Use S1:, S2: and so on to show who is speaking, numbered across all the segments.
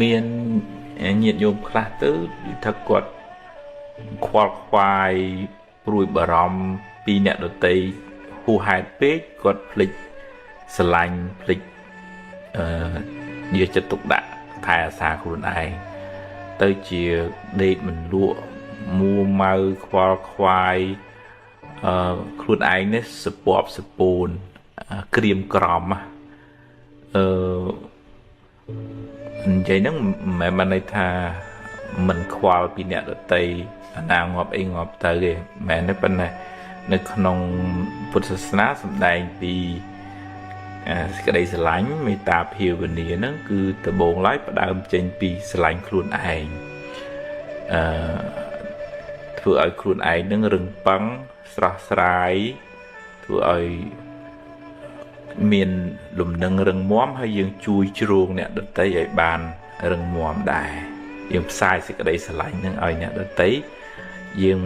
S1: មានញាតិញោមខ្លះទៅថាគាត់ខ្វល់ខ្វាយព្រួយបារម្ភពីអ្នកដទៃហួសហេតុពេកគាត់ភ្លេចស្រឡាញ់ភ្លេចយកចិត្តទុកដាក់ថែអាសាខ្លួនឯងទៅជាដេកមិនលក់មួម៉ៅខ្វល់ខ្វាយខ្លួនឯងនេះសពប់សពូនក្រៀមក្រំនិយាយហ្នឹងមិនមែនន័យថាមិនខ្វល់ពីអ្នកដទៃអាណាងាប់អីងាប់ទៅទេមែនទេប៉ុន្តែនៅក្នុងពុទ្ធសាសនាសម្ដែងពីសេចក្តីស្រឡាញ់មេត្តាភាវនាហ្នឹងគឺដំបូងឡើយផ្ដើមចេញពីស្រឡាញ់ខ្លួនឯងធ្វើឲ្យខ្លួនឯងនឹងរឹងប៉ឹងស្រស់ស្រាយធ្វើឲ្យមានលំនឹងរឹងមាំហើយយើងជួយជ្រោងអ្នកដទៃឲ្យបានរឹងមាំដែរយើងផ្សាយសេចក្តីស្រឡាញ់នឹងឲ្យអ្នកដទៃយើង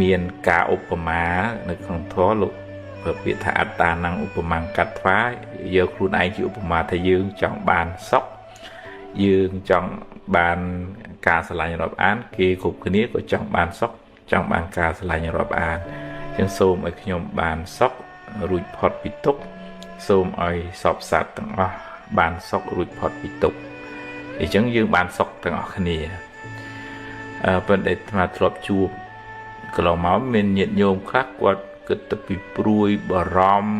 S1: មានការឧបមានៅក្នុងធម៌លោកពាក្យថាអត្តាnăngឧបមាកាត់ថ្វាយកខ្លួនឯងជាឧបមាថាយើងចង់បានសុខយើងចង់បានការស្រឡាញ់រាប់អានគេគ្រប់គ្នាក៏ចង់បានសុខចង់បានការស្រឡាញ់រាប់អានអញ្ចឹងសូមឲ្យខ្ញុំបានសុខរួចផុតពីទុក្ខសូមឲ្យសពសត្វទាំងអស់បានសុខរួចផុតពីទុក្ខអញ្ចឹងយើងបានសុខទាំងអស់គ្នាប៉ុន្តែអាត្មាធ្លាប់ជួបកន្លងមកមានញាតិញោមខ្លះគាត់គិតទៅពីព្រួយបារម្ភ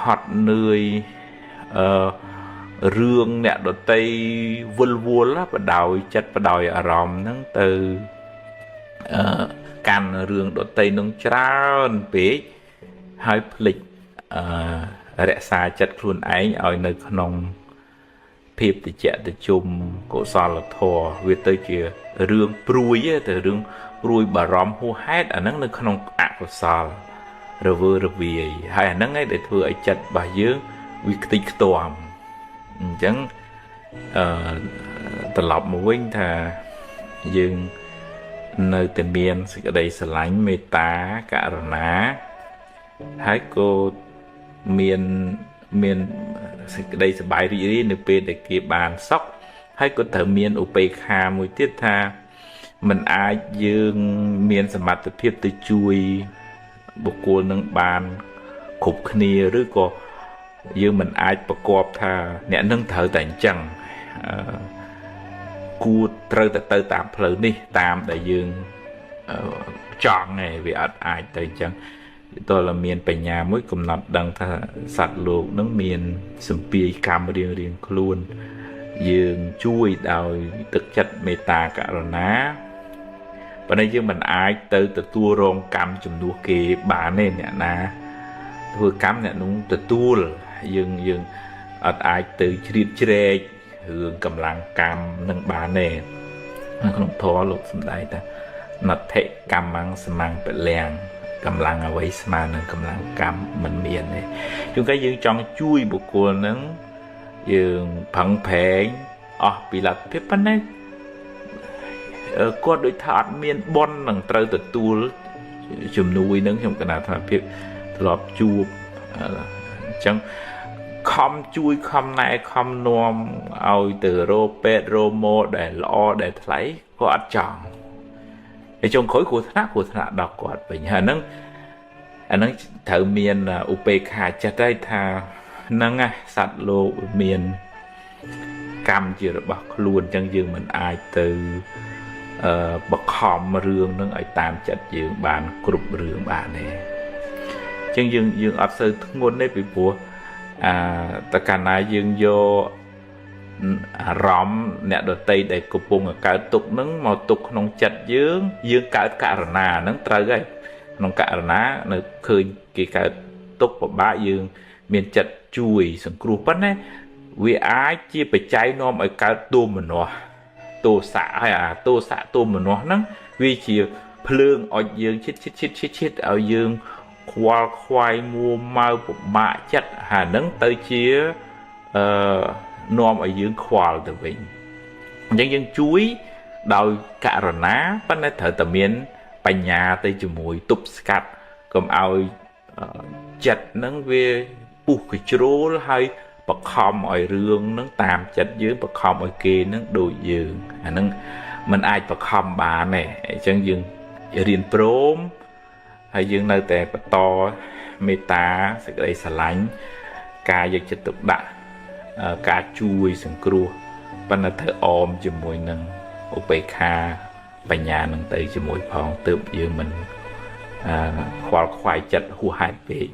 S1: ហត់នឿយរឿងអ្នកដទៃវល់វល់បដោយចិត្តបដោយអារម្មណ៍ហ្នឹងទៅកាន់រឿងដទៃនឹងច្រើនពេកហើយភ្លេចរក្សាចិត្តខ្លួនឯងឲ្យនៅក្នុងភាពតិចតិជុំកុសលធម៌វាទៅជារឿងព្រួយទៅរឿងព្រួយបារម្ភហួសហេតុអាហ្នឹងនៅក្នុងអកុសលរវើរវាយហើយអាហ្នឹងឯងដែលធ្វើឲ្យចិត្តរបស់យើងវាខ្ទេចខ្ទាំអញ្ចឹងត្រឡប់មកវិញថាយើងនៅតែមានសេចក្តីស្រឡាញ់មេត្តាករុណាហើយក៏មានសេចក្តីសប្បាយរីករាយនៅពេលដែលគេបានសុខហើយក៏ត្រូវមានឧបេក្ខាមួយទៀតថាมันអាចយើងមានសមត្ថភាពទៅជួយបុគ្គលនឹងបានគ្រប់គ្នាឬក៏យើងមិនអាចប្រកបថាអ្នកនឹងត្រូវតែអញ្ចឹងគួរត្រូវតែទៅតាមផ្លូវនេះតាមដែលយើងចង់ឯងវាអត់អាចទៅអញ្ចឹងតើមានបញ្ញាមួយកំណត់ដឹងថាសត្វលោកនឹងមានសម្ពាយកម្មរៀងខ្លួនយើងជួយដោយទឹកចិត្តមេត្តាករុណាប៉ុន្តែយើងមិនអាចទៅទទួលរងកម្មជំនួសគេបានទេអ្នកណាធ្វើកម្មអ្នកនោះទទួលយើងអត់អាចទៅជ្រៀតជ្រែករឿងកម្លាំងកម្មនឹងបានទេនៅក្នុងធម៌លោកសម្ដែងថាណដ្ឋិកម្មੰសមੰពលំកម្លាំងអ្វីស្មើនឹងកម្លាំងកម្មមិនមានទេជួនកាលយើងចង់ជួយបុគ្គលនឹងយើងផឹងប្រែងអស់ពីលទ្ធភាពប៉ុន្តែគាត់ដូចថាអត់មានបុណ្យនឹងត្រូវទទួលជំនួយនឹងខ្ញុំកណាថាភាពធ្លាប់ជួបអញ្ចឹងខំជួយខំណែខំនាំឲ្យទៅរកពេទ្យរកម៉ូដែលល្អដែលថ្លៃក៏អត់ចង់ហើយចុងក្រោយគ្រោះថ្នាក់ដល់គាត់វិញហើយអាហ្នឹងត្រូវមានឧបេក្ខាចិត្តហើយថាហ្នឹងសត្វលោកមានកម្មជារបស់ខ្លួនអញ្ចឹងយើងមិនអាចទៅបខំរឿងនឹងឲ្យតាមចិត្តយើងបានគ្រប់រឿងបានទេអញ្ចឹងយើងអត់សូវធ្ងន់ទេពីព្រោះតើកាលណាយើងយកអារម្មណ៍អ្នកដទៃដែលកំពុងកើតទុក្ខហ្នឹងមកទុកក្នុងចិត្តយើងកើតករុណាហ្នឹងត្រូវហើយក្នុងករុណានៅឃើញគេកើតទុក្ខពិបាកយើងមានចិត្តជួយសង្គ្រោះប៉ុន្តែវាអាចជាបច្ច័យនាំឲ្យកើតទោមនស្សទោសៈហើយអាទោសៈទោមនស្សហ្នឹងវាជាភ្លើងឲ្យយើងឈិតឲ្យយើងខ្វល់ខ្វាយមួម៉ៅពិបាកចិត្តហើយហ្នឹងទៅជានាំឲ្យយើងខ្វល់ទៅវិញអញ្ចឹងយើងជួយដោយករុណាប៉ុន្តែត្រូវតែមានបញ្ញាទៅជាមួយទប់ស្កាត់កុំឲ្យចិត្តហ្នឹងវាពុះកជ្រោលហើយប bậc khom ở rương nó tam chặt dưới bậc khom ở kia nó đôi giường nó mình ai bậc khom bà này chẳng dừng riêng prom hay dừng nơi tè to meta sẽ đây xả lánh ca dịch chất tục đạ ca chui sừng cua ban là thơ ôm cho mùi nâng ô bê kha bà nhà nâng tay cho mùi phong tớp như mình khoai chất hù hai bế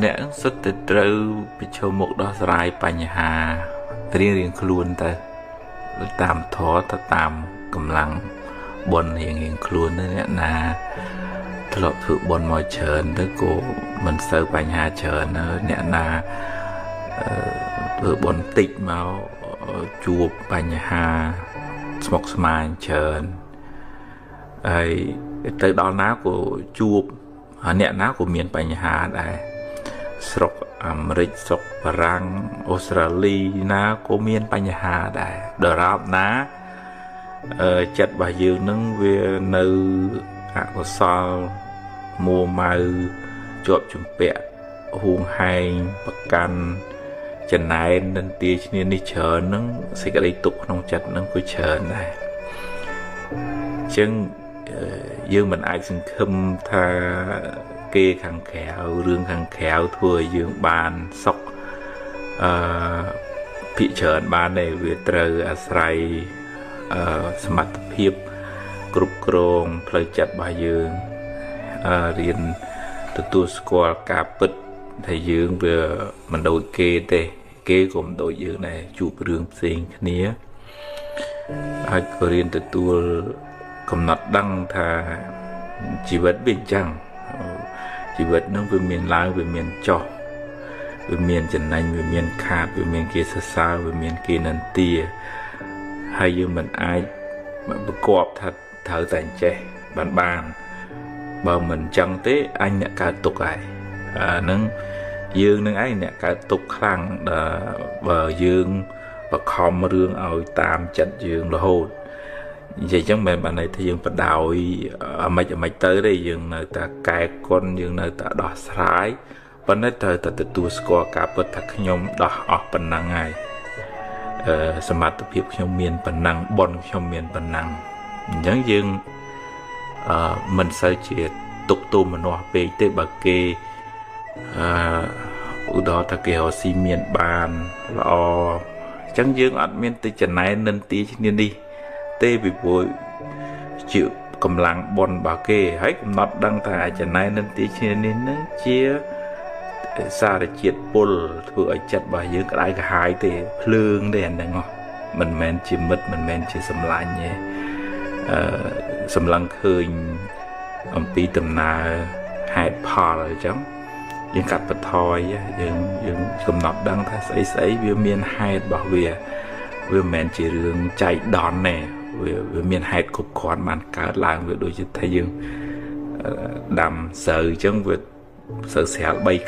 S1: nè rất từ từ bị cho một đó dài bài nhà riêng luôn ta tam thó ta tam cầm lăng bồn hiện luôn đấy nè là thật sự bồn mỏi chờn tới cổ mình sơ bài nhà chờn nè là bồn tịch máu chùa bài nhà smok smile chờn ấy tới đó ná của chùa nè ná của miền bài nhà đây sọc Amerik sọc Parang Australia ná có miền Panya Hà đại đờ rạp ná chặt bà dương nâng về nơi có sao mua màu chụp chụp bẹ hùng hành bạc can chân này nên tia nên đi chờ nâng sẽ cái đây tục nông chặt nâng cứ chờ này chân dương mình ai xin khâm tha kê khăn khéo rương khăn khéo thua dương bàn sọc thị trấn bàn này về trời Asrai smart hiệp group krong plei chặt bà dương riêng từ tu squal cà bứt thầy dương về mình đổi kê tê kê gồm đổi dương này chụp rương xinh khía ai có riêng từ tu cầm nát đăng thà chỉ vật bình chẳng chỉ vật nó về miền Lào về miền Chọ về miền Trần Anh về miền Khát về miền kia xa về miền kia năn tia hay như mình ai mà cọp thật thở thành trẻ bàn bàn bờ mình chẳng thế anh nhận cả tục này nâng dương nâng ấy nhận cả tục khăn bờ dương và khom rương ở tam chặt dương là hồn vậy chẳng mẹ bạn này thì dương bắt đầu mày tới đây dương nơi ta cài con dương nơi ta đỏ sái vẫn nói thời ta tự tu score cả bớt thật nhom đỏ ở phần năng ngày sớm tập hiệp trong miền phần năng bon trong miền phần năng nhớ dương mình sẽ chỉ tục tu mà nó về tới bậc kê ở đó ta kêu xi miền bàn lo chẳng dương ăn miền tới trận này nên tí trên đi tê bị bội chịu cầm lặng bòn bảo kê hãy cùng nọt đăng thả trận này nên tí trên nên nó chia xa để chiết bồn vừa chặt bà dưới cái hai thì lương đèn này ngon mình men chỉ mất mình men chỉ sầm lạnh nhé sầm lăng khơi ông pi tầm na hai pha rồi chấm những cặp bật thoi những cầm nọt đăng thả sấy vừa miền hai bảo về vừa men chỉ đường chạy đòn này vừa miền hai cục khoản màn cả làng vừa đối với thái dương đầm sợ chấm vừa sợ sẽ bay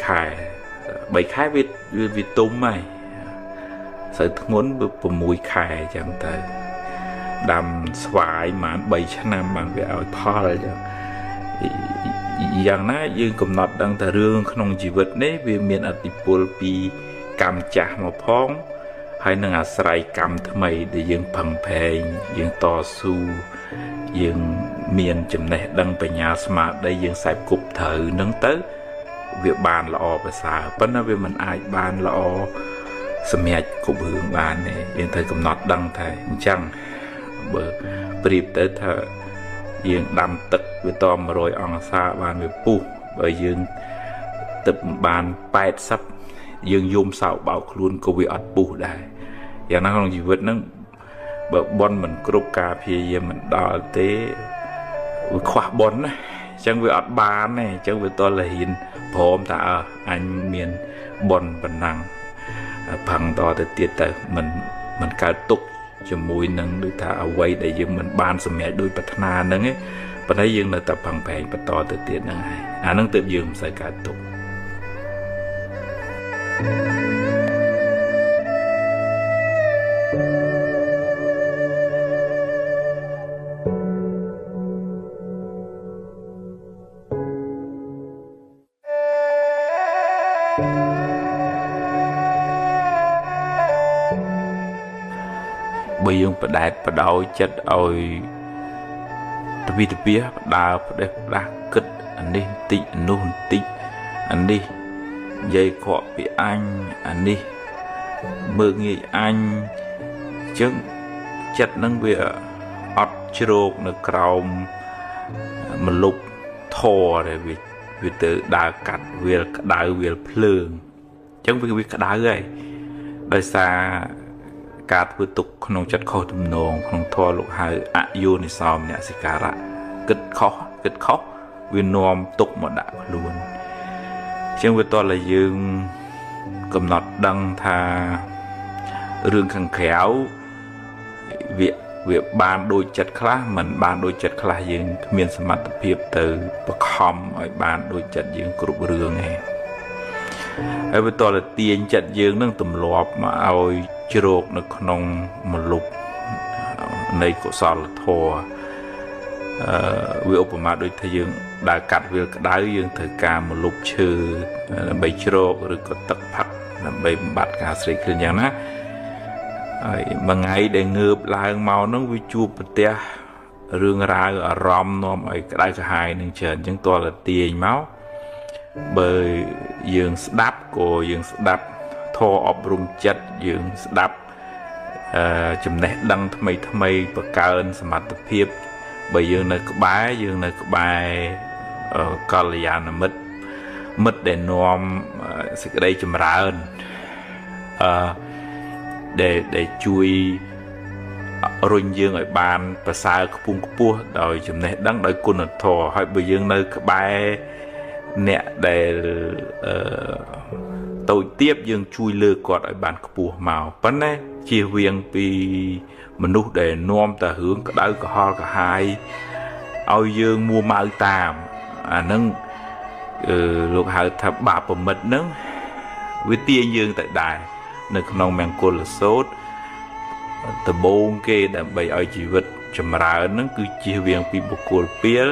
S1: khai vì tôm mày sợ muốn bự mùi khai chẳng tới đầm xoài mà bay chăn nam bằng cái áo thò rồi chẳng dạng ná dương cầm nọt đang thờ rương không chỉ vật đấy vì miền Atipol pi cam chả mà phong hay năng Asrai cam thứ mày để dương bằng phèn dương to su dương miền chấm này đăng về nhà smart đây dương sải cục thử nâng tới việc bàn lọ và xả bất nó vì mình ai bàn lọ sầm hẹt cũng hướng bàn này hiện thời cầm nọt đăng thầy chăng bờ bịp tới thợ dương đam tật với tom rồi on xa bàn với pu bởi dương tập bàn bẹt sắp dương zoom sạo bảo luôn cô bị ọt pu đây và nó không chỉ vượt nó bờ bon mình group cà phê mình đo tế khóa bon này chẳng vì ọt bàn này chẳng vì tôi là hiện phom ta anh miền bon phần năng bằng to từ tiệt tới mình mình cao tục cho mùi nâng được thả ở quay để dương mình ban sầm mẹ đôi bát na nâng ấy và thấy dương là tập bằng bèn và to từ tiền nâng hay nâng tự dương sẽ cao tục bây giờ phải đạt phải đau chết ôi vì tập bia đào để đá cất anh đi tị nôn tị anh đi dây cọ bị anh đi mơ nghĩ anh chứ chết nâng việc ọt chô nó cầu mà lục thò để vì tự đào cắt việc đào việc phường chẳng vì việc đào vậy đời xaการพูดตุกขนมจัดข้อตุ่มนองขนมทอลูกหายอายุในซอมเนี่ยสิการะกึดข้อวินอมตุกหมดอะล้วนเช่นว่าตอนละยืงกำหนดดังทาเรื่องขังแขวเวียบานโดยจัดคลาเหมือนบานโดยจัดคลายืงมีสมรรถเพียบเตอประคอมไอ้บานโดยจัดยืงกรุบเรื่องไงไอ้ตัวละเตียนจัดยืงนั่งตุ่มหลอบมาเอาจโรกในขนมมลุกในกุศลทัววิโอปมาโดยทยืงได้กัดวิลกได้ยืงถือการมลุกชื่อใบจโรกหรือก็ตักผักใบบาดกาสริขึ้นอย่างนั้นบางไงได้เงือบลายเมาน้องวิจูปเตะเรื่องราวอารมณ์นอมไอ้ได้กระหายหนึ่งเฉินจังตัวละเตียงเมาเบยยืงสดับโกยืงสดับทออบรมจัดยืงสดับจำแนกดังทำไมประการสมรรถเพียบใบยืงในกบายยืงในกบายกาลยานมิดเดนอมสิ่งใดจำราญđể chuiรุ่นยืงไอ้บานภาษาขปุ่งปัวโดยจำแนกดังโดยกุนทอให้ใบยืงในกบายเนี่ยได้ตัวเทียบยังช่วยเลือกกอดไอ้บานกระปูเมาปั้นเนี่ยเชียเวียงปีมนุษย์ได้นอมแต่hướngก็ได้ก็ฮอก็หายเอายืงมัวมาตามนั่งลูกหาทับบาปมิดนั่งวิธียืงแต่ได้ในขนมแมงโกลโซดแต่โบงเกแต่ใบเอาชีวิตจำรานั่งคือเชียเวียงปีบุกโกลเปียล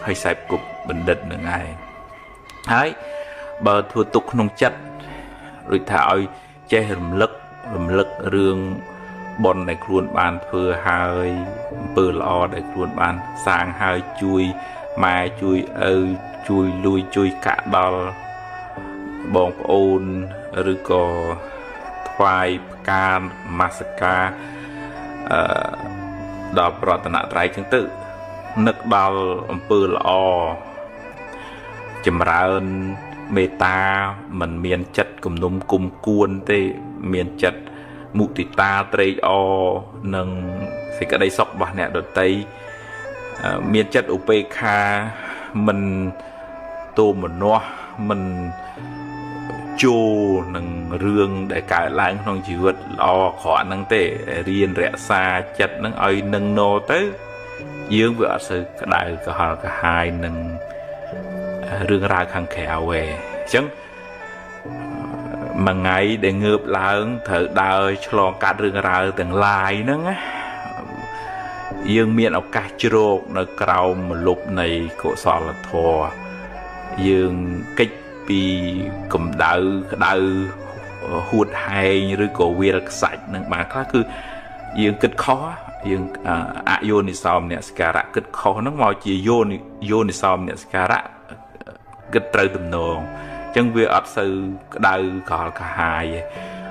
S1: ให้ใส่กบบันเด็ดหนึ่งไงหายบาทัวตุกนงจัดหรือถ้าเอาใจรำลึกเรื่องบนในครัวบานเพื่อหายเปิดล้อในครัวบานสร้างหายจุยมาจุยจุยลุยจุยกะดอลบองโอนหรือก็ควายการมาสกาดอกปรารถนาไรจังตึนึกดอลเปิดล้อจำราญเมตามันเมียนจัดกลุ่มนุ่มกลุ่มกวนเตเมียนจัดมุติตาเตยอนังสิกระไดซอกบ้านเนี่ยโดดเตยเมียนจัดอุเปคามันโตเหมือนนัวมันโจนังเรื่องได้กายล้างน้องชีวิตรอขอนังเตเรียนเรียซาจัดนังไอ้นังโนเตยืงเบื่อสึกระไดก็หากระหายนังเรื่องราวขังแขวเวจังมาไงได้เงือบล้างเถิดดาวฉลองการเรื่องราวต่างลายนั่งยังเมียนเอากาจโรกในกราวมาลุบในโกศลทอยังกิจปีกลมดาวหูดไฮหรือโกเวรกษัตริย์นั่งมาก็คือยังกิจข้อยังอาโยนิซอมเนี่ยสการะกิจข้อนั่งมอจีโยนิซอมเนี่ยสการะกิจเตยตุ่มนองจังเวียอัดสื่อดาวก่อนหาย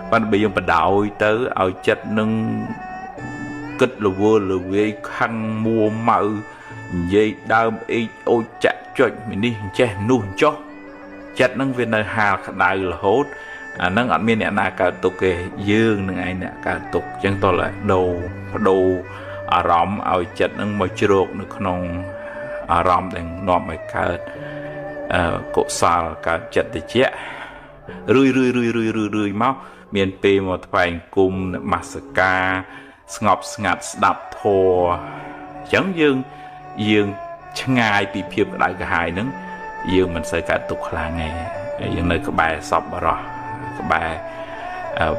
S1: วันไปยังประดาวเตอเอาจัดนึงกิจหรือวัวหรือเวขังมัวเมายัยดาวไอโอจัดจ่อยมินี่แช่นุ่นจ่อจัดนึงเวียนในหาดาวหรือโหดนั่งอัดเมียเนี่ยนาการตกเกยยืงนึงไอเนี่ยการตกจังตัวละดูอารมณ์เอาจัดนึงมาจโรกนึกนองอารมณ์แต่นอมไม่เกิดโกศลการจัดเจี๊ยรื่อยมา miền pê một vài cung masaka ngọc ngặt đập thô chẳng dương ngay bị phiêu đại cái hài nứng dương mình sẽ cả tục là nghe dương nơi các bài sọc bà rồi các bài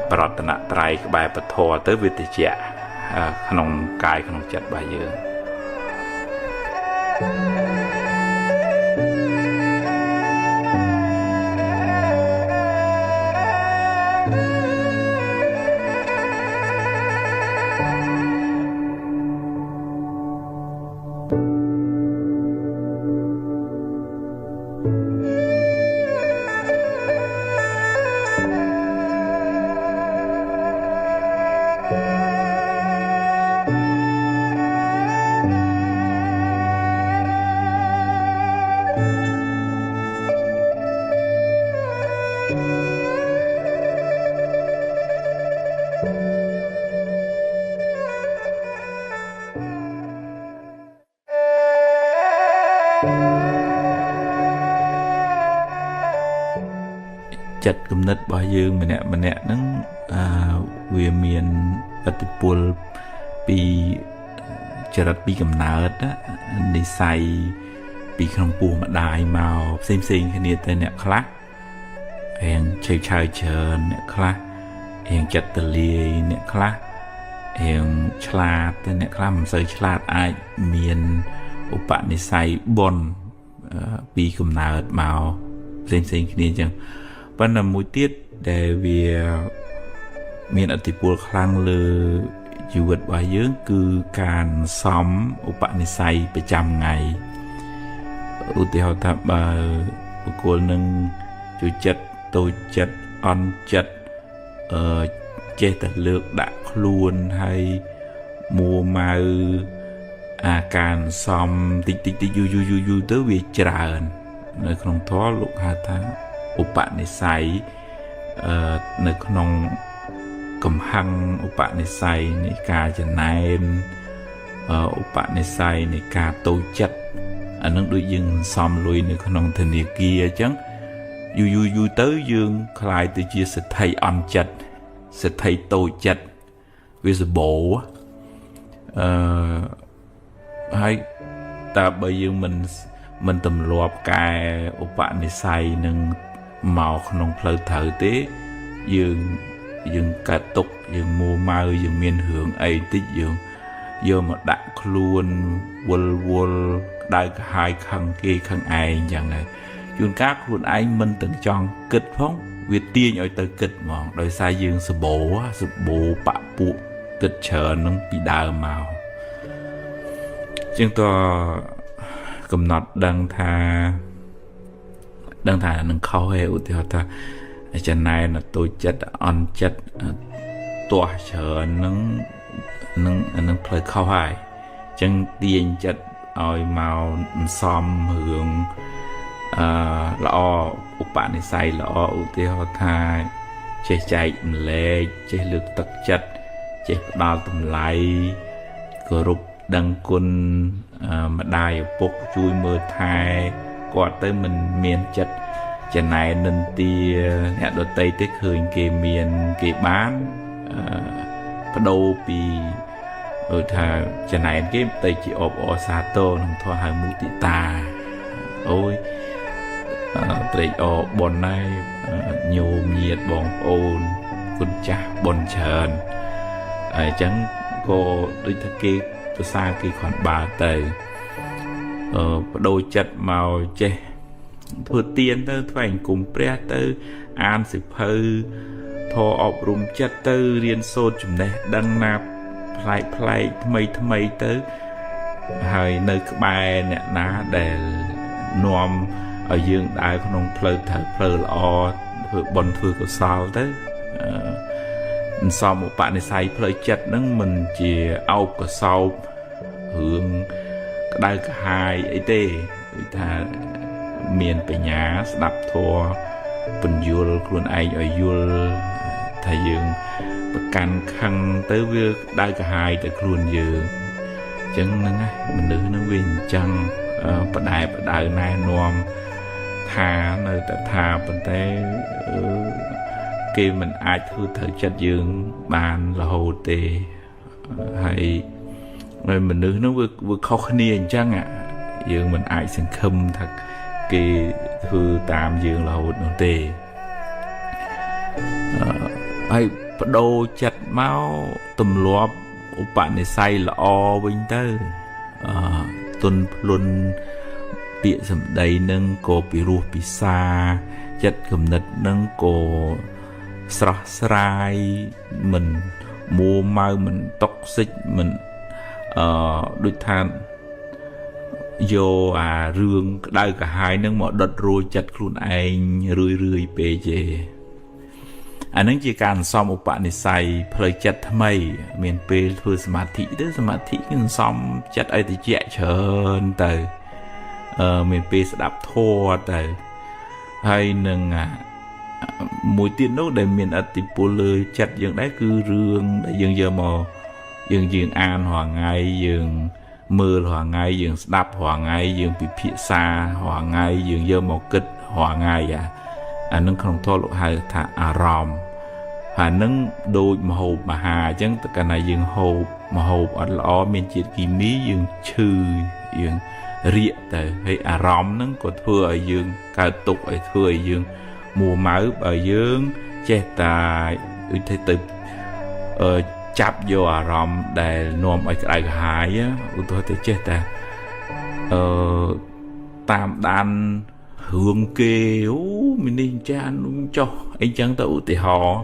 S1: bà tận trai các bài bà thô tới việt trẻ không cài không chặt bài dương chặt cầm nứt bao dương mình nè nắng về miền Bắc Pol bị chợ đặt bị cầm nát á đi xay bị không bù mà đại màu xem cái này tên nè khác hẹn chơi chờ nè khác hẹn chặt tờ lia nè khác hẹn chlat tên nè khác mình xây chlat ai miền ốp bạn đi xay bon bị cầm nát màu xem cái này chẳngวันนั้นมุติดแต่เวียมีอติปูลครั้งเลยอยู่วัดวายเยอะคือการซ้อมอุปนิสัยประจำไงอุติหทับบุคคลหนึ่งจุจัดตัวจัดอ่อนจัดเจตเลือกดักครูนให้มัวมาอาการซ้อมติอยู่ตัวเวียจราในขนมท้อลูกหาทางอุปนิสัยในขนมกำหังอุปนิสัยในการจะนายอุปนิสัยในการโตจัดอันนั้นโดยยังซ้อมลุยในขนมธนิกีจังอยู่เต้ยยังคลายตัวเจียสไทยอ่อนจัดสไทยโตจัดวิสโบให้แต่ใบยังมันตำรวจกายอุปนิสัยหนึ่งเมาขนมเพลเถอเต้ยังกระตุกยังมัวเมายังเมียนเหืองไอติยังมาดักครูนวลได้หายขังเกขังไออย่างไรยุนก้าครูนไอมันตึงจองกึดพ้องเวียดเตี้ยเอาเตอกึดมองโดยสายยังสโบปะปุกึดเฉินน้องปีดาเมาจึงตัวกำหนดดังทาหนึ่งเขาให้อุทิศท่าอาจารย์นายน่ะตัวจัดอ่อนจัดตัวเฉินนึงเพลย์เข้าให้จังเตียนจัดเอาเมาซ้อมเหืองละออุปนิสัยละออุทิศท่าใจเล่ใจเลือกตักจัดใจดาวตำไหลกรุบดังกุลมาได้ปกช่วยมือไทยกอดเต้มันเมียนจัดจะนายนันตีเนี่ยโดยเตยเตเคยเกเมียนเกบ้านพระโดปีถ้าจะนายเกมเตยจีอบอซาโต้น้องทอหายมุติตาโอ้ยเตยอบนในโยมเยียดบองโอนคุณจ่าบนเชิญจังก็ด้วยทะเกตัวซากีขวัญบาเตยโดยจัดเมาเจทั่วเตียนเตอร์แฝงกลุ่มเปรี้ยเตอร์อ่านสิบเพอทออบรมจัดเตอร์เรียนโซดจุ่มเนดังนับพลายทำไมเตอร์ให้ในกบายเนี่ยนะแต่นวมเอายืงได้ขนมเพลเถอเพลอเพื่อบนเพื่อก็ซาวเตอร์ซ้อมอุปนิสัยเพลจัดนั่งมันจะเอาก็ซาวเหืองก็ได้ก็หายไอเต้ถ้าเมียนไปหยาสดับทัวเป็นยุลครุนไอยุลถ้ายืงประกันคังเตอเวได้ก็หายแต่ครุนยืงจังนั่งไงมันนึกนั่งวินจังประดายนายนวมทาในแต่ทาเป็นแต่ គេមិនអាចធ្វើត្រូវចិត្តយើងបានរហូតទេហើយមនុស្សនោះវាខុសគ្នាអញ្ចឹងយើងមិនអាចសង្ឃឹមថាគេធ្វើតាមយើងរហូតនោះទេហើយបដូរចិត្តមកទម្លាប់ឧបនិស្ស័យល្អវិញទៅទុនភ្លុនពាក្យសម្ដីនឹងក៏ពិរោះពិសាចិត្តគំនិតនឹងក៏ស្រស់ស្រាយមិនមួម៉ៅមិនតុកសិចមិនដូចថាយកអារឿងក្តៅក្រហាយនឹងមកដុតរួចចិត្តខ្លួនឯងរឿយពេកទេអានឹងជាការសន្សំឧបនិស្ស័យផ្លូវចិត្តថ្មីមានពេលធ្វើសមាធិទៅសមាធិគឺសន្សំចិត្តឲ្យត្រជាក់ច្រើនទៅមានពេលស្ដាប់ធម៌ទៅហើយនឹងមួយទៀតនោះដែលមានឥទ្ធិពលលើចិត្តយើងដែរគឺរឿងដែលយើងយកមកយើងអានរាល់ថ្ងៃយើងមើលរាល់ថ្ងៃយើងស្ដាប់រាល់ថ្ងៃយើងពិភាក្សារាល់ថ្ងៃយើងយកមកគិតរាល់ថ្ងៃអានឹងក្នុងធម៌លោកហៅថាអារម្មណ៍ហើយនឹងដូចម្ហូបអាហារអញ្ចឹងតែកាលណាយើងហូបម្ហូបអត់ល្អមានជាតិគីមីយើងឈឺយើងរាកទៅហើយអារម្មណ៍ហ្នឹងក៏ធ្វើឲ្យយើងកើតទុក្ខឲ្យធ្វើឲ្យយើងមួម៉ៅបើយើងចេះតែដូចទៅចាប់យកអារម្មណ៍ដែលនាំឲ្យក្តៅក្រហាយឧទាហរណ៍ទៅចេះតែតាមដានរឿងគេមីនេះចាននោះចុះអីចឹងទៅឧទាហរណ៍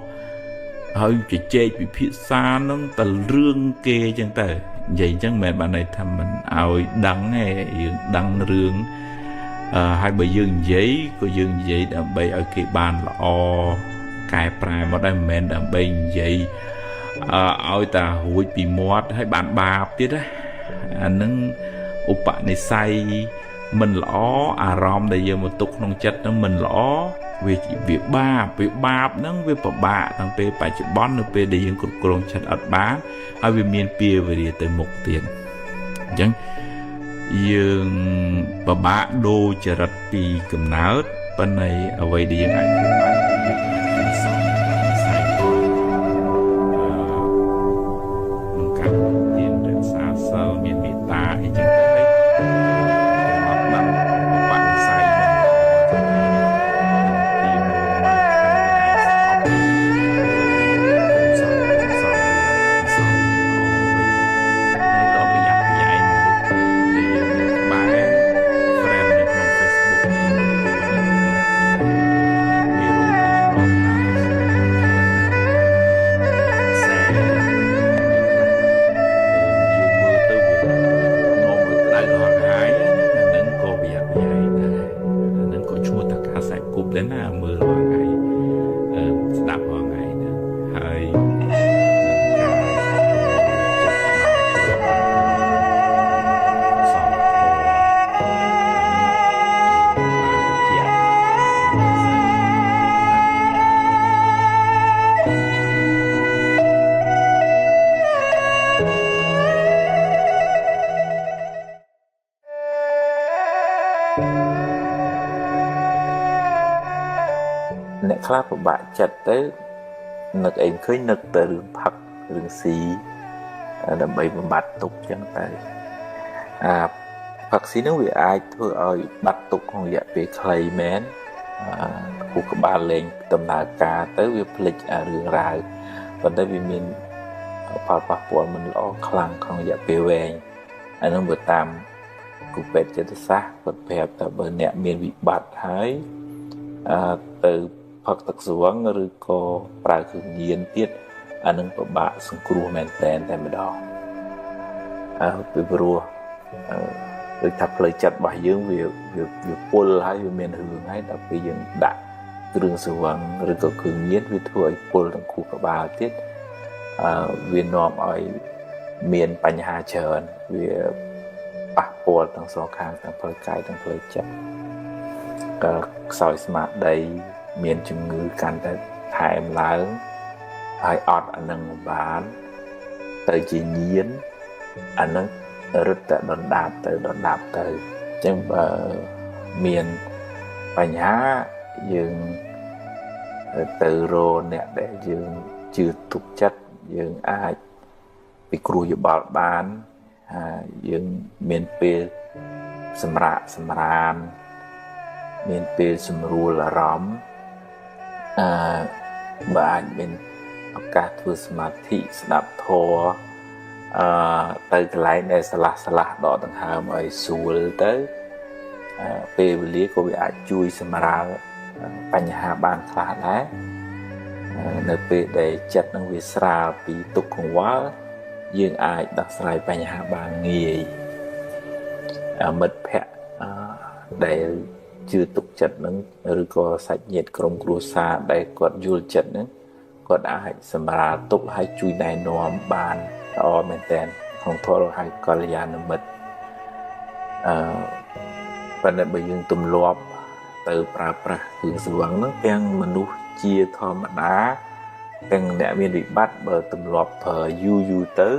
S1: ហើយជជែកពិភាក្សានឹងទៅរឿងគេចឹងទៅនិយាយចឹងមិនមែនបានន័យថាមិនឲ្យដឹងទេយើងដឹងរឿងហើយបើយើងនិយាយក៏យើងនិយាយដើម្បីឲ្យគេបានល្អកែប្រែមកដែរមិនមែនដើម្បីនិយាយឲ្យតែរួចពីមាត់ហើយបានបាបទៀតណាអានឹងឧបនិស្ស័យមិនល្អអារម្មណ៍ដែលយើងមកទុកក្នុងចិត្តហ្នឹងមិនល្អវាបាបហ្នឹងវាពិបាកតាំងពេលបច្ចុប្បន្ននៅពេលដែលយើងគ្រប់គ្រងចិត្តអត់បានហើយវាមានពៀវេរាទៅមុខទៀតអញ្ចឹងយើងពិបាកដូរចរិតពីកំណើតប៉ុន្តែអ្វីដែលយើងអាចធ្វើបានគឺសំស័យក្នុងការរៀនរក្សាសិលមានមេត្តាអីចឹងទៅអត់បានបនិស្ស័យអ្នកខ្លះពិបាកចិត្តទៅនឹកអីឃើញនឹកទៅរឿងផឹករឿងស៊ីដើម្បីបំបត្តិទុក្ខចឹងទៅផឹកស៊ីនោះវាអាចធ្វើឲ្យបាត់ទុក្ខក្នុងរយៈពេលខ្លីមែនគូក្បាលលេងដំណើរការទៅវាភ្លេចរឿងរ៉ាវប៉ុន្តែវាមានផលប៉ះពាល់មិនល្អខ្លាំងក្នុងរយៈពេលវែងអានោះវាតាមគូពេទ្យចិត្តសាស្ត្រគាត់ប្រាប់ថាបើអ្នកមានវិបត្តិហើយទៅផឹកទឹកស្វឹងឬក៏ប្រើគ្រឿងញៀនទៀតអានឹងពិបាកសង្គ្រោះមែនតែម្ដងពីព្រោះដូចថាផ្លូវចិត្តរបស់យើងវាពុលហើយវាមានរឿងហើយដល់ពេលយើងដាក់គ្រឿងស្វឹងឬក៏គ្រឿងញៀនវាធ្វើឲ្យពុលទាំងខួរក្បាលទៀតវានាំឲ្យមានបញ្ហាច្រើនវាប៉ះពាល់ទាំងសងខាងទាំងផ្លូវកាយទាំងផ្លូវចិត្តខ្សោយស្មារតីមានជំងឺកាន់តែថែមឡើងហើយអត់អានឹងបានទៅជាញៀនអានឹងរត់តែដណ្ដាបទៅអញ្ចឹងបើមានបញ្ហាយើង từ rồi nè để dương chưa tục chất dương ai bị cùi bảo bán dương miền bê sầm rạn miền bê sầm rùa là róm và bên các thứ mà thị đạp thô tới cái lại này sala đỏ tầng hàm ở xuôi tới về lý của bị chui xem ra bánh hà bàn khá lá nơi về để chặt năng về sra bị tục không quá dương ai đặt sai bánh hà bàn nghề mật phe để chưa tục chặt năng rồi có sạch nhiệt trong cua sa để còn du chặt năng còn ai xem ra tục hay chui này nóm bàn men tên không thôi hay có là mật và để bây giờ tụm lọp từ pra hướng sự vắng nó đang mình nuôi chia thò mà đá đang để miền bị bắt bờ tụm lọp yu tới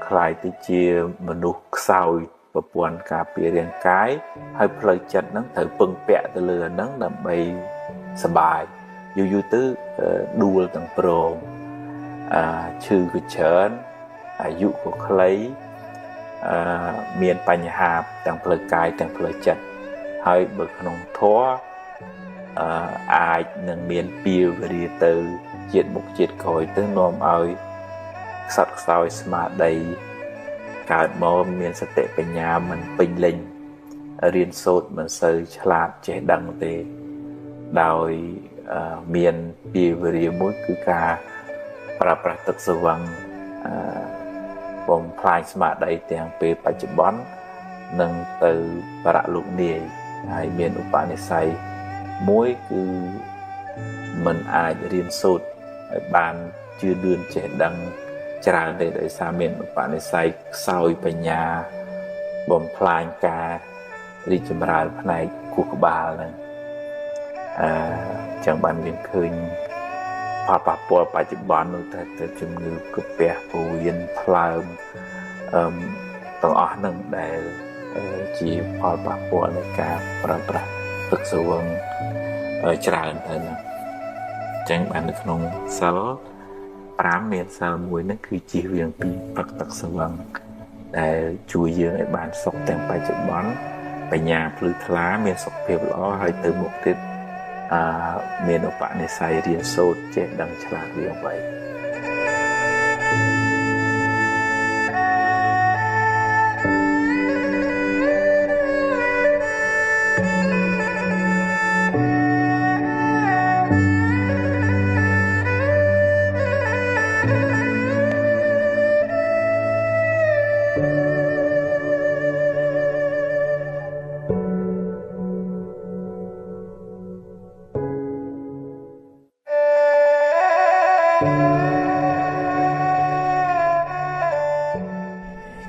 S1: khai từ chia mình nuôi sau và buồn cả bìa đèn cái hay lời chặt nó thử bưng bẹ từ lừa nó làm bay sờ bài yu tới đua tầng pro chư của chớn dụ của lấy miền bành hà tầng phơi cài tầng phơi chật hơi bực nông thó ai nâng miền piêu về đi từ diện một chiết còi tới nôm ơi sắt soi smart đầy cả mô miền sạch tệ về nhà mình bình linh riêng sốt mình sơi chlat chế đằng về đòi miền piêu về đi mỗi cứ cả pra tức sự vắng bom phai smart đầy tiền về bạch bón nâng từ para lục nề hay miền Upanisai mỗi cứ mình ai riêng sốt bàn chưa đươn trẻ đăng tràn để xa miền Upanisai soi về nhà bom phai cả đi chấm ra này của bà này chẳng bàn miền khơi bà bùa bà chụp bón nó thật chừng ngư cực bè phù yên phàm tổng ở nâng để chỉ bà bùa này cả bà thực sự vâng tràn thân chẳng bàn được nông sao tám miền sao muối nó cứ chỉ riêng pi bạc特sự vâng để chui dương ở bàn sọc tèm bà chụp bón bà nhà phứ thá miền sọc phèo ló hay từ một tiết miền Upanisai riêng sốt chế đăng chả riêng vậy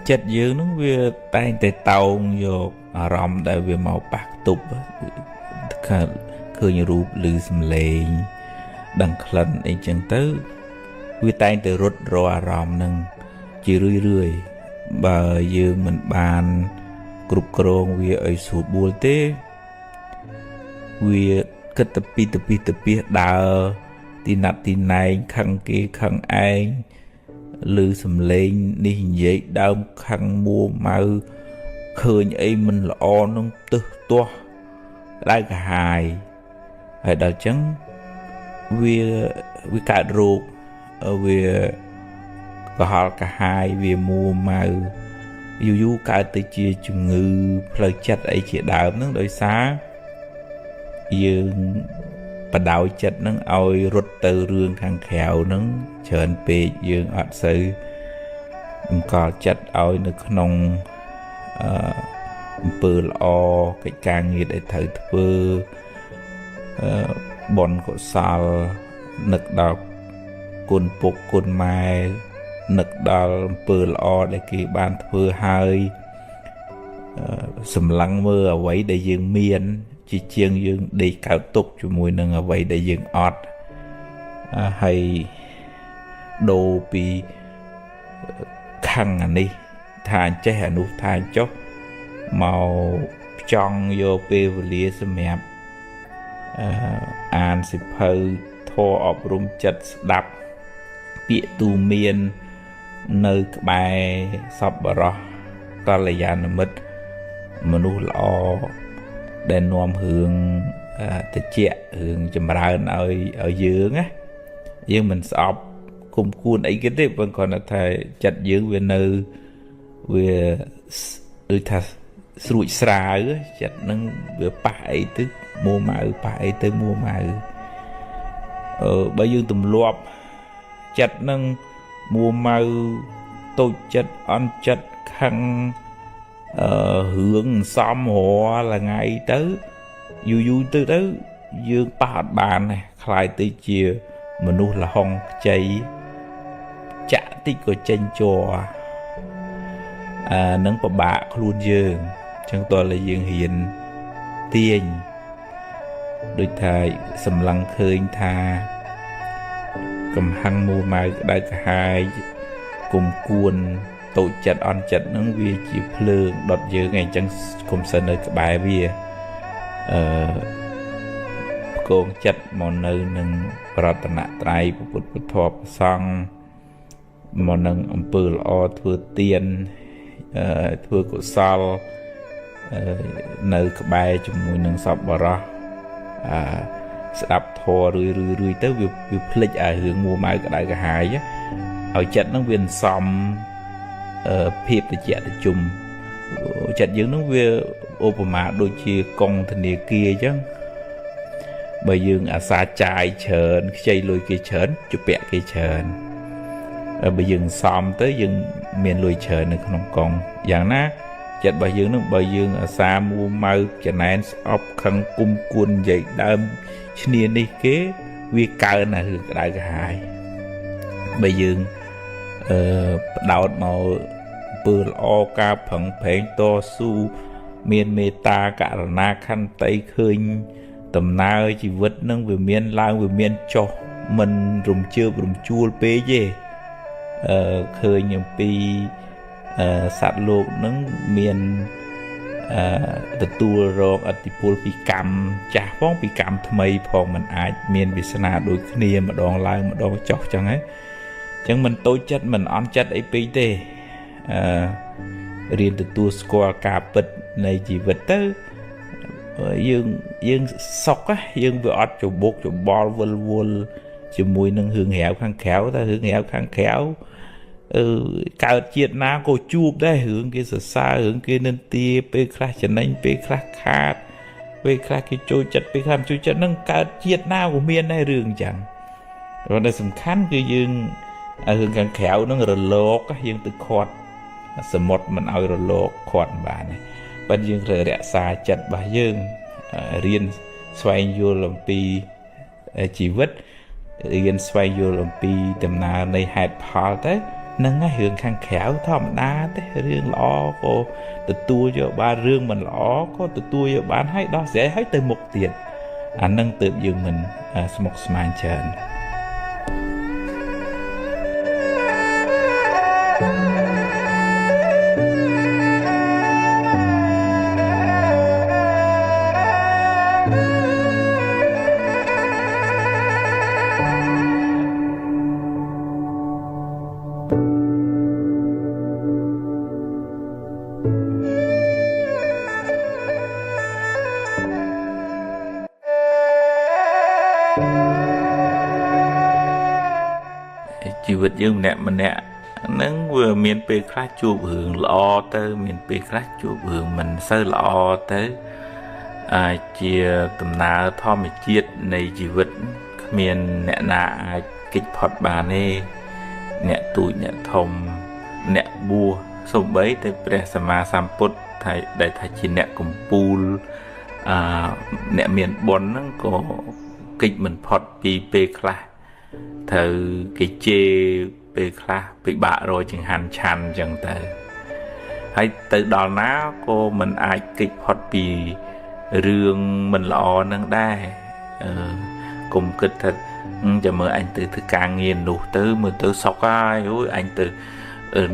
S1: chất dương nó về tay tay tàu vô rầm đại về màu bạc tục khơi như rụp lư xâm lệ đằng khẩn ấy chẳng tới về tay tay rút rồi rầm nâng chỉ rưỡi bà dương mình bàn cục krong về ở số buồn té về cái tập pi đào tin này khăng kia khăng ai lư sầm lên đi vậy đau khăn mua mau khơi ấy mình là o nó tư to lại cả hài hay đó chẳng vì cả ruột vì họ cả hai vì mua mau dù cả từ chia chừng ngư lời chặt ấy chỉ đạo nó đôi xá dương và đạo chất nó ôi rút từ rương khăn khéo nó trở về dương ở sự có chất ôi nó không bơ lo cái càng như để thử thưa bọn của sao nực đọc côn phục côn mai nực đọc bơ lo để kỳ bàn thưa hai sầm lăng mưa ở vậy để dương miền chỉ chiêng dương đi cao tục cho mùi nâng ở vậy để dương ọt hay đồ bị khăn anh đi thàn chế hà nụ thàn chốc màu trong vô bê và lìa xe mẹp អានសិភៅធម៌អប់រំចិត្តស្ដាប់ពាក្យទូមាននៅក្បែរសប្បុរសកល្យាណមិត្តមនុស្សល្អដែលនាំរឿងតិចរឿងចម្រើនឲ្យយើងណាយើងមិនស្អប់គុំគួនអីគេទេប៉ុន្តែគាត់ថាចិត្តយើងវានៅវាដូចថាស្រួចស្រាវចិត្តនឹងវាប៉ះអីទៅមួម៉ៅប៉ះអីទៅមួម៉ៅបើយើងទម្លាប់ចិត្តនឹងមួម៉ៅតូចចិត្តអន់ចិត្តខឹងរឿងសំរាល់ថ្ងៃទៅយូរទៅយើងប៉ះអត់បានទេខ្លាយទៅជាមនុស្សលហុងខ្ចីចាក់តិចក៏ចេញជ័រនឹងពិបាកខ្លួនយើងអញ្ចឹងតើយើងហ៊ានទាញដូចថាសម្លឹងឃើញថាកំហឹងមួម៉ៅក្តៅក្រហាយគុំគួនតូចចិត្តអន់ចិត្តហ្នឹងវាជាភ្លើងដុតយើងឯងអញ្ចឹងគុំសិននៅក្បែរវាកងចិត្តមកនៅនឹងប្រតនត្រ័យពុទ្ធពធប្រសង្ឃមកនឹងអំពើល្អធ្វើទានធ្វើកុសលនៅក្បែរជាមួយនឹងសប្បុរសស្ដាប់ធម៌រឿយទៅវាភ្លេចឲ្យរឿងមួម៉ៅក្តៅក្រហាយឲ្យចិត្តនឹងវាសំភាពតិចតិជុំចិត្តយើងនឹងវាឧបមាដូចជាកង់ធនាគារអញ្ចឹងបើយើងអាសាចាយច្រើនខ្ចីលុយគេច្រើនជពាក់គេច្រើនបើយើងសំទៅយើងមានលុយច្រើននៅក្នុងកង់យ៉ាងណាចិត្តរបស់យើងនឹងបើយើងអាសាមួម៉ៅចំណែនស្អប់ខឹងគុំគួននិយាយដើមឈ្នានេះគេវាកើនរឿងក្តៅក្រហាយបើយើងផ្ដោតមកពើល្អការប្រឹងប្រែងតស៊ូមានមេត្តាករុណាខន្តីឃើញដំណើរជីវិតនឹងវាមានឡើងវាមានចុះមិនរំជើបរំជួលពេកទេឃើញអំពីសត្វលោកនឹងមានទទួលរងឥទ្ធិពលពីកម្មចាស់ផងពីកម្មថ្មីផងมันអាចមានវាសនាដូចគ្នាម្ដងឡើងម្ដងចុះចឹងហ៎អញ្ចឹងមិនតូចចិត្តមិនអន់ចិត្តអីពេកទេរៀនទទួលស្គាល់ការពិតនៃជីវិតទៅយើងសុខយើងវាអត់ច្បុកច្បល់វល់ជាមួយនឹងរឿងរាវខាងក្រៅតែរឿងរាវខាងក្រៅកើតជាតិណាក៏ជួបដែររឿងគេសរសើររឿងគេនិន្ទាពេលខ្លះចំណេញពេលខ្លះខាតពេលខ្លះគេចូលចិត្តពេលខ្លះជួយចិត្តនឹងកើតជាតិណាក៏មានដែររឿងអញ្ចឹងប៉ុន្តែសំខាន់គឺយើងរឿងខាងក្រៅនឹងរលកយើងទៅខាត់សមុទ្រមិនឲ្យរលកខាត់បានទេប៉ុន្តែយើងត្រូវរក្សាចិត្តរបស់យើងរៀនស្វែងយល់អំពីជីវិតរៀនស្វែងយល់អំពីដំណើរនៃហេតុផលទៅហ្នឹងហើយរឿងខាងក្រៅធម្មតាទេរឿងល្អក៏ទទួលយកបានរឿងមិនល្អក៏ទទួលយកបានហើយដោះស្រាយហើយទៅមុខទៀតអាហ្នឹងទើបយើងមិនស្មុគស្មាញច្រើនជីវិតយើងម្នាក់ហ្នឹងវាមានពេលខ្លះជួបរឿងល្អទៅមានពេលខ្លះជួបរឿងមិនសូវល្អទៅអាចជាដំណើរធម្មជាតិនៃជីវិតគ្មានអ្នកណាអាចគេចផុតបានទេអ្នកទូចអ្នកធំអ្នកបួសសូម្បីតែព្រះសម្មាសម្ពុទ្ធដែលថាជាអ្នកកំពូលអ្នកមានបុណ្យហ្នឹងក៏គេចមិនផុតពីពេលខ្លះត្រូវគេជេរពេលខ្លះពិបាករកចង្ហាន់ឆាន់អញ្ចឹងទៅហើយទៅដល់ណាក៏មិនអាចគេចផុតពីរឿងមិនល្អនឹងដែរកុំគិតថាចាំមើលអញទៅធ្វើការងារនោះទៅមើលទៅសុកហើយអូយអញទៅ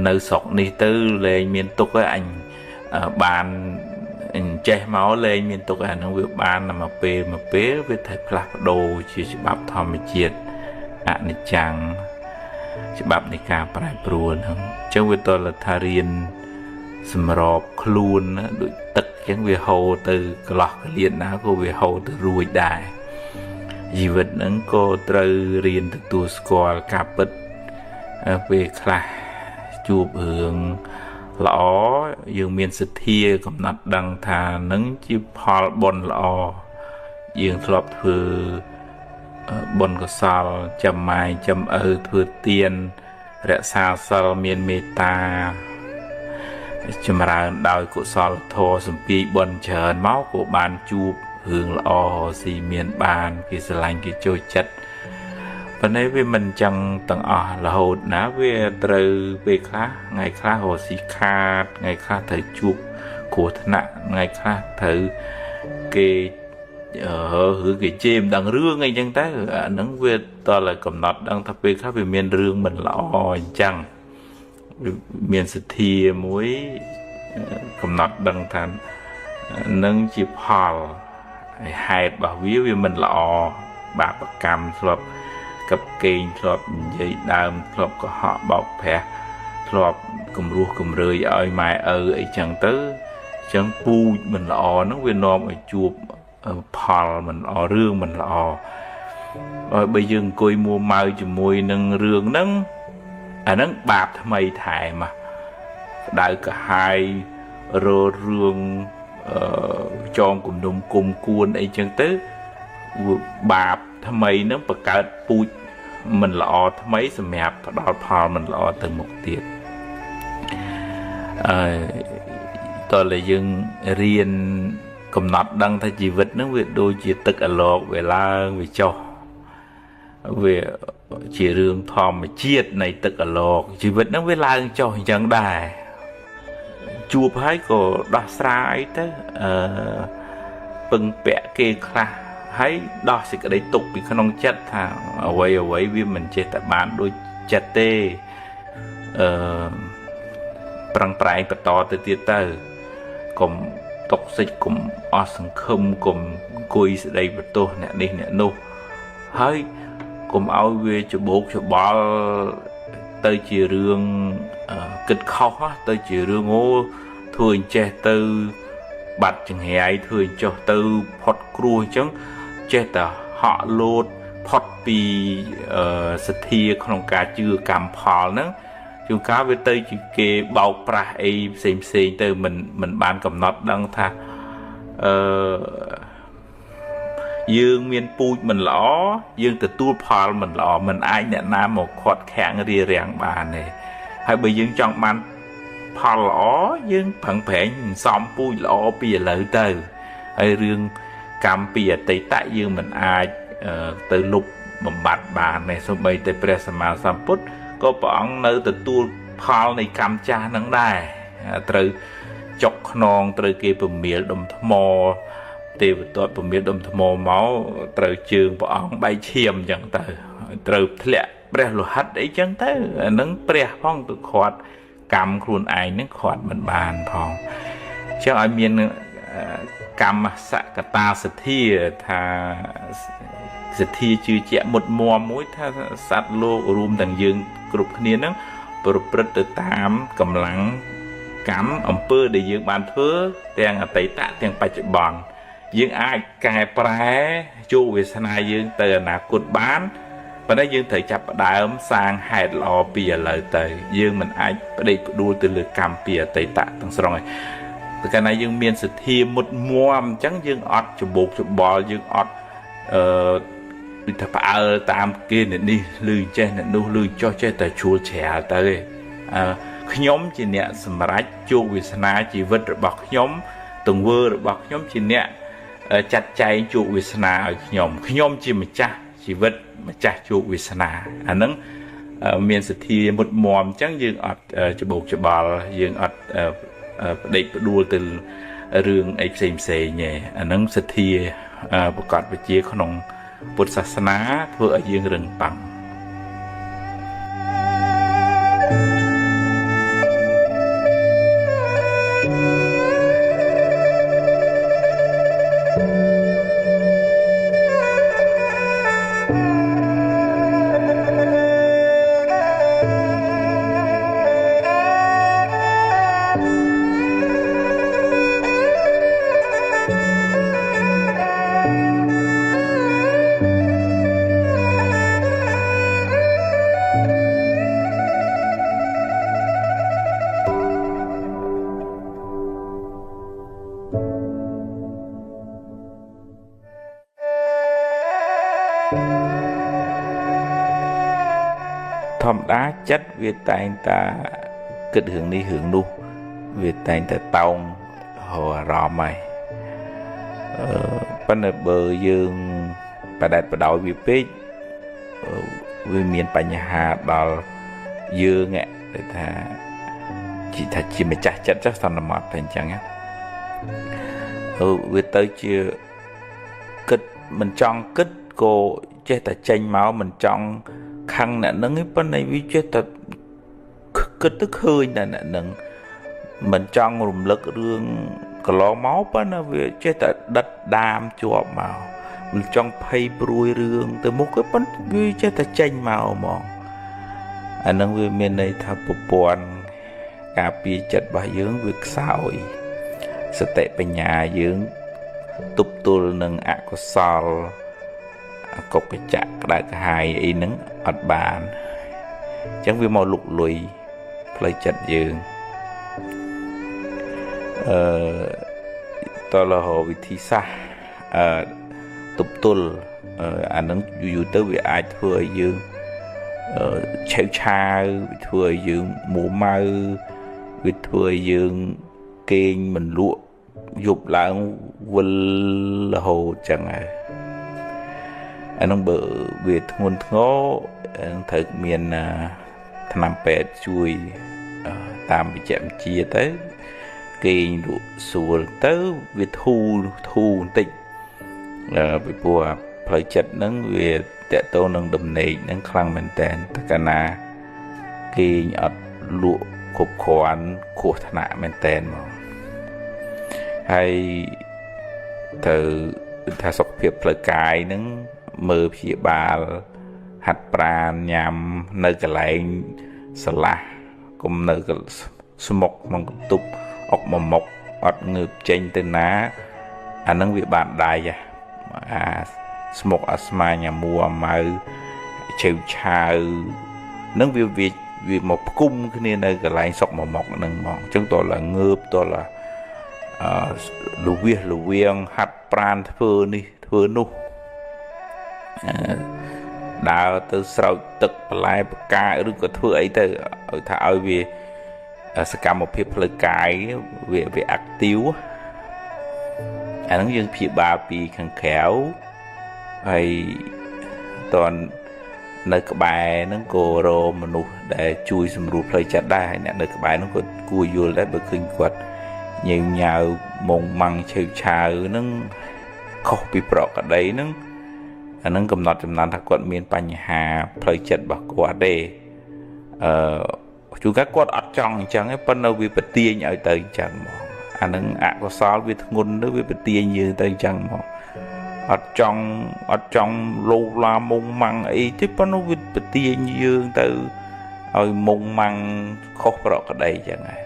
S1: នៅស្រុកនេះទៅលែងមានទុកហើយអញបាន ចេះមកលេងមានទុកអានឹងវាបានមកពេលវាត្រូវផ្លាស់ប្ដូរជាច្បាប់ធម្មជាតិអនិច្ចំច្បាប់នៃការប្រែប្រួលហ្នឹងអញ្ចឹងវាតលថារៀនសម្របខ្លួនដូចទឹកអញ្ចឹងវាហូរទៅកន្លោះកលៀនណាក៏វាហូរទៅរួចដែរជីវិតហ្នឹងក៏ត្រូវរៀនទទួលស្គាល់ការពិតពេលខ្លះជួបរឿងល្អយើងមានសទ្ធាកំណត់ដឹងថានឹងជាផលបុណ្យល្អយើងធ្លាប់ធ្វើបុណ្យកុសលចាំម៉ាយចាំឪធ្វើទានរក្សាសិលមានមេត្តាចម្រើនដោយកុសលធម៌សម្ពីបុណ្យច្រើនមកក៏បានជួបរឿងល្អស៊ីមានបានគេស្រឡាញ់គេចូលចិត្តប៉ុន្តែវាមិនចឹងទាំងអស់រហូតណាវាត្រូវពេលខ្លះថ្ងៃខ្លះរស់ស៊ីខាតថ្ងៃខ្លះត្រូវជួបគ្រោះថ្នាក់ថ្ងៃខ្លះត្រូវគេឬគេជេរមិនដឹងរឿងអីចឹងទៅអាហ្នឹងវាតតែកំណត់ដឹងថាពេលខ្លះវាមានរឿងមិនល្អអញ្ចឹងមានសទ្ធាមួយកំណត់ដឹងថានឹងជាផលហើយហេតុរបស់វាមិនល្អបាបកម្មធ្លាប់កັບកេងធ្លាប់និយាយដើមធ្លាប់កុហកបោកប្រាស់ធ្លាប់គំរោះគំរើយឲ្យម៉ែឪអីចឹងទៅអញ្ចឹងពូជមិនល្អហ្នឹងវានាំឲ្យជួបផលមិនល្អរឿងមិនល្អហើយបើយើងអង្គុយមួម៉ៅជាមួយនឹងរឿងហ្នឹងអាហ្នឹងបាបថ្មីថែមក្តៅក្រហាយររឿងចងគំនុំគុំគួនអីចឹងទៅបាបថ្មីហ្នឹងបង្កើតពូជមិនល្អថ្មីសម្រាប់ផ្ដល់ផលមិនល្អទៅមុខទៀតតើយើងរៀនកំណត់ដឹងថាជីវិតហ្នឹងវាដូចជាទឹកអាឡោកវាឡើងវាចុះវាជារឿងធម្មជាតិនៃទឹកអាឡោកជីវិតហ្នឹងវាឡើងចុះអញ្ចឹងដែរជួបហើយក៏ដោះស្រាយទៅពឹងពាក់គេខ្លះហើយដោះសេចក្តីទុកពីក្នុងចិត្តថាអ្វីវាមិនចេះតែបានដូចចិត្តទេប្រឹងប្រែងបន្តទៅទៀតទៅកុំតុកសិចកុំអស់សង្ឃឹមកុំអង្គុយស្ដីបន្ទោសអ្នកនេះអ្នកនោះហើយកុំឲ្យវាច្បោកច្បល់ទៅជារឿងគិតខុសទៅជារឿងធ្វើអញ្ចេះទៅបាត់ចង្រៃធ្វើអញ្ចោះទៅផុតគ្រោះអញ្ចឹងចេះតែហក់លោតផុតពីសទ្ធាក្នុងការជឿកម្មផលហ្នឹងជួនកាលវាទៅជាគេបោកប្រាស់អីផ្សេងទៅមិនបានកំណត់ដឹងថាយើងមានពូជមិនល្អយើងទទួលផលមិនល្អមិនអាចអ្នកណាមកខាត់ខាំងរារាំងបានទេហើយបើយើងចង់បានផលល្អយើងប្រឹងប្រែងសំពូជល្អពីឥឡូវទៅហើយរឿងកម្មពីអតីតយើងមិនអាចទៅលុបបំបត្តិបានទេសូម្បីតែព្រះសម្មាសម្ពុទ្ធក៏ព្រះអង្គនៅទទួលផលនៃកម្មចាស់នឹងដែរត្រូវចុកខ្នងត្រូវគេពមៀលដុំថ្មទេវទត្តពមៀលដុំថ្មមកត្រូវជើងព្រះអង្គបែកឈាមអញ្ចឹងទៅត្រូវធ្លាក់ព្រះលោហិតអីចឹងទៅអានឹងព្រះផងទៅខាត់កម្មខ្លួនឯងនឹងខាត់មិនបានផងអញ្ចឹងឲ្យមានកម្មសកតាសទ្ធាថាសទ្ធាជឿជាក់មុតមមមួយថាសត្វលោករួមទាំងយើងគ្រប់គ្នានឹងប្រព្រឹត្តទៅតាមកម្លាំងកម្មអំពើដែលយើងបានធ្វើទាំងអតីតទាំងបច្ចុប្បន្នយើងអាចកែប្រែជោគវាសនាយើងទៅអនាគតបានប៉ុន្តែយើងត្រូវចាប់ផ្ដើមសាងហេតុល្អពីឥឡូវទៅយើងមិនអាចផ្ដេកផ្ដួលទៅលើកម្មពីអតីតទាំងស្រុងឯងតែកាលណាយើងមានសទ្ធាមុតមមអញ្ចឹងយើងអត់ច្បោកច្បល់យើងអត់ដូចថាផ្អើលតាមគេអ្នកនេះឮចេះអ្នកនោះឮចោះចេះតែជ្រួលច្រាលទៅឯងខ្ញុំជាអ្នកសម្រេចជោគវាសនាជីវិតរបស់ខ្ញុំទង្វើរបស់ខ្ញុំជាអ្នកចាត់ចែងជោគវាសនាឲ្យខ្ញុំជាម្ចាស់ជីវិតម្ចាស់ជោគវាសនាអាហ្នឹងមានសទ្ធាមុតមមអញ្ចឹងយើងអត់ច្បោកច្បល់យើងអត់ផ្ដេកផ្ដួលទៅរឿងអីផ្សេងទេអាហ្នឹងសទ្ធាប្រកបវិជ្ជាក្នុងពុទ្ធសាសនាធ្វើឲ្យយើងរឹងប៉ាំង thom đá chất về tay ta kết hướng đi hướng nu về tay ta tông hồ rò mày bên ở bờ dương bà đạt bà đội vì bích vì miền Pành Hà đào dương ạ để thà chỉ thật chỉ mà chắc chất chắc xong là một thành chẳng á vì tới chưa kết mình chọn kết cô chết ta tranh máu mình chọn khăn nè nâng cái bên này vì chết ta kết tức hơi nè nâng mình chọn rùm lực rương có ló máu bên nó vì chết ta đất đam chuột màu mình chọn phay bùi rương từ một cái bên vì chết ta tranh màu mòn anh nâng vì miền này thà bộ buồn cà phê chật bà dưỡng việc sao sẽ tệ bên nhà dưỡng tục tu nâng ạ của sao cục cái chạc đại cái hai ý nâng ọt bàn chẳng vì màu lục lùi lấy chật dưỡng tôi là hồ vị thi xa tục tu anh nâng dù tới vì ai thừa dưỡng cháu cha thừa dưỡng mùa mau vì thừa dưỡng kênh mình lụa dục lại vân là hồ chẳng ai anh ông bự việc nguồn ngô thật miền năm pet chui tam bị chạm chia tới kênh lụa sùa tới việc thu tịnh vì bùa phải chặt nâng về tệ tô nâng đầm này nâng khăn mình tên tất cả na kênh ọt lụa khúc khoản của thả nạ mình tên mà hay từ thà sọc phiệp lời cái nâng mơ phía bà hạt pràn nhằm nơi cái lại sả la cùng nơi cái smoke mong tục ốc mọc ọt ngược trên tên ná anh nâng việc bạn đài smoke asma nhà mùa mà chịu chào nâng việc vì một cung cái nên cái lại sọc mọc nâng mong chúng tôi là ngợp tôi là lù viên hạt pran thưa đi thưa nu đào từ sau tực lại ca rồi có thưa ấy từ thảo về sẽ cầm một phiếu lời cái về active anh nói dân phía ba vì khăn khéo hay toàn nơi các bài nó cô rô mà nụ để chui xâm rụt lời chặt đai nè nơi các bài nó có cua vô lấy bởi khinh quật nhiều nhào mông măng chào chào nó không bị bọc ở đấy nó cầm nọt chùm năn thật quật miền Pành Hà lời chặt bạc quả đề chú các quật ọt trong chẳng ấy phân đâu vì bật tiên ở tới chẳng mà anh nâng ạ có sao vì ngôn nó vì bật tiên như tới chẳng mà ọt trong lâu la mông măng ấy thế phân đâu vì bật tiên như từ mông măng không bọc ở đây chẳng ai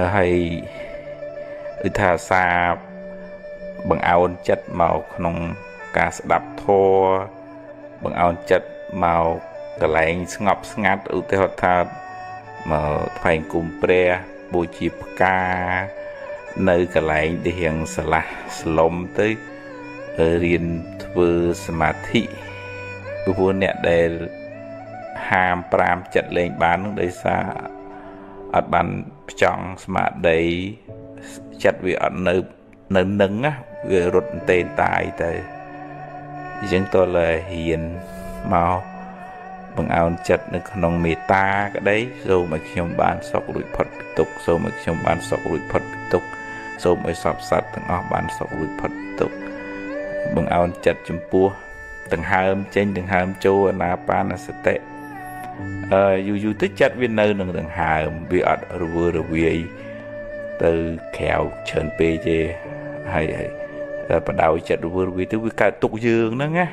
S1: hay thà xa bằng áo chất màu nông cá đập thô bằng áo chất màu cái lạnh ngọc ngắt ưu tế thà mà phải cùng pre bùi chip ca nơi cái lạnh để hiện slom tới riêng vừa samadhi vừa nè để ham pram chặt lên bán đây xa ở bàn trong mà đấy chặt vì ở nơi nâng á về rụt tên tài tới chúng tôi là hiền màu bằng áo chặt nó không mê ta cái đấy rồi mà khi ông bán sọc lụi phật tục rồi mà khi ông bán sọc lụi phật tục rồi mới sọp sạch từng áo bán sọc lụi phật tục bằng áo chặt chùm pua từng hai âm trên từng hai âm châu na pan là sẽ tệ dù tích chất viên nơi nâng từng hai bị ọt vừa rồi từ khéo trơn pê chê hay bắt đầu chặt vừa rồi từ cả tục dương đó nghe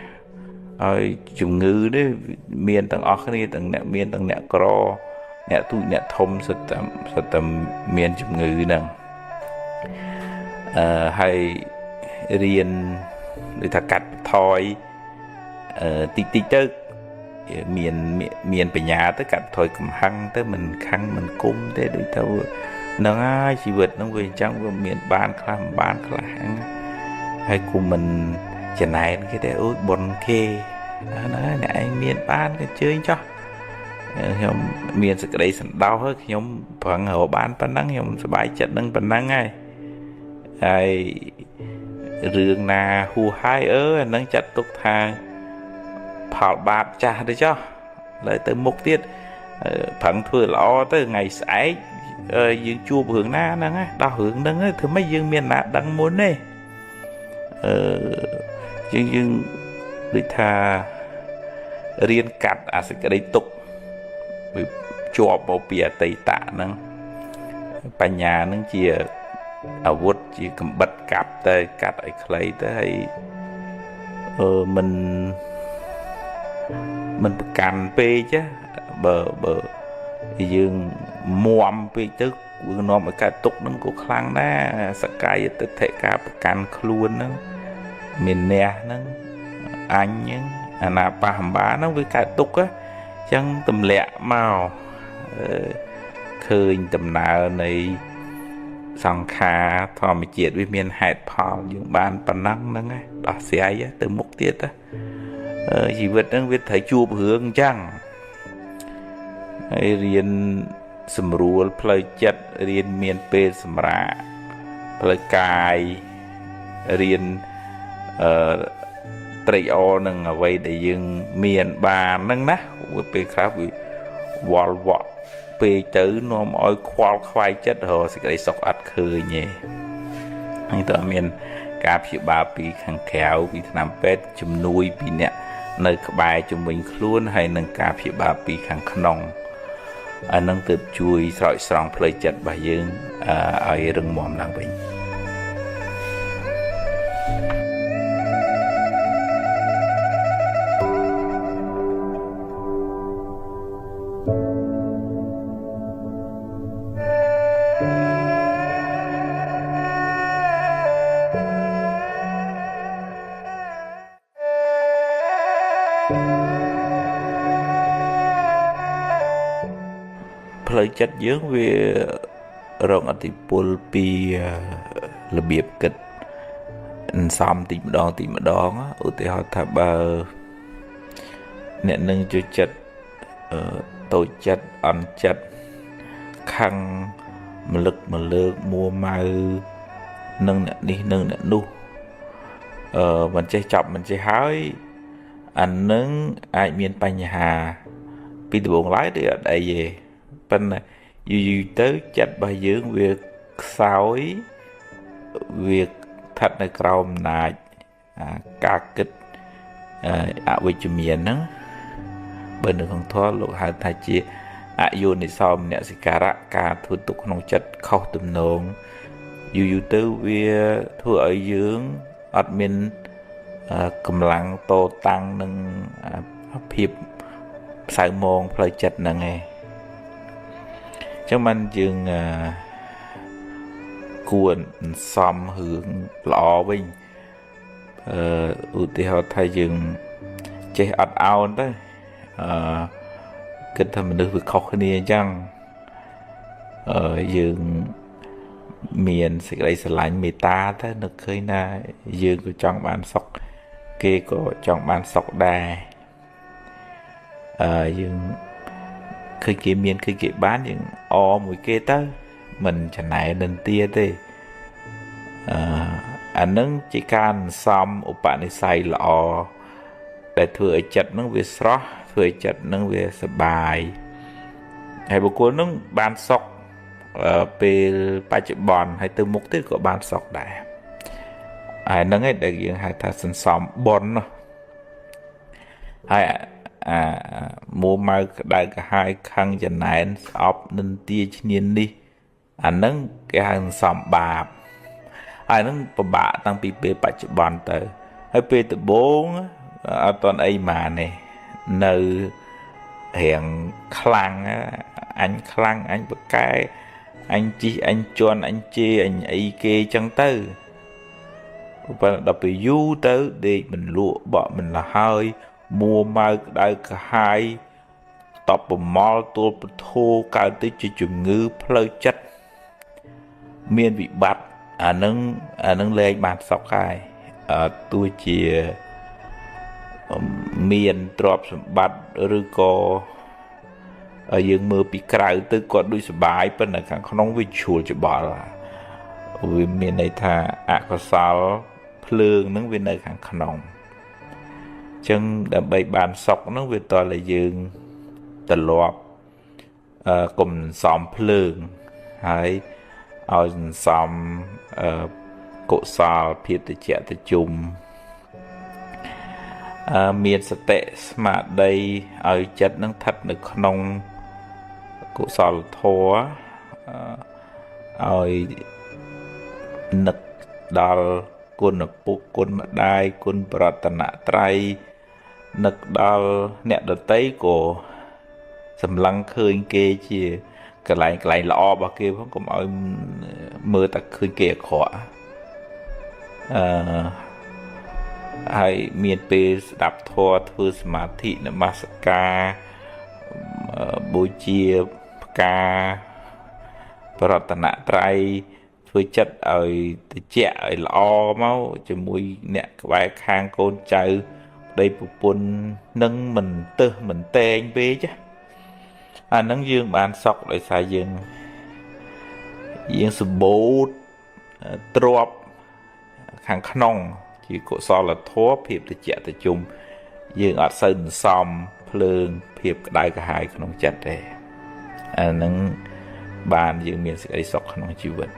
S1: chủng ngữ đấy miền tầng ở cái này tầng nẹt miền tầng nẹt cro nẹt tụi nẹt thông sật tầm miền chủng ngữ nè hay riêng người ta cắt thoi tí tí tớ miền về nhà tất cả thôi cầm hăng tới mình khăn mình cung thế để tao nó ai chỉ vật nó về trong miền ban khá hăng hay của mình chả này cái đấy ôi bon kê nói anh miền ban cái chơi cho nhóm miền sẽ đây sẵn đau hết nhóm bằng hồ ban pan nắng nhóm sẽ bài trận nâng pan nắng ngay ai rừng na hù hai nâng chặt tục thang phảo bạp cha đấy cho lại tới mục tiết phẳng thừa lo tới ngày sải dương chua hướng na nâng á đau hướng nâng á thứ mấy dương miền nát đang muốn này dương đi tha riêng cắt sẽ cái đấy tục bị chọp bao bìa tây tạ nâng bà nhà nâng chia vút chỉ cầm bật cặp tới cắt ấy lấy tới mình cành pe chứ bờ dương muam pe tức vừa nói một cái tục nó cũng khăng đó sky tự thể cả cành luôn nó miền nè nó anh nhá là bà hầm bá nó với cái tục á chẳng tầm lẹ màu khơi tầm nào này song kha thò mà chết với miền hạt phò dùng bàn pan năng đó nghe đó xe ấy từ mục tiết á chỉ vật đang viết thấy chua hướng chăng riêng sầm rùa plei chật riêng miền pe sầm rạ plei cài riêng tây o nâng ở đây để dừng miền bà nâng ná với pe khác với wall wall pe chữ nó mọi khoai chất hồ sẽ cái sọc ắt khơi nhỉ anh ta miền cà phê ba pi khang khéo pi nam pet chum nuôi pi nè nơi các bài cho mình luôn hay nâng cà phê ba pi khang khong anh nâng tự chui sỏi sòng plei chất bài dương ở rừng mòm làng bình plei chất dưỡng về rộng ở thị pol pi là biệp kịch xóm tìm đón ở thị họ thà bờ nè nâng cho chất tổ chất ăn chất khăn mà lực mua mai nâng nè đi nâng nè nu mình chơi chọc mình chơi hái anh nâng ai miền Tây nhà Hà pi từ buồn lái đi ở đây về bên này dù tới chặt bài dưỡng việc sói việc thật là cầu này ca kịch với chùm miền đó bên được không thoát lộ hai thai chia vô này sau nè sẽ cả rạ cả thủ tục không chất khâu tùm nôn dù tới việc thua ở dưỡng admin cầm lăng tô tăng nâng hiệp sai môn plei chất nè nghe chẳng mình dừng cuộn xóm hướng lọ bình ưu tiên họ thay dừng chế ạt ao đó kết thầm mình được việc khó khăn đi chăng dừng miền sẽ lấy sẵn lạnh mì ta thế nó khơi na dừng của trong bàn sọc kia của trong bàn sọc đà dừng khơi kia miền khơi kia bán những mùi kia tới mình chẳng này nên tia thế anh nâng chỉ can xong ở bạn ấy xài lọ để thừa chật nâng về sọ thừa chật nâng về sờ bài hay bộ cuốn nâng ban sọc về bài chữ bòn hay từ mục tiêu của ban sọc đã ai nâng ấy để những hai thằng sân xóm bòn nó hay mua mai đại cả hai khăn chân này ốp nên tia nhiên đi anh nâng cái hàng xóm bà ai nâng bà tăng pi bê bài chữ bòn tới hay bê từ bốn toàn ấy mà này nơi hiện khăn anh bật cái anh chi anh chọn anh chê anh ấy kê chân tư và đọc bị du tới để mình lụa bọn mình là hơi mua mai đại cả hai tập mò tôi thô cao tới chỉ chừng ngư plei chất miền bị bắt nâng lên bàn sọc hai tôi chỉ miền trọp bát rư co ở dương mưa bị cày từ còn đuôi bài bên là càng không với chuột cho bỏ là vì miền này thà có sao phượng nó bên này càng không chân đã bay bàn sọc nó về toàn là dương tờ loạt cùng xóm phượng hay ở xóm cổ sao phía từ trẻ từ chung miền sạch tệ mà đây ở chất nó thật được không cổ sao thua ở nực đal quân nực bục quân mặt đai quân pratana trai nực đal nẹt đợt tây của sầm lăng khơi kê chia cái lại lọ bà kia không có mọi mưa ta khơi kê khỏa hay miền tây đạp thua thưa mà thị là masaka buổi chiều ca pratana trai với chất ở trẻ ở lo máu cho mùi nè vài khang con chơi đây một buồn nâng mình tư mình tê anh bế chứ nâng dương bàn sọc lại xài dương dương sự bố trọp khang khăn chỉ có so là thố phiệp từ trẻ từ chung dương ở sân xóm phượng phiệp đại cả hai khăn chặt đây nâng bàn dương miền sẽ sọc khăn chịu vật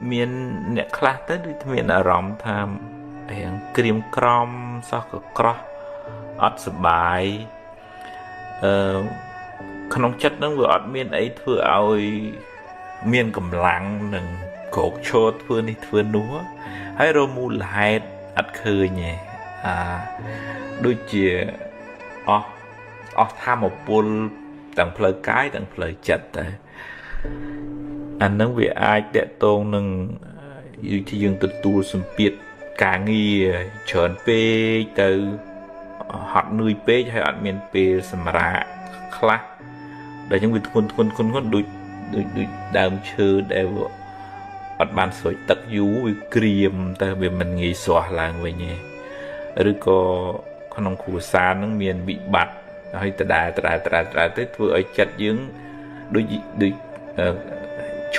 S1: miền nè class tới đi miền ở rộng tham hiện kìm crom sao có cro ớt bài không chất nó vừa ớt miền ấy vừa ơi miền cầm lăng đừng cột chốt vừa đi vừa núa hay rồi mua lại ớt khơi nhỉ đôi chìa tham một bull tặng phơi cái tặng phơi chật đấy anh nói về ai để tôn nâng như thì dương tự tu sum biệt cả nghi chọn pe từ hot nuôi pe hay hot miền pe sầm ra khla để những việc con đôi đam chơi để ở bàn soi tật dú với cream ta về mình nghĩ xóa làng về nhé rồi có con ông khu xa nó miền bị bạt hay ta đà tới vừa ở chặt dưỡng đôi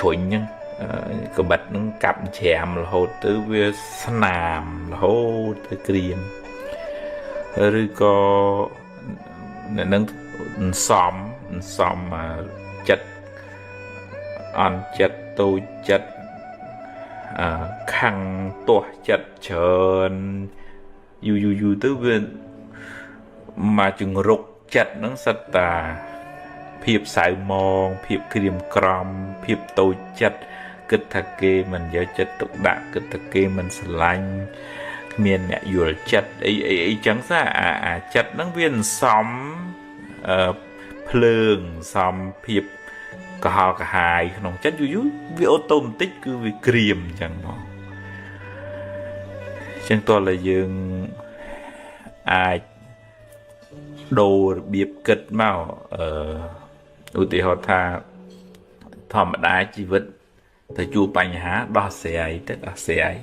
S1: chuẩn nhân có bật nó cặp chèm là hồ tới về sàm là hồ tới kriêm rồi có nâng xóm mà chất ăn chất tôi chất khăn tỏa chất trơn dù tới về mà chừng rục chất nó sạch tà phiệp sải mòn phiệp kìm crom phiệp tôi chất kịch thật kê mình giờ chất tục đạ kịch thật kê mình lanh miền nè dù chất ấy chẳng ra chất nó viên xóm phượng xóm phiệp cả hai nó chất dù vì ô tô tích cứ vì kìm chẳng nó chẳng tôi là dương ai đồ biếp kịch màu ưu tiên họ thà thòm đá chỉ vật thời chua bánh há đo xe ấy tức là xe ấy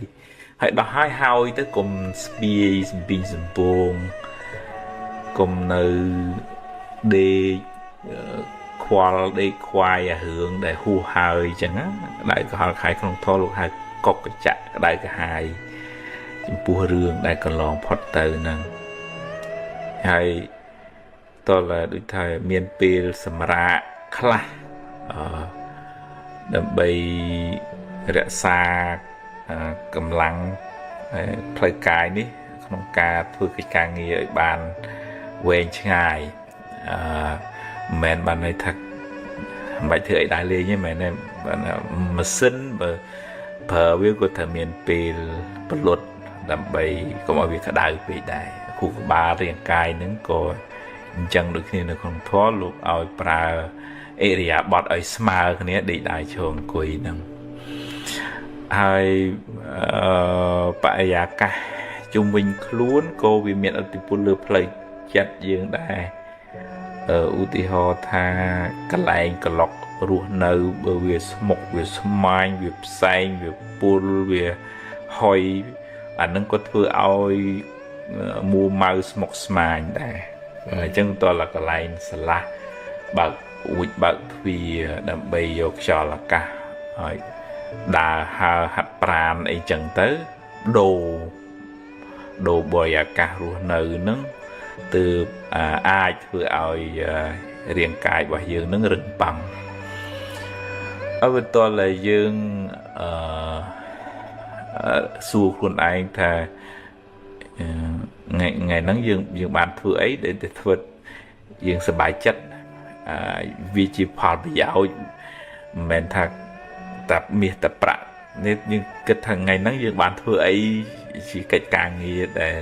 S1: hãy đo hai hao tới cùng spie pin sầm buông cùng nơi để khoai hưởng để hu hơi chẳng á đại có hai không thô luôn hai cọc cái chặt đại cả hai ចំពោះរឿងដែលកន្លងផុតទៅហ្នឹងហើយតើដូចថាមានពេលសម្រាប់ខ្លះដើម្បីរក្សាកម្លាំងផ្លូវកាយនេះក្នុងការធ្វើកិច្ចការងារឲ្យបានវែងឆ្ងាយមិនមែនបានន័យថាមិនបាច់ធ្វើអីដែរលេងទេមែនទេម៉ាស៊ីនបើប្រើវាក៏ត្រូវមានពេលពលុតដើម្បីកុំឲ្យវាក្តៅពេកដែរខួរក្បាលរាងកាយហ្នឹងក៏អញ្ចឹងដូចគ្នានៅក្នុងធម៌លោកឲ្យប្រើអិរិយាបថឲ្យស្មើគ្នាដេកដើរឈរអង្គុយហ្នឹងហើយបរិយាកាសជុំវិញខ្លួនក៏វាមានឥទ្ធិពលលើផ្លូវចិត្តយើងដែរឧទាហរណ៍ថាកន្លែងក្លុករស់នៅបើវាស្មុកវាស្មាញវាផ្សែងវាពុលវាហុយអានឹងក៏ធ្វើឲ្យមួម៉ៅស្មុកស្មាញដែរអញ្ចឹងតើកន្លែងស្រឡះបើកអួចបើកទ្វារដើម្បីយកខ្យល់អាកាសហើយដើរហើរហាត់ប្រាណអីចឹងទៅដូរបរិយាកាសរស់នៅហ្នឹងទើបអាចធ្វើឲ្យរាងកាយរបស់យើងនឹងរឹងប៉ឹងហើយបន្ទាប់តែយើងសួរខ្លួនឯងថាថ្ងៃហ្នឹងយើងបានធ្វើអីដែលធ្វើយើងសប្បាយចិត្តវាជាផលប្រយោជន៍មិនមែនថាតែមាសតែប្រាក់នេះយើងគិតថាថ្ងៃហ្នឹងយើងបានធ្វើអីជាកិច្ចការងារដែល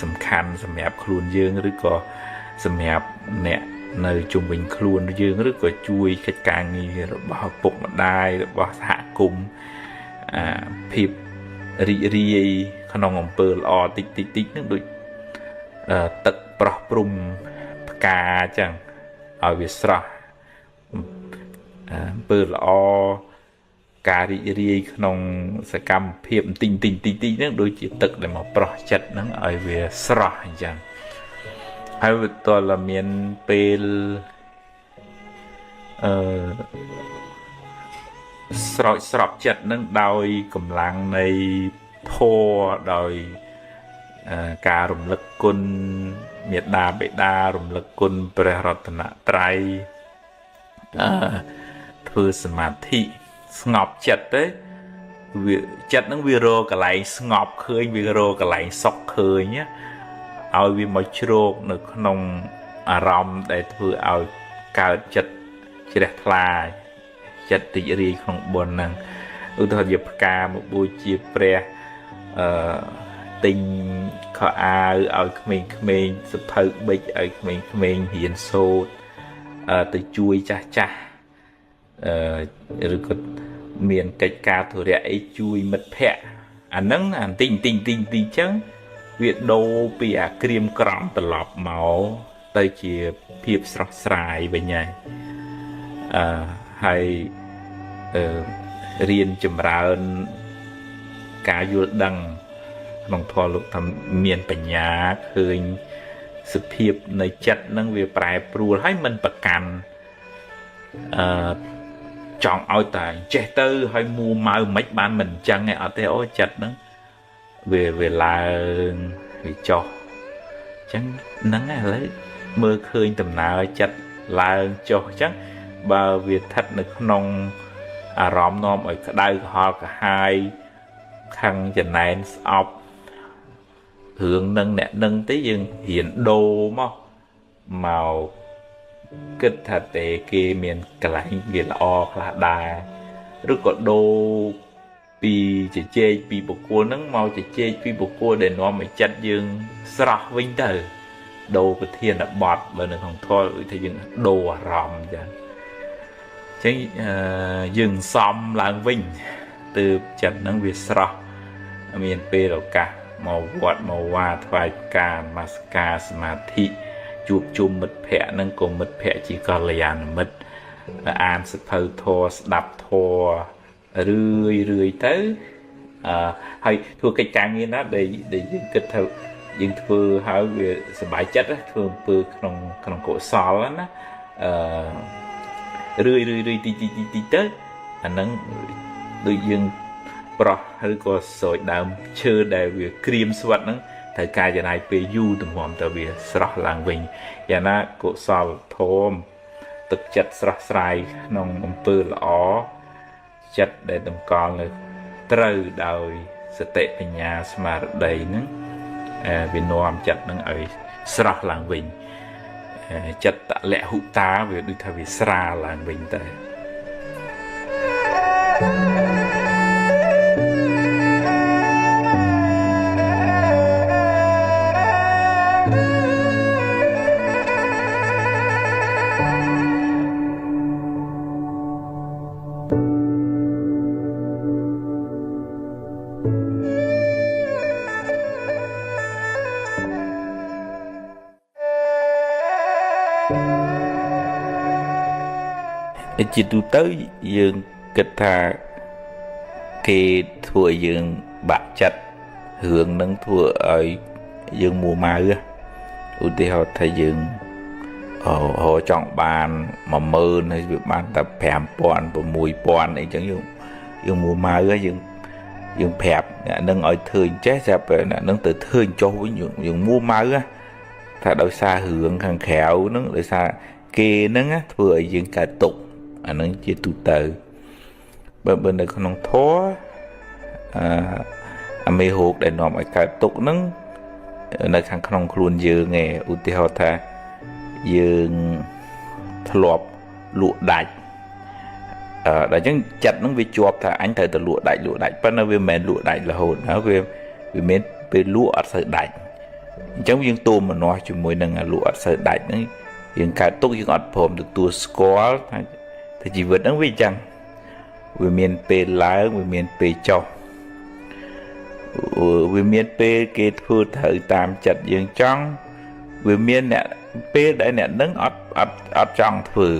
S1: សំខាន់សម្រាប់ខ្លួនយើងឬក៏សម្រាប់អ្នកនៅជុំវិញខ្លួនយើងឬក៏ជួយកិច្ចការងាររបស់ឪពុកម្ដាយរបស់សហគមន៍ភាពរីករាយក្នុងអំពើល្អតិចហ្នឹងដូចទឹកប្រោះព្រំផ្កាអញ្ចឹងឲ្យវាស្រស់អំពើល្អការរីករាយក្នុងសកម្មភាពតិចហ្នឹងដូចជាទឹកដែលមកប្រោះចិត្តហ្នឹងឲ្យវាស្រស់អញ្ចឹងហើយវាតលមានពេលស្រោចចិត្តហ្នឹងដោយកម្លាំងនៃធម៌ដោយការរំលឹកគុណមេត្តាបិតារំលឹកគុណព្រះរតនត្រ័យធ្វើសមាធិស្ងប់ចិត្តទៅវាចិត្តហ្នឹងវារកកន្លែងស្ងប់ឃើញវារកកន្លែងសុខឃើញឲ្យវាមកជ្រោកនៅក្នុងអារម្មណ៍ដែលធ្វើឲ្យកើតចិត្តជ្រះថ្លាចិត្តរីករាយក្នុងបុណ្យហ្នឹងឧទាហរណ៍ជាផ្កាមកបូជាព្រះទិញខោអាវឲ្យក្មេងៗសភៅប៊ិចឲ្យក្មេងៗរៀនសូត្រទៅជួយចាស់ឬក៏មានកិច្ចការធុរៈអីជួយមិត្តភ័ក្តិអាហ្នឹងអាទិញចឹងវាដូរពីអាក្រៀមក្រំត្រឡប់មកទៅជាភាពស្រស់ស្រាយវិញហើយរៀនចម្រើនការយល់ដឹងក្នុងធម៌លោកថាមានបញ្ញាឃើញសភាពនៃចិត្តហ្នឹងវាប្រែប្រួលហើយមិនប្រកាន់ចង់ឲ្យតែចេះទៅហើយមួម៉ៅមិនបានមិនអញ្ចឹងឯអត់ទេអូចិត្តហ្នឹងវាឡើងវាចុះអញ្ចឹងហ្នឹងឥឡូវមើលឃើញដំណើរចិត្តឡើងចុះអញ្ចឹងបើវាស្ថិតនៅក្នុងអារម្មណ៍នាំឲ្យក្តៅក្រហល់កាហាយខឹងចំណែនស្អប់រឿងនឹងអ្នកនឹងទេយើងរៀនដូរមកគិតថាតែគេមានកន្លែងវាល្អខ្លះដែរឬក៏ដូរពីជជែកពីបុគ្គលហ្នឹងមកជជែកពីបុគ្គលដែលនាំឲ្យចិត្តយើងស្រស់វិញទៅដូរប្រធានបទបើនៅក្នុងធម៌ដូចថាយើងដូរអារម្មណ៍ចឹងយើងសំឡើងវិញទើបចិត្តហ្នឹងវាស្រស់មានពេលឱកាសមកវត្តមកវាថ្វាយការនមស្ការសមាធិជួបជុំមិត្តភ័ក្តិនឹងក៏មិត្តភ័ក្តិជាកល្យាណមិត្តអានសភៅធម៌ស្ដាប់ធម៌រឿយទៅហើយធ្វើកិច្ចការងារណាដែលយើងគិតថាយើងធ្វើហើយវាសប្បាយចិត្តធ្វើអំពើក្នុងកុសលណារឿយទីទៅអាហ្នឹងដូចយើង ប្រោះឬក៏ស្រោចដើមឈើដែលវាក្រៀមស្វិតហ្នឹងត្រូវការចំណាយពេលយូរទំហំតើវាស្រស់ឡើងវិញយ៉ាងណាកុសលធម៌ទឹកចិត្តស្រស់ស្រាយក្នុងអំពើល្អចិត្តដែលតម្កល់នៅត្រូវដោយសតិបញ្ញាស្មារតីហ្នឹងវានាំចិត្តហ្នឹងឲ្យស្រស់ឡើងវិញចិត្តតលហុតាវាដូចថាវាស្រាលឡើងវិញតែជាទូទៅយើងគិតថាគេធ្វើឲ្យយើងបាក់ចិត្តរឿងនឹងធ្វើឲ្យយើងមួម៉ៅឧទាហរណ៍ថាយើងចង់បាន10000ហើយវាបានតែ5000 6000អីចឹងយើងមួម៉ៅយើងប្រាប់អ្នកនឹងឲ្យធ្វើអញ្ចេះតែពេលអ្នកនឹងទៅធ្វើអញ្ចោះវិញយើងមួម៉ៅថាដោយសាររឿងខាងក្រៅហ្នឹងដោយសារគេហ្នឹងធ្វើឲ្យយើងកើតទុក្ខអានឹងជាទូទៅបើនៅក្នុងធម៌អាមេរោគដែលនាំឲ្យកើតទុក្ខហ្នឹងនៅខាងក្នុងខ្លួនយើងឯងឧទាហរណ៍ថាយើងធ្លាប់លក់ដាច់ដល់អញ្ចឹងចិត្តហ្នឹងវាជាប់ថាអញត្រូវតែលក់ដាច់ប៉ុន្តែវាមិនមែនលក់ដាច់រហូតណាវាមានពេលលក់អត់សូវដាច់អញ្ចឹងយើងទូមនាស់ជាមួយនឹងលក់អត់សូវដាច់ហ្នឹងយើងកើតទុក្ខយើងអត់ព្រមទទួលស្គាល់ថាជីវិតហ្នឹងវាអញ្ចឹងវាមានពេលឡើងវាមានពេលចុះវាមានពេលគេធ្វើត្រូវតាមចិត្តយើងចង់វាមានអ្នកពេលដែលអ្នកនឹងអត់ចង់ធ្វើ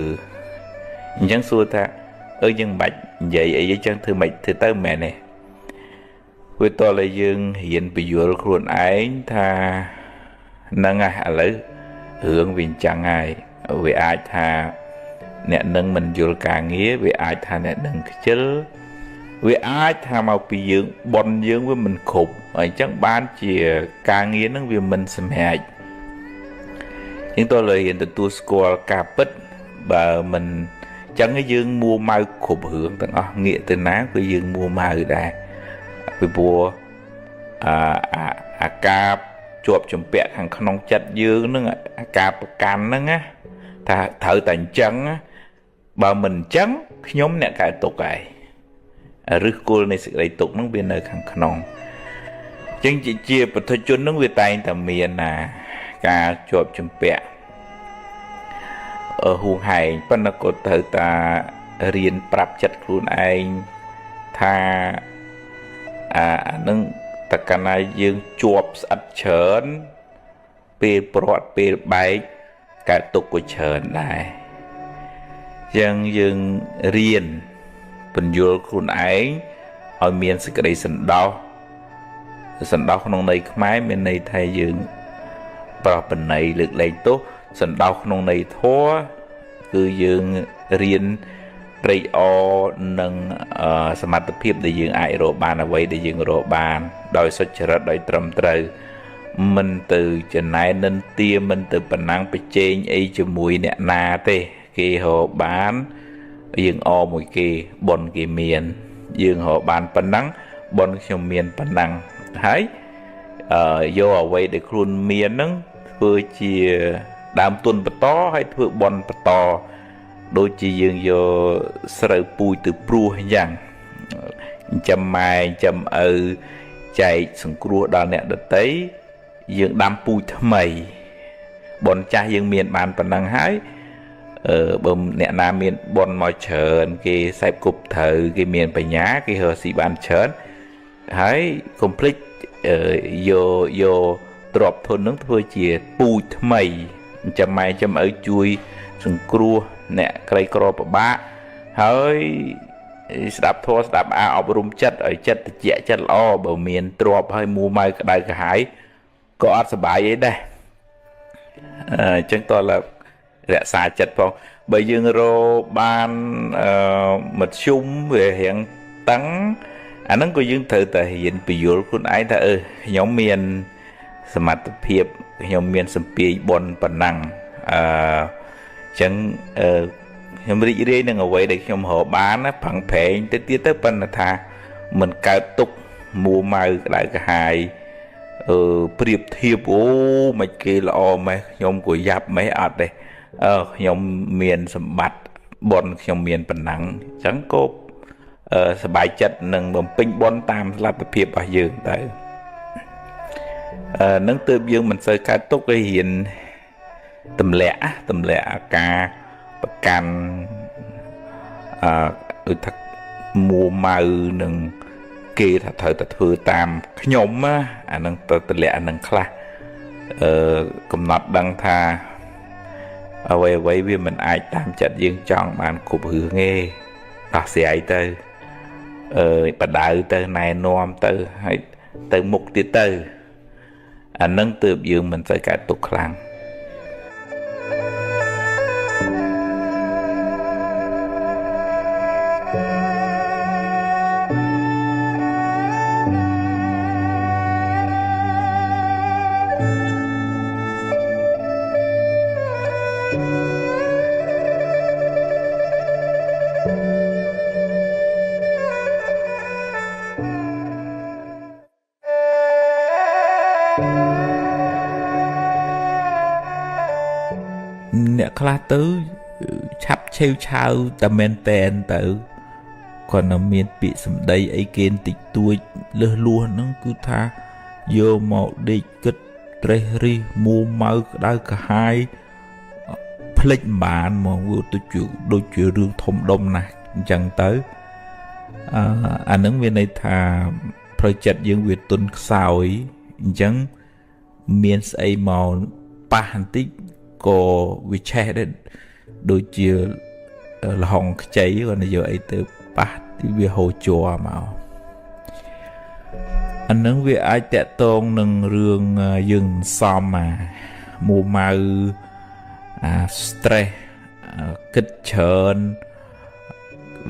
S1: អញ្ចឹងសួរថាយើងមិនបាច់និយាយអីអញ្ចឹងធ្វើមិនធ្វើទៅមែនទេវាតតែយើងរៀនពយល់ខ្លួនឯងថាហ្នឹងឥឡូវរឿងវាអញ្ចឹងហើយវាអាចថាអ្នកនឹងមិនយល់ការងារវាអាចថាអ្នកនឹងខ្ជិលវាអាចថាមកពីយើងបនយើងវាមិនគ្រប់អញ្ចឹងបានជាការងារនឹងវាមិនសម្រេចយើងតើលើរៀនទទួលស្គាល់ការពិតបើមិនអញ្ចឹងយើងមួម៉ៅគ្រប់រឿងទាំងអស់ងាកទៅណាគឺយើងមួម៉ៅដែរពីព្រោះអាការជាប់ជំពាក់ខាងក្នុងចិត្តយើងនឹងអាការប្រកាន់ហ្នឹងណាថាត្រូវតែអញ្ចឹងបើមិនអញ្ចឹងខ្ញុំអ្នកកើតទុក្ខហើយឫសគល់នៃសេចក្តីទុក្ខហ្នឹងវានៅខាងក្នុងអញ្ចឹងជាពុទ្ធជនហ្នឹងវាតែងតែមានការជាប់ជំពាក់ហួងហែងប៉ុន្តែក៏ត្រូវតែរៀនប្រាប់ចិត្តខ្លួនឯងថានឹងតកណាយើងជាប់ស្អិតច្រើនពេលព្រាត់ពេលបែកកើតទុក្ខក៏ច្រើនដែរយ៉ាងយើងរៀនពន្យល់ខ្លួនឯងឲ្យមានសេចក្តីសន្តោសក្នុងន័យខ្មែរមានន័យថាយើងប្រោះបណៃលើកលែងទោសសន្តោសក្នុងន័យធម៌គឺយើងរៀនត្រេកអរនឹងសមត្ថភាពដែលយើងអាចរកបានអ្វីដែលយើងរកបានដោយសុចរិតដោយត្រឹមត្រូវមិនទៅចំណែននិន្ទាមិនទៅប្រណាំងប្រជែងអីជាមួយអ្នកណាទេគេរកបានយើងអរមួយគេបុណ្យគេមានយើងរកបានប៉ុណ្ណឹងបុណ្យខ្ញុំមានប៉ុណ្ណឹងហើយយកអ្វីដែលខ្លួនមានហ្នឹងធ្វើជាដើមទុនបន្តហើយធ្វើបុណ្យបន្តដូចជាយើងយកស្រូវពូជទៅព្រោះអញ្ចឹងចាំម៉ែចាំឪចែកសង្គ្រោះដល់អ្នកដទៃយើងដាំពូជថ្មីបុណ្យចាស់យើងមានបានប៉ុណ្ណឹងហើយបើអ្នកណាមានបុណ្យមកច្រើនគេសេពគប់ត្រូវគេមានបញ្ញាគេរកស៊ីបានច្រើនហើយកុំភ្លេចយកទ្រព្យធននឹងធ្វើជាពូជថ្មីចាំម៉ែចាំឪជួយសង្គ្រោះអ្នកក្រីក្រពិបាកហើយស្ដាប់ធម៌ស្ដាប់អប់រំចិត្តឲ្យចិត្តត្រជាក់ចិត្តល្អបើមានទ្រព្យហើយមួម៉ៅក្តៅក្រហាយក៏អត់សុបាយអីដែរអញ្ចឹងតើរក្សាចិត្តផងបើយើងរកបានមធ្យមវារៀងតឹង anh nó có những thử thể hiện ví dụ của ai ta nhóm miềnสมรรถเพียบខ្ញុំមានសម្ពាយបនប៉ុណ្ណឹងចឹងខ្ញុំរីករាយនឹងអ្វីដែលខ្ញុំរកបានណាផឹងប្រែងទៅទៀតទៅប៉ុន្តែថាមិនកើតទុកមួម៉ៅក្តៅក្រហាយប្រៀបធៀបអូមិនគេល្អម៉េះខ្ញុំក៏យ៉ាប់ម៉េះអត់ទេខ្ញុំមានសម្បត្តិបនខ្ញុំមានប៉ុណ្ណឹងចឹងក៏សบายចិត្តនឹងបំពេញបនតាមលទ្ធភាពរបស់យើងទៅនឹងទើបយើងមិនសូវកើតទុកឲ្យរៀនទម្លាក់អាការប្រកាន់ដូចថាមួម៉ៅនឹងគេថាត្រូវតែធ្វើតាមខ្ញុំអានឹងទៅទម្លាក់អានឹងខ្លះកំណត់ដឹងថាអ្វីវាមិនអាចតាមចិត្តយើងចង់បានគ្រប់រឿងទេដោះស្រាយទៅបដៅទៅណែនាំទៅហើយទៅមុខទៀតទៅអានឹងទើបយើងមិនសូវកើតទុកខ្លាំងអ្នកខ្លះទៅឆាប់ឆេវឆាវតែមែនតែនទៅគាត់នៅមានពាក្យសម្ដីអីគេបន្តិចតួចលឺលួសហ្នឹងគឺថាយកមកដេកគិតត្រេះរិះមួម៉ៅក្តៅក្រហាយភ្លេចមិនបានមកវាដូចជារឿងធំដុំណាស់អញ្ចឹងទៅអានឹងវាន័យថាផ្លូវចិត្តយើងវាទុនខ្សោយអញ្ចឹងមានស្អីមកប៉ះបន្តិចក៏វាឆេះដែរដូចជាលហុងខ្ចីគាត់យកអីទៅប៉ះទីវាហូរជាប់មកអានឹងវាអាចតាក់ទងនឹងរឿងយើងសំមួម៉ៅstress គិតច្រើន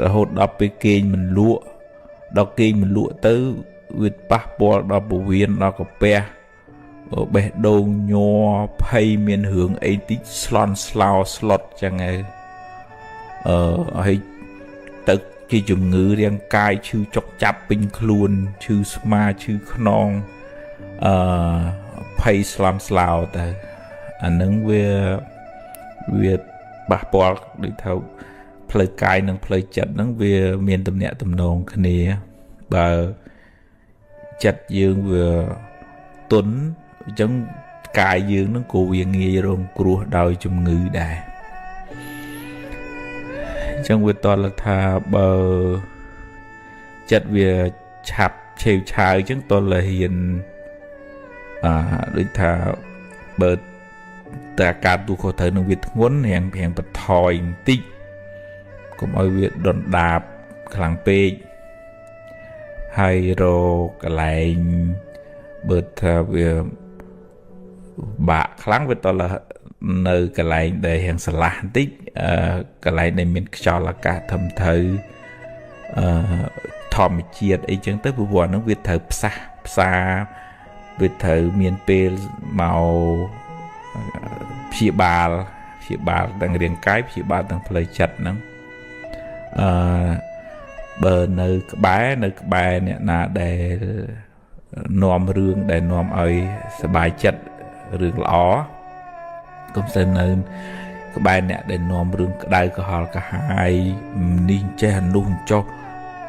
S1: រហូតដល់ពេលគេងមិនលក់ដល់គេងមិនលក់ទៅវាប៉ះពាល់ដល់ពោះវៀនដល់កាពះបេះដូងញ័រភ័យមានរឿងអីតិចស្លន់ស្លោស្លុតចឹងហើយហើយទៅជាជំងឺរាងកាយឈឺចុកចាប់ពេញខ្លួនឈឺស្មាឈឺខ្នងភ័យស្លន់ស្លោទៅអានឹងវាប៉ះពាល់ដូចថាផ្លូវកាយនិងផ្លូវចិត្តហ្នឹងវាមានទំនាក់ទំនងគ្នាបើចិត្តយើងវាទុនអញ្ចឹងកាយយើងនឹងក៏វាងាយរងគ្រោះដោយជំងឺដែរអញ្ចឹងវាតលថាបើចិត្តវាឆាប់ឆេវឆាវអញ្ចឹងតលហ៊ានដូចថាបើតែការទូខុសត្រូវនឹងវាធ្ងន់រៀងបន្ថយបន្តិចកុំឲ្យវាដុនដាបខ្លាំងពេកហើយរកន្លែងបើថាវាបាក់ខ្លាំងវាតលនៅកន្លែងដែលរៀងស្រឡះបន្តិចកន្លែងដែលមានខ្យល់អាកាសធំធៅធម្មជាតិអីចឹងទៅព្រោះហ្នឹងវាត្រូវផ្សាវាត្រូវមានពេលមកព្យាបាលទាំងរាងកាយព្យាបាលទាំងផ្លូវចិត្តហ្នឹងបើនៅក្បែរអ្នកណាដែលនាំរឿងដែលនាំឲ្យសบายចិត្តរឿងល្អកុំទៅនៅក្បែរអ្នកដែលនាំរឿងក្តៅក្រហល់ក្រហាយនេះចេះអានោះចុះ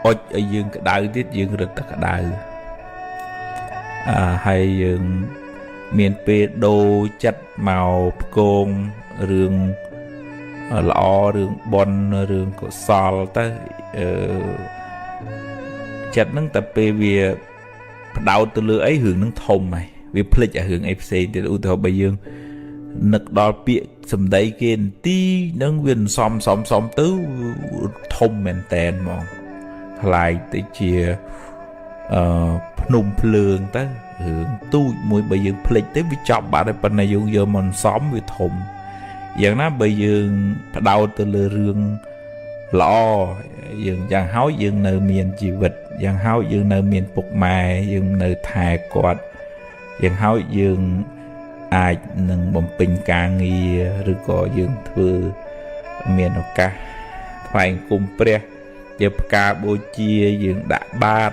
S1: អុចឲ្យយើងក្តៅទៀតយើងរឹតតែក្តៅហើយយើងមានពេលដូរចិត្តមកផ្គងរឿងល្អរឿងបុណ្យរឿងកុសលទៅចិត្តហ្នឹងតែពេលវាផ្ដោតទៅលើអីរឿងហ្នឹងធំហើយវាភ្លេចអារឿងអីផ្សេងទៀតឧទាហរណ៍បើយើងនឹកដល់ពាក្យសម្ដីគេនទីហ្នឹងវាសំទៅធំមែនតែនហ្មងខ្លាយទៅជាភ្នំភ្លើងទៅរឿងទូចមួយបើយើងភ្លេចទៅវាចប់បាត់ហើយប៉ុន្តែយើងយកមកសំវាធំយ៉ាងណាបើយើងផ្ដោតទៅលើរឿងល្អយើងយ៉ាងហើយយើងនៅមានជីវិត យ៉ាងហោចយើងនៅមានពុកម៉ែយើងនៅថែគាត់យ៉ាងហោចយើងអាចនឹងបំពេញការងារឬក៏យើងធ្វើមានឱកាសថ្វាយគុំព្រះជាផ្កាបូជាយើងដាក់បាត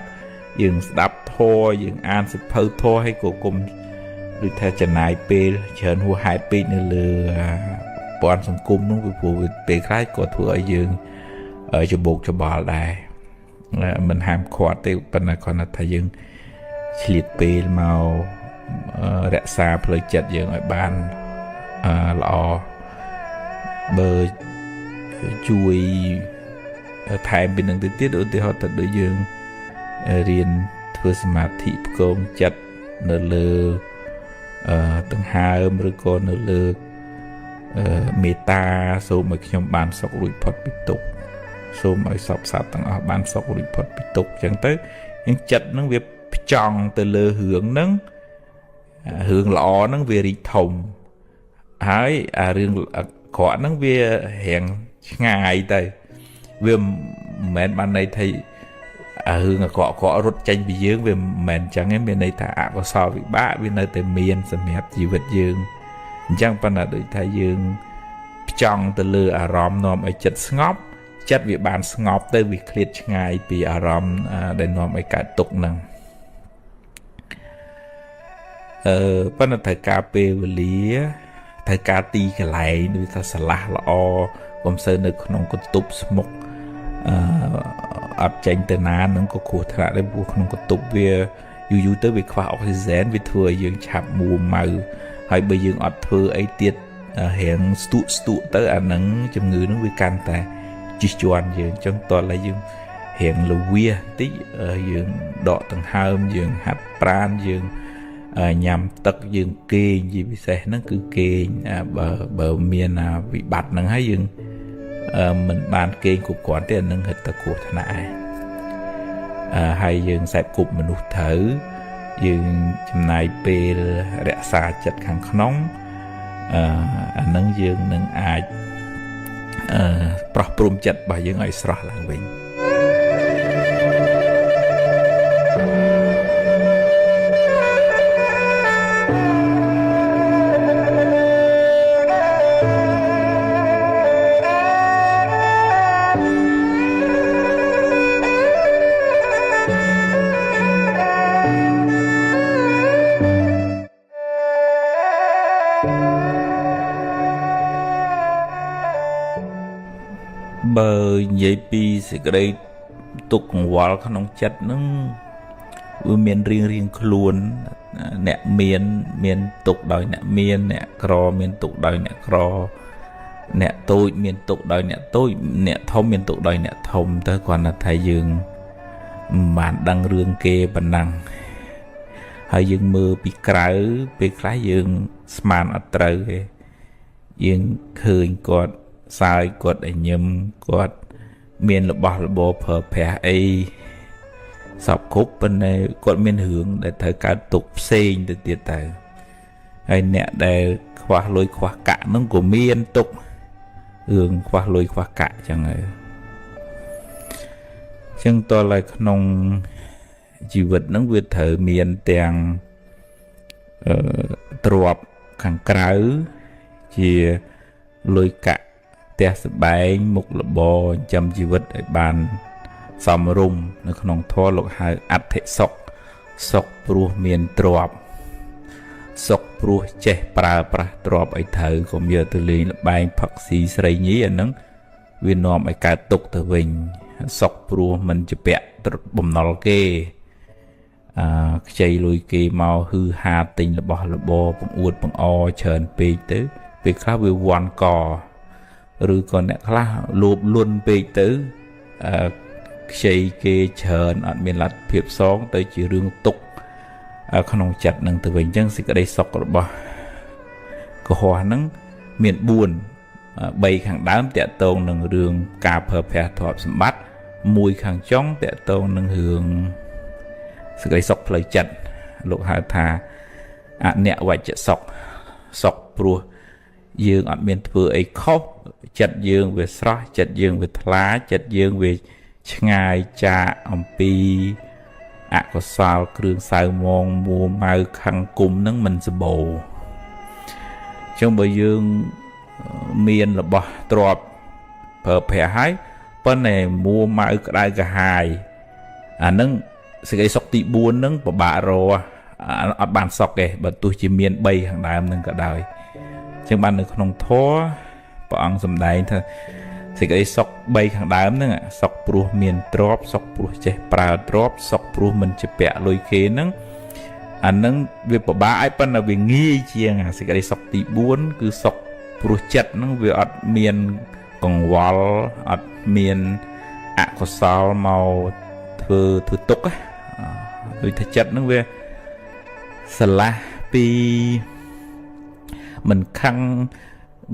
S1: យើងស្ដាប់ធម៌យើងអានសិភៅធម៌ឲ្យក៏គុំដូចថាចំណាយពេលច្រើនហួសហេតុពេកនៅលើព័ន្ធសង្គមនោះពីព្រោះពេលខ្លះក៏ធ្វើឲ្យយើងច្បោកច្បល់ដែរមិនហាមឃាត់ទេប៉ុន្តែគាត់ថាយើងឆ្លៀតពេលមករក្សាផ្លូវចិត្តយើងឲ្យបានល្អបើជួយថែមពីនឹងទៅទៀតឧទាហរណ៍ទៅដូចយើងរៀនធ្វើសមាធិផ្គងចិត្តនៅលើដង្ហើមឬក៏នៅលើមេត្តាសូមឲ្យខ្ញុំបានសុខរួចផុតពីទុក្ខសូមឲ្យសពសត្វទាំងអស់បានសុខរួចផុតពីទុក្ខអញ្ចឹងទៅយើងចិត្តហ្នឹងវាផ្ចង់ទៅលើរឿងហ្នឹងរឿងល្អហ្នឹងវារីកធំហើយអារឿងអាក្រក់ហ្នឹងវារៀងឆ្ងាយទៅវាមិនមែនបានន័យថារឿងអាក្រក់រត់ចេញពីយើងវាមិនមែនអញ្ចឹងទេមានន័យថាអកុសលវិបាកវានៅតែមានសម្រាប់ជីវិតយើងអញ្ចឹងប៉ុន្តែដូចថាយើងផ្ចង់ទៅលើអារម្មណ៍នាំឲ្យចិត្តស្ងប់ចិត្តវាបានស្ងប់ទៅវាឃ្លាតឆ្ងាយពីអារម្មណ៍ដែលនាំឲ្យកើតទុក្ខហ្នឹងប៉ុន្តែត្រូវការពេលវេលាត្រូវការទីកន្លែងដូចថាស្រឡះល្អកុំសូវនៅក្នុងកន្ទប់ស្មុកអត់ចេញទៅណានឹងក៏គ្រោះថ្នាក់ដែរព្រោះក្នុងកន្ទប់វាយូរទៅវាខ្វះអុកស៊ីហ្សែនវាធ្វើឲ្យយើងឆាប់មួម៉ៅហើយបើយើងអត់ធ្វើអីទៀតរៀងស្ទុកទៅអាហ្នឹងជំងឺហ្នឹងវាកាន់តែជិះជាន់យើងអញ្ចឹងតោះឡើយយើងរៀងលវាតិចយើងដកដង្ហើមយើងហាត់ប្រាណយើងញ៉ាំទឹកយើងគេងជាពិសេសហ្នឹងគឺគេងបើមានវិបត្តិហ្នឹងហើយយើងមិនបានគេងគ្រប់គ្រាន់ទេអានឹងហិតតែគ្រោះថ្នាក់ឯងហើយយើងខ្សែគប់មនុស្សត្រូវយើងចំណាយពេលរក្សាចិត្តខាងក្នុងអានឹងយើងនឹងអាចប្រោះព្រំចិត្តរបស់យើងឲ្យស្រស់ឡើងវិញបើនិយាយពីសេចក្តីទុក្ខកង្វល់ក្នុងចិត្តហ្នឹងវាមានរៀងខ្លួនអ្នកមានទុក្ខដោយអ្នកមានអ្នកក្រមានទុក្ខដោយអ្នកក្រអ្នកតូចមានទុក្ខដោយអ្នកតូចអ្នកធំមានទុក្ខដោយអ្នកធំទៅគ្រាន់តែថាយើងមិនបានដឹងរឿងគេប៉ុណ្ណឹងហើយយើងមើលពីក្រៅពេលខ្លះយើងស្មានអត់ត្រូវទេយើងឃើញគាត់សើចគាត់ឲ្យញឹមគាត់មានរបស់របរប្រើប្រាស់អីសពគ្រប់ប៉ុន្តែគាត់មានរឿងដែលត្រូវកើតទុកផ្សេងទៅទៀតទៅហើយអ្នកដែលខ្វះលុយខ្វះកាក់ហ្នឹងក៏មានទុករឿងខ្វះលុយខ្វះកាក់ចឹងហើយចឹងតើឡើយក្នុងជីវិតហ្នឹងវាត្រូវមានទាំងទ្រព្យខាងក្រៅជាលុយកាក់ផ្ទះសម្បែងមុខរបរចិញ្ចឹមជីវិតឲ្យបានសមរម្យនៅក្នុងធម៌លោកហៅអត្ថិសុខសុខព្រោះមានទ្រព្យសុខព្រោះចេះប្រើប្រាស់ទ្រព្យឲ្យត្រូវកុំយកទៅលេងល្បែងផឹកស៊ីស្រីញីអាហ្នឹងវានាំឲ្យកើតទុក្ខទៅវិញសុខព្រោះមិនជាពាក់បំណុលគេខ្ចីលុយគេមកហឺហាទិញរបស់របរបង្អួតបង្អច្រើនពេកទៅពេលខ្លះវាវាន់កឬក៏អ្នកខ្លះលោភលន់ពេកទៅខ្ចីគេច្រើនអត់មានលទ្ធភាពសងទៅជារឿងទុក្ខក្នុងចិត្តនឹងទៅវិញអញ្ចឹងសេចក្តីសុខរបស់កុហកហ្នឹងមាន4 3ខាងដើមតាក់ទងនឹងរឿងការប្រើប្រាស់ទ្រព្យសម្បត្តិ1ខាងចុងតាក់ទងនឹងរឿងសេចក្តីសុខផ្លូវចិត្តលោកហៅថាអនិវច្ចសុខសុខព្រោះយើងអត់មានធ្វើអីខុសចិត្តយើងវាស្រស់ចិត្តយើងវាថ្លាចិត្តយើងវា ឆ្ងាយចាកអំពីអកុសលគ្រឿងសៅមងមួម៉ៅខੰគុំនឹងមិនសម្បូរចឹងបើយើងមានរបស់ទ្រព្យប្រើប្រាស់ហើយប៉ុន្តែមួម៉ៅក្តៅក្រហាយអានឹងសេចក្តីសុខទី4នឹងពិបាករកអត់បានសុខទេបើទោះជាមាន3ខាងដើមនឹងក៏ដោយចឹងបាននៅក្នុងធម៌ព្រះអង្គសម្ដែងថាសេចក្តីសុខ3ខាងដើមហ្នឹងសុខព្រោះមានទ្រព្យសុខព្រោះចេះប្រើទ្រព្យសុខព្រោះមិនជាពាក់លុយគេហ្នឹងអាហ្នឹងវាពិបាកឲ្យប៉ុន្តែវាងាយជាងសេចក្តីសុខទី4គឺសុខព្រោះចិត្តហ្នឹងវាអត់មានកង្វល់អត់មានអកុសលមកធ្វើទុកដូចថាចិត្តហ្នឹងវាស្រឡះពីមិនខឹង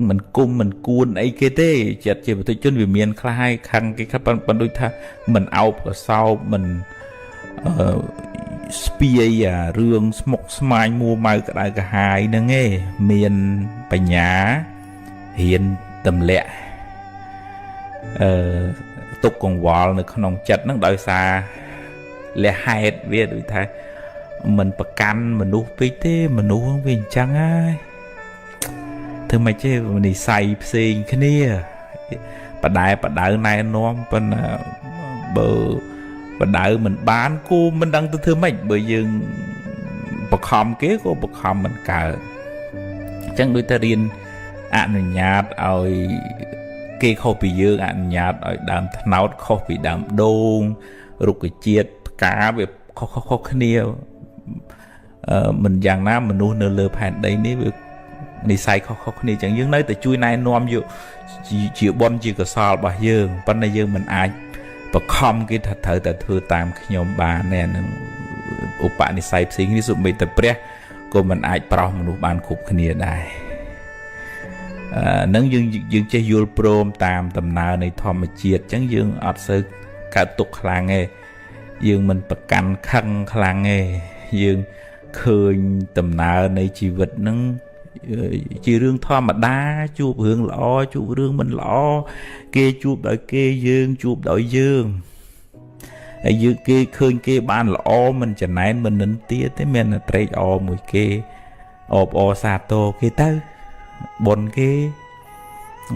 S1: មិនគុំមិនគួនអីគេទេចិត្តជាបទជនវាមានខ្លះហើយខឹងគេប៉ុន្តែដូចថាមិនអោបកសោបមិនស្ពាយអារឿងស្មុគស្មាញមួម៉ៅក្តៅក្រហាយហ្នឹងឯងមានបញ្ញាហ៊ានទម្លាក់ទុកកង្វល់នៅក្នុងចិត្តហ្នឹងដោយសារលះហេតុវាដូចថាមិនប្រកាន់មនុស្សពេកទេមនុស្សវាអញ្ចឹងហើយធ្វើមិនចេះនិស័យផ្សេងគ្នាបដៅណែនាំប៉ុន្តែបើបដៅមិនបានគូមិនដឹងទៅធ្វើម៉េចបើយើងបខំគេក៏បខំមិនកើតអញ្ចឹងដូចតែរៀនអនុញ្ញាតឲ្យគេខុសពីយើងអនុញ្ញាតឲ្យដើមត្នោតខុសពីដើមដូងរុក្ខជាតិផ្កាវាខុសគ្នាមិនយ៉ាងណាមនុស្សនៅលើផែនដីនេះវានិស័យខុសគ្នាចឹងយើងនៅតែជួយណែនាំយកជាបុណ្យជាកុសលរបស់យើងប៉ុន្តែយើងមិនអាចបខំគេថាត្រូវតែធ្វើតាមខ្ញុំបានទេនឹងឧបនិស្ស័យផ្សេងនេះសូម្បីតែព្រះក៏មិនអាចប្រោសមនុស្សបានគ្រប់គ្នាដែរនឹងយើងចេះយល់ព្រមតាមដំណើរនៃធម្មជាតិចឹងយើងអត់សូវកើតទុកខ្លាំងទេយើងមិនប្រកាន់ខឹងខ្លាំងទេយើងឃើញដំណើរនៃជីវិតហ្នឹងជារឿងធម្មតាជួបរឿងល្អជួបរឿងមិនល្អគេជួបដោយគេយើងជួបដោយយើងហើយយើងគេឃើញគេបានល្អមិនចំណែនមិននិន្ទាទេមានតែត្រេកអរមួយគេអបអរសាទរគេទៅបុណ្យគេ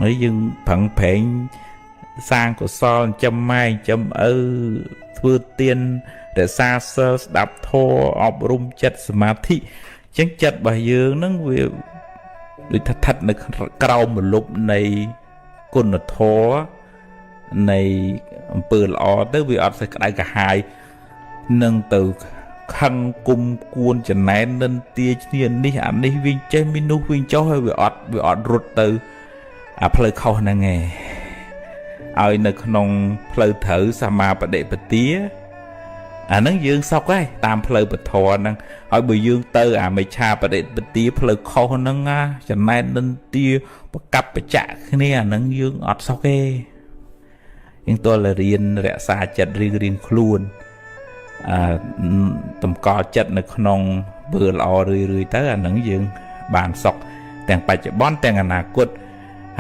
S1: ហើយយើងប្រឹងប្រែងសាងកុសលចំម៉ែចំឪធ្វើទានរក្សាសិលស្ដាប់ធម៌អប់រំចិត្តសមាធិអញ្ចឹងចិត្តរបស់យើងហ្នឹងវាដូចថាស្ថិតនៅក្រោមម្លប់នៃគុណធម៌នៃអំពើល្អទៅវាអត់សូវក្តៅក្រហាយនឹងទៅខឹងគុំគួនចំណែននិន្ទាឈ្នានេះអានេះវិញចេះមាននោះវិញចុះហើយវាអត់រត់ទៅអាផ្លូវខុសហ្នឹងឯងឲ្យនៅក្នុងផ្លូវត្រូវសម្មាបដិបទាអាហ្នឹងយើងសុខហើយតាមផ្លូវពធហ្នឹងហើយបើយើងទៅអាមិច្ឆាបដិបទាផ្លូវខុសហ្នឹងចំណែននិន្ទាប្រកັບបច្ចៈគ្នាអាហ្នឹងយើងអត់សុខទេយើងតើរៀនរក្សាចិត្តរៀងខ្លួនតម្កល់ចិត្តនៅក្នុងធ្វើល្អរឿយទៅអាហ្នឹងយើងបានសុខទាំងបច្ចុប្បន្នទាំងអនាគត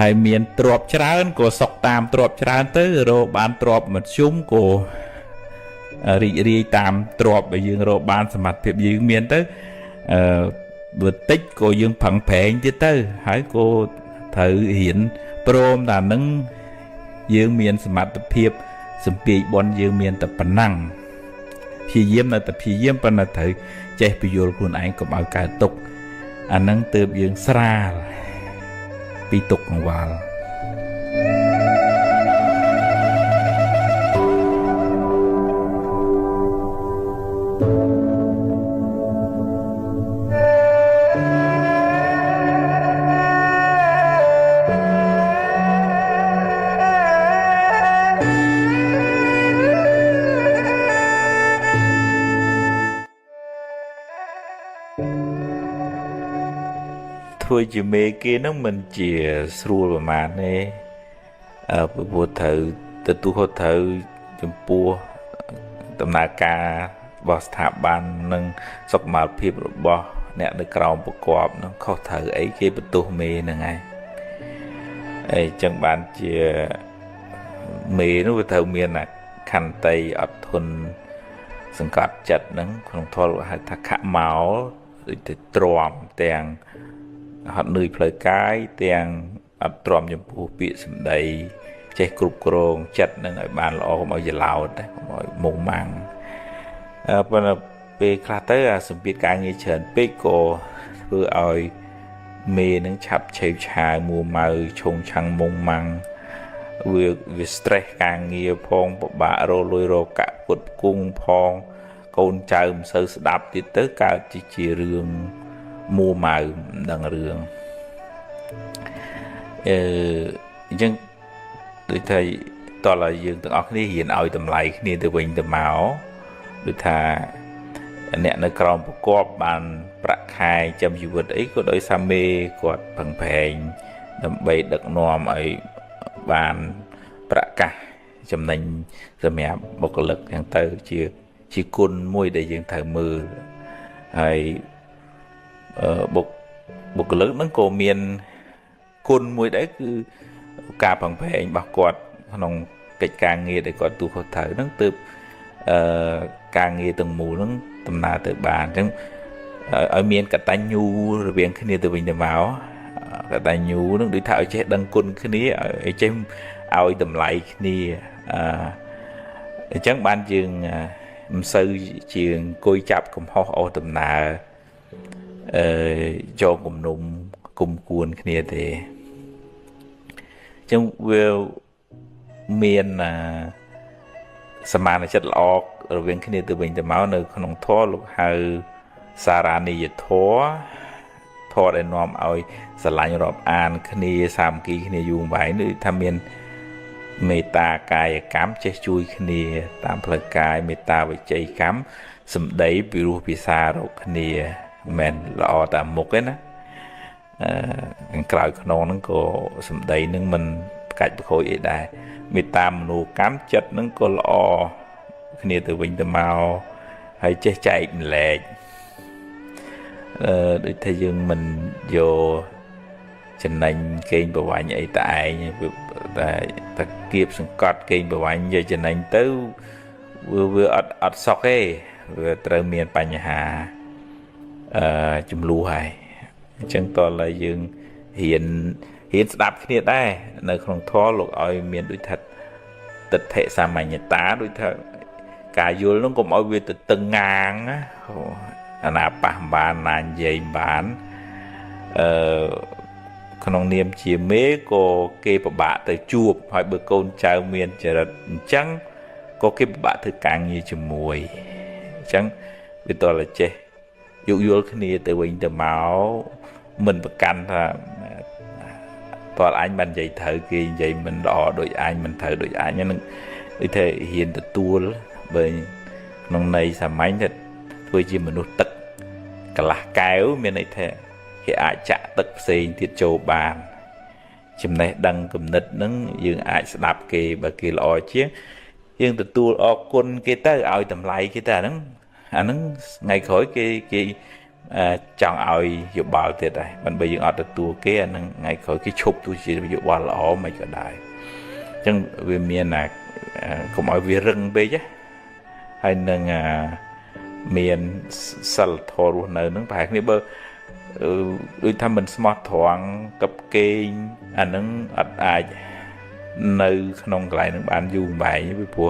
S1: ហើយមានទ្រព្យច្រើនក៏សុខតាមទ្រព្យច្រើនទៅរកបានទ្រព្យមធ្យមក៏រីករាយតាមទ្រព្យដែលយើងរកបានសមត្ថភាពយើងមានទៅបើតិចក៏យើងប្រឹងប្រែងទៀតទៅហើយក៏ត្រូវរៀនព្រមតែនឹងយើងមានសមត្ថភាពសម្ពាយបនយើងមានតែប៉ុណ្ណឹងព្យាយាមនៅតែព្យាយាមប៉ុន្តែត្រូវចេះពយល់ខ្លួនឯងកុំឲ្យកើតទុក្ខអាហ្នឹងទើបយើងស្រាលពីទុក្ខកង្វល់ធ្វើជាមេគេហ្នឹងមិនជាស្រួលប្រហែលទេព្រោះត្រូវទទួលខុសត្រូវចំពោះដំណើរការរបស់ស្ថាប័ននិងសុខុមាលភាពរបស់អ្នកនៅក្រោមប្រកបហ្នឹងខុសត្រូវអីគេបន្ទោសមេហ្នឹងហើយអញ្ចឹងបានជាមេនោះវាត្រូវមាន ខន្តីអត់ធន់សង្កត់ចិត្តហ្នឹងក្នុងធម៌ហៅថាខមោដូចទៅទ្រាំទាំងហត់នឿយផ្លូវកាយទាំងអត់ទ្រាំចំពោះពាក្យសម្ដីចេះគ្រប់គ្រងចិត្តនឹងឲ្យបានល្អកុំឲ្យច្រឡោតកុំឲ្យមុងម៉ាំងប៉ុន្តែពេលខ្លះទៅអាសម្ពាធការងារច្រើនពេកក៏ធ្វើឲ្យមេនឹងឆាប់ឆេវឆាវមួម៉ៅឈងឆាំងមុងម៉ាំងវា stress ការងារផងពិបាករលួយរកកាក់ពុតគង់ផងកូនចៅមិនសូវស្ដាប់ទៀតទៅកើតជារឿងមួម៉ៅមិនដឹងរឿងអញ្ចឹងដូចថាតើយើងទាំងអស់គ្នារៀនឲ្យតម្លៃគ្នាទៅវិញទៅមកដូចថាអ្នកនៅក្រោមប្រកបបានប្រាក់ខែចាំជីវិតអីក៏ដោយសារមេគាត់ពឹងប្រែងដើម្បីដឹកនាំឲ្យបានប្រកាសចំណេញសម្រាប់បុគ្គលិកយ៉ាងទៅជាគុណមួយដែលយើងត្រូវមើលហើយបុគ្គលិកហ្នឹងក៏មានគុណមួយដែរគឺការពឹងប្រែងរបស់គាត់ក្នុងកិច្ចការងារដែលគាត់ទូខុសត្រូវហ្នឹងទើបការងារទាំងមូលហ្នឹងដំណើរទៅបានអញ្ចឹងឲ្យមានកតញ្ញូរវាងគ្នាទៅវិញទៅមកកតញ្ញូហ្នឹងដូចថាឲ្យចេះដឹងគុណគ្នាឲ្យចេះឲ្យតម្លៃគ្នាអញ្ចឹងបានយើងមិនសូវជាអង្គុយចាប់កំហុសអូសដំណើរចូលគំនុំគុំគួនគ្នាទេអញ្ចឹងវាមានសមានចិត្តល្អរវាងគ្នាទៅវិញទៅមកនៅក្នុងធម៌លោកហៅសារនិយធម៌ធម៌ដែលនាំឲ្យស្រឡាញ់រាប់អានគ្នាសាមគ្គីគ្នាយូរវែងនេះថាមានមេត្តាកាយកម្មចេះជួយគ្នាតាមផ្លូវកាយមេត្តាវិច័យកម្មសម្ដីពិរោះពិសារកគ្នាមិនល្អតាមមុខទេណាក្រោយខ្នងហ្នឹងក៏សម្ដីហ្នឹងមិនកាច់ប្រខូចអីដែរមេត្តាមនោកម្មចិត្តហ្នឹងក៏ល្អគ្នាទៅវិញទៅមកហើយចេះចែកម្លែកដូចថាយើងមិនយកចំណេញកេងប្រវ័ញ្ចអីតែឯងតែគៀបសង្កត់កេងប្រវ័ញ្ចយកចំណេញទៅវាអត់សុខទេវាត្រូវមានបញ្ហាចំនួនហើយអញ្ចឹងតើឡើយយើងហ៊ានស្ដាប់គ្នាដែរនៅក្នុងធម៌លោកឲ្យមានដូចថាទិដ្ឋិសាមញ្ញតាដូចថាការយល់នោះកុំឲ្យវាទៅតឹងងាងអាណាប៉ះបានណានិយាយបានក្នុងនាមជាមេក៏គេពិបាកទៅជួបហើយបើកូនចៅមានចរិតអញ្ចឹងក៏គេពិបាកធ្វើការងារជាមួយអញ្ចឹងវាតលចេះយោគយល់គ្នាទៅវិញទៅមកមិនប្រកាន់ថាតើអញបាននិយាយត្រូវគេនិយាយមិនល្អដូចអញមិនត្រូវដូចអញហ្នឹងដូចថាហ៊ានទទួលបើក្នុងន័យសាមញ្ញទៅធ្វើជាមនុស្សទឹកកន្លះកែវមានន័យថាគេអាចចាក់ទឹកផ្សេងទៀតចូលបានចំណេះដឹងគំនិតហ្នឹងយើងអាចស្ដាប់គេបើគេល្អជាងយើងទទួលអរគុណគេទៅឲ្យតម្លៃគេទៅអាហ្នឹងថ្ងៃក្រោយគេចង់ឲ្យយោបល់ទៀតដែរមិនបើយើងអត់ទទួលគេអាហ្នឹងថ្ងៃក្រោយគេឈប់ទោះជាយោបល់ល្អមិនក៏ដែរអញ្ចឹងវាមានកុំឲ្យវារឹងពេកហើយនឹងមានសិលធម៌រស់នៅហ្នឹងប្រហែលគ្នាបើដូចថាមិនស្មោះត្រង់កັບកេងអាហ្នឹងអត់អាចនៅក្នុងកន្លែងហ្នឹងបានយូរបែងពីព្រោះ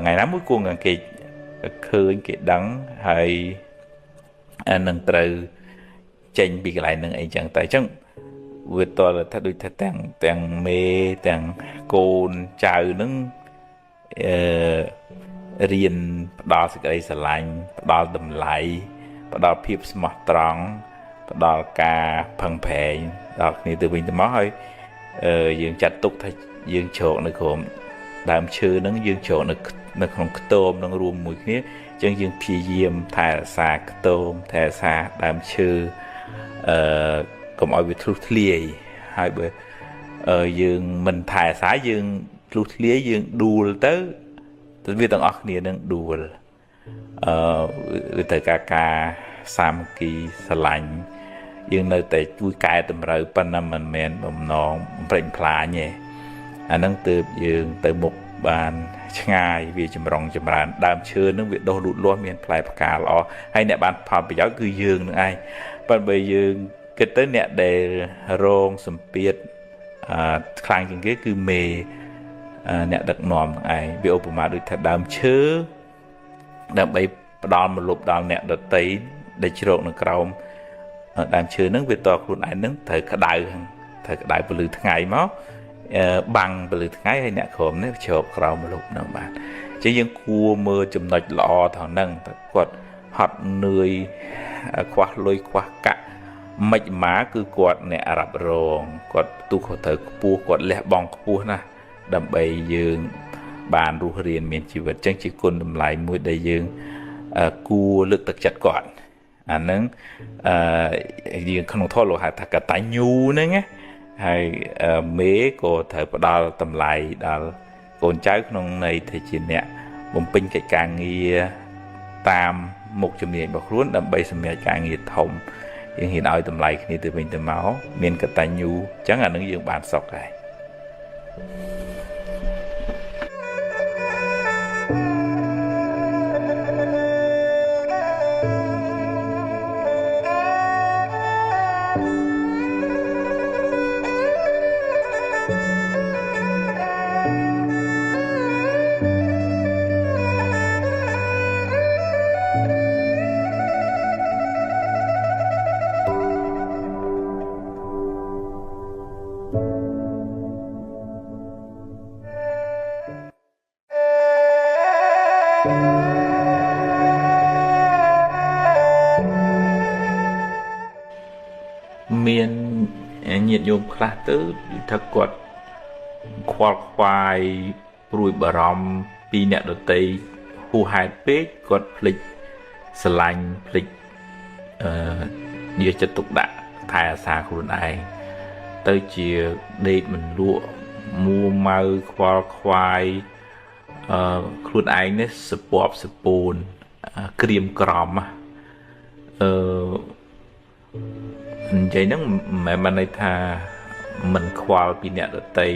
S1: ថ្ងៃណាមួយគួងគេឃើញគេដឹងហើយអានឹងត្រូវចេញពីកន្លែងហ្នឹងអីចឹងតែអញ្ចឹងវាតលថាដូចថាទាំងមេទាំងកូនចៅហ្នឹងរៀនផ្ដល់សេចក្តីស្រឡាញ់ផ្ដល់តម្លៃផ្ដល់ភាពស្មោះត្រង់ផ្ដល់ការផឹងប្រែងដល់គ្នាទៅវិញទៅមកហើយយើងចាត់ទុកថាយើងជ្រកនៅក្រោមដើមឈើហ្នឹងយើងជ្រកនៅក្នុងខ្ទមនឹងរួមមួយគ្នាអញ្ចឹងយើងព្យាយាមថែរក្សាខ្ទមថែរក្សាដើមឈើកុំឲ្យវាធ្លុះធ្លាយហើយបើយើងមិនថែរក្សាយើងធ្លុះធ្លាយយើងដួលទៅវាទាំងអស់គ្នានឹងដួលវាទៅការសាមគ្គីស្រឡាញ់យើងនៅតែជួយកែតម្រូវប៉ុណ្ណាមិនមែនបំណងប្រេងផ្លាញទេអាហ្នឹងទើបយើងទៅមុខ បានឆ្ងាយវាចម្រុងចម្រើនដើមឈើនឹងវាដុះលូតលាស់មានផ្លែផ្កាល្អហើយអ្នកបានផលប្រយោជន៍គឺយើងនឹងឯងប៉ុន្តែបើយើងគិតទៅអ្នកដែលរងសម្ពាធខ្លាំងជាងគេគឺមេអ្នកដឹកនាំនឹងឯងវាឧបមាដូចថាដើមឈើដើម្បីផ្ដល់មលប់ដល់អ្នកដតីដែលជ្រកនៅក្រោមដើមឈើហ្នឹងវាតខ្លួនឯងហ្នឹងត្រូវក្តៅពលឺថ្ងៃមកបាំងពលឺថ្ងៃហើយអ្នកក្រុមនេះជ្រកក្រោមមលប់ហ្នឹងបាទអញ្ចឹងយើងគួរមើលចំណុចល្អថងហ្នឹងតែគាត់ហត់នឿយខ្វះលុយខ្វះកាក់មិនម៉ាគឺគាត់អ្នករ៉ាប់រងគាត់ទូខទៅខ្ពស់គាត់លះបង់ខ្ពស់ណាស់ដើម្បីយើងបានរស់រានមានជីវិតអញ្ចឹងជាគុណតម្លៃមួយដែលយើងគួរលើកទឹកចិត្តគាត់អាហ្នឹងយើងក្នុងធម៌លោកហៅថាកតញ្ញូហ្នឹងណាហើយមេក៏ត្រូវផ្ដល់តម្លៃដល់កូនចៅក្នុងន័យថាជាអ្នកបំពេញកិច្ចការងារតាមមុខជំនាញរបស់ខ្លួនដើម្បីសម្រេចការងារធំយើងហ៊ានឲ្យតម្លៃគ្នាទៅវិញទៅមកមានកតញ្ញូអញ្ចឹងអានឹងយើងបានសុខហើយមានញាតិញោមខ្លះទៅថាគាត់ខ្វល់ខ្វាយព្រួយបារម្ភពីអ្នកដទៃហួសហេតុពេកគាត់ភ្លេចស្រឡាញ់ភ្លេចយកចិត្តទុកដាក់ថែអាសាខ្លួនឯងទៅជាដេកមិនលក់មួម៉ៅខ្វល់ខ្វាយខ្លួនឯងនេះសពបសពូនក្រៀមក្រំនិយាយហ្នឹងមិនមែនន័យថាមិនខ្វល់ពីអ្នកដទៃ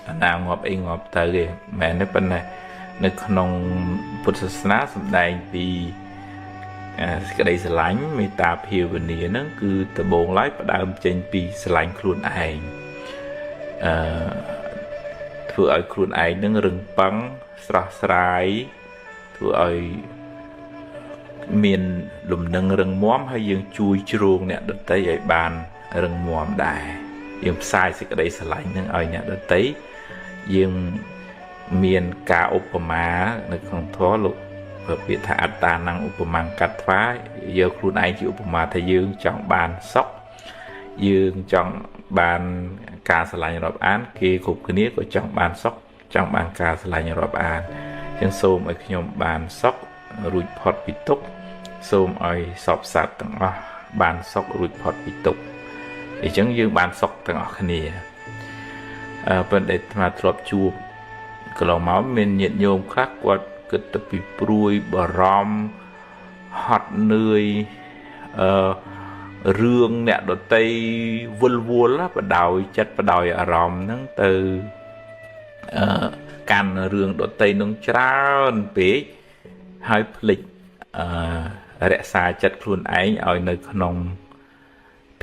S1: អាណាងាប់អីងាប់ទៅទេមែនទេប៉ុន្តែនៅក្នុងពុទ្ធសាសនាសម្ដែងពីសេចក្តីស្រឡាញ់មេត្តាភាវនាហ្នឹងគឺដំបូងឡើយផ្ដើមចេញពីស្រឡាញ់ខ្លួនឯងធ្វើឲ្យខ្លួនឯងនឹងរឹងប៉ឹងស្រស់ស្រាយធ្វើឲ្យមានលំនឹងរឹងមាំហើយយើងជួយជ្រោងអ្នកដទៃឲ្យបានរឹងមាំដែរយើងផ្សាយសេចក្តីស្រឡាញ់នឹងឲ្យអ្នកដទៃយើងមានការឧបមានៅក្នុងធម៌លោកពាក្យថាអត្តាnăngឧបមាកាត់ថ្វាយកខ្លួនឯងជាឧបមាថាយើងចង់បានសុខយើងចង់បានការស្រឡាញ់រាប់អានគេគ្រប់គ្នាក៏ចង់បានសុខចង់បានការស្រឡាញ់រាប់អានអញ្ចឹងសូមឲ្យខ្ញុំបានសុខរួចផុតពីទុក្ខសូមឲ្យសពសត្វទាំងអស់បានសុខរួចផុតពីទុក្ខអញ្ចឹងយើងបានសុខទាំងអស់គ្នាប៉ុន្តែអាត្មាធ្លាប់ជួបកន្លងមកមានញាតិញោមខ្លះគាត់គិតទៅពីព្រួយបារម្ភហត់នឿយរឿងអ្នកដតីវល់វល់បដោយចិត្តបដោយអារម្មណ៍ហ្នឹងទៅកាន់រឿងដតីនឹងច្រើនពេកហើយភ្លេចរក្សាចិត្តខ្លួនឯងឲ្យនៅក្នុង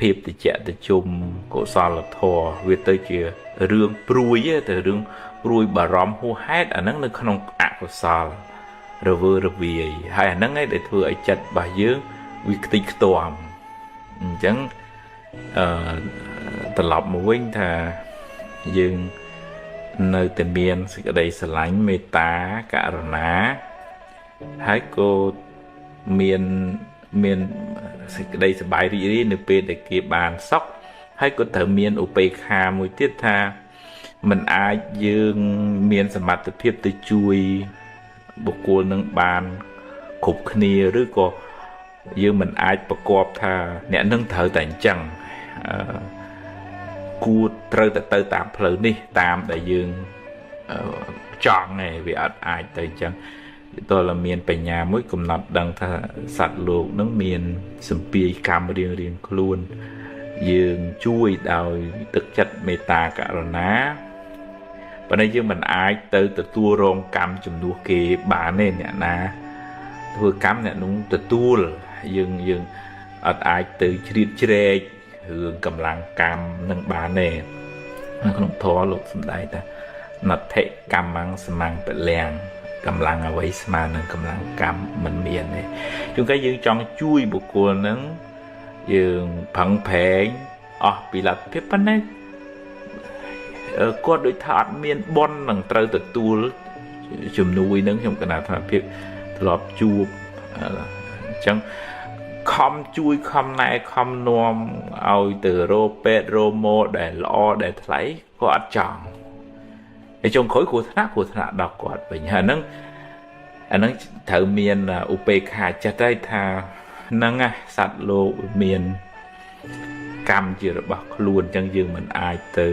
S1: ភាពតិចតិជុំកុសលធម៌វាទៅជារឿងព្រួយទៅរឿងព្រួយបារម្ភហួសហេតុអាហ្នឹងនៅក្នុងអកុសលរវើរវាយហើយអាហ្នឹងឯងដែលធ្វើឲ្យចិត្តរបស់យើងវាខ្ទេចខ្ទាំអញ្ចឹងត្រឡប់មកវិញថាយើងនៅតែមានសេចក្តីស្រឡាញ់មេត្តាករុណាហើយក៏មានសេចក្តីសប្បាយរីករាយនៅពេលដែលគេបានសុខហើយក៏ត្រូវមានឧបេក្ខាមួយទៀតថាมันអាចយើងមានសមត្ថភាពទៅជួយបុគ្គលនឹងបានគ្រប់គ្នាឬក៏យើងមិនអាចប្រកបថាអ្នកនឹងត្រូវតែអញ្ចឹងគួរត្រូវតែទៅតាមផ្លូវនេះតាមដែលយើងចង់ឯងវាអត់អាចទៅអញ្ចឹងតើមានបញ្ញាមួយកំណត់ដឹងថាសត្វលោកនឹងមានសម្ពាយកម្មរៀងខ្លួនយើងជួយដោយទឹកចិត្តមេត្តាករុណា ប៉ុន្តែយើងមិនអាចទៅទទួលរងកម្មជំនួសគេបានទេអ្នកណាធ្វើកម្មអ្នកនោះទទួលយើងអត់អាចទៅជ្រៀតជ្រែករឿងកម្លាំងកម្មនឹងបានទេក្នុងធម៌លោកសំដែងថាណដ្ឋិកម្មੰសមੰពលំកម្លាំងអ្វីស្មើនឹងកម្លាំងកម្មមិនមានទេជួនកាលយើងចង់ជួយបុគ្គលហ្នឹងយើងផឹងប្រែងអស់ពីលទ្ធភាពប៉ុន្តែគាត់ដូចថាអត់មានបុណ្យនឹងត្រូវទទួលជំនួយនឹងខ្ញុំកណាថាភាពធ្លាប់ជួបអញ្ចឹងខំជួយខំណែខំនាំឲ្យទៅរោពេទ្យរោម៉ូដែលល្អដែលថ្លៃក៏អត់ចង់ឯចុងក្រោយគ្រោះថ្នាក់ដល់គាត់វិញហើយអាហ្នឹងត្រូវមានឧបេក្ខាចិត្តហើយថាហ្នឹងសត្វលោកមានកម្មជារបស់ខ្លួនអញ្ចឹងយើងមិនអាចទៅ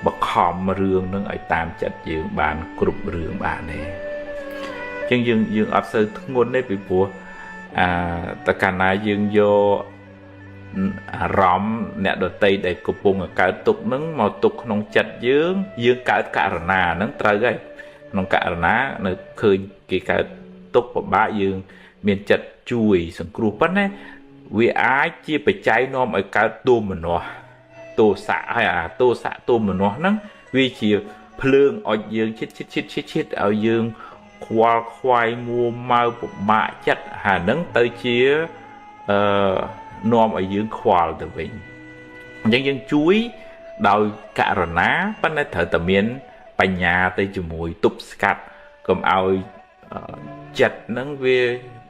S1: បខំរឿងហ្នឹងឲ្យតាមចិត្តយើងបានគ្រប់រឿងបានទេអញ្ចឹងយើងអត់សូវធ្ងន់ទេពីព្រោះតើកាលណាយើងយកអារម្មណ៍អ្នកដតីដែលកំពុងកើតទុក្ខហ្នឹងមកទុកក្នុងចិត្តយើងកើតករណាហ្នឹងត្រូវហើយក្នុងករណានៅឃើញគេកើតទុក្ខពិបាកយើងមានចិត្តជួយសង្គ្រោះប៉ុន្តែវាអាចជាបច្ច័យនាំឲ្យកើតទោមនស្សទោសៈហើយអាទោសៈទោមនស្សហ្នឹងវាជាភ្លើងឲ្យយើងឈិតឲ្យយើងខ្វល់ខ្វាយមួម៉ៅពិបាកចិត្តហើយហ្នឹងទៅជានាំឲ្យយើងខ្វល់ទៅវិញអញ្ចឹងយើងជួយដោយករណាប៉ុន្តែត្រូវតែមានបញ្ញាទៅជាមួយទប់ស្កាត់កុំឲ្យចិត្តហ្នឹងវា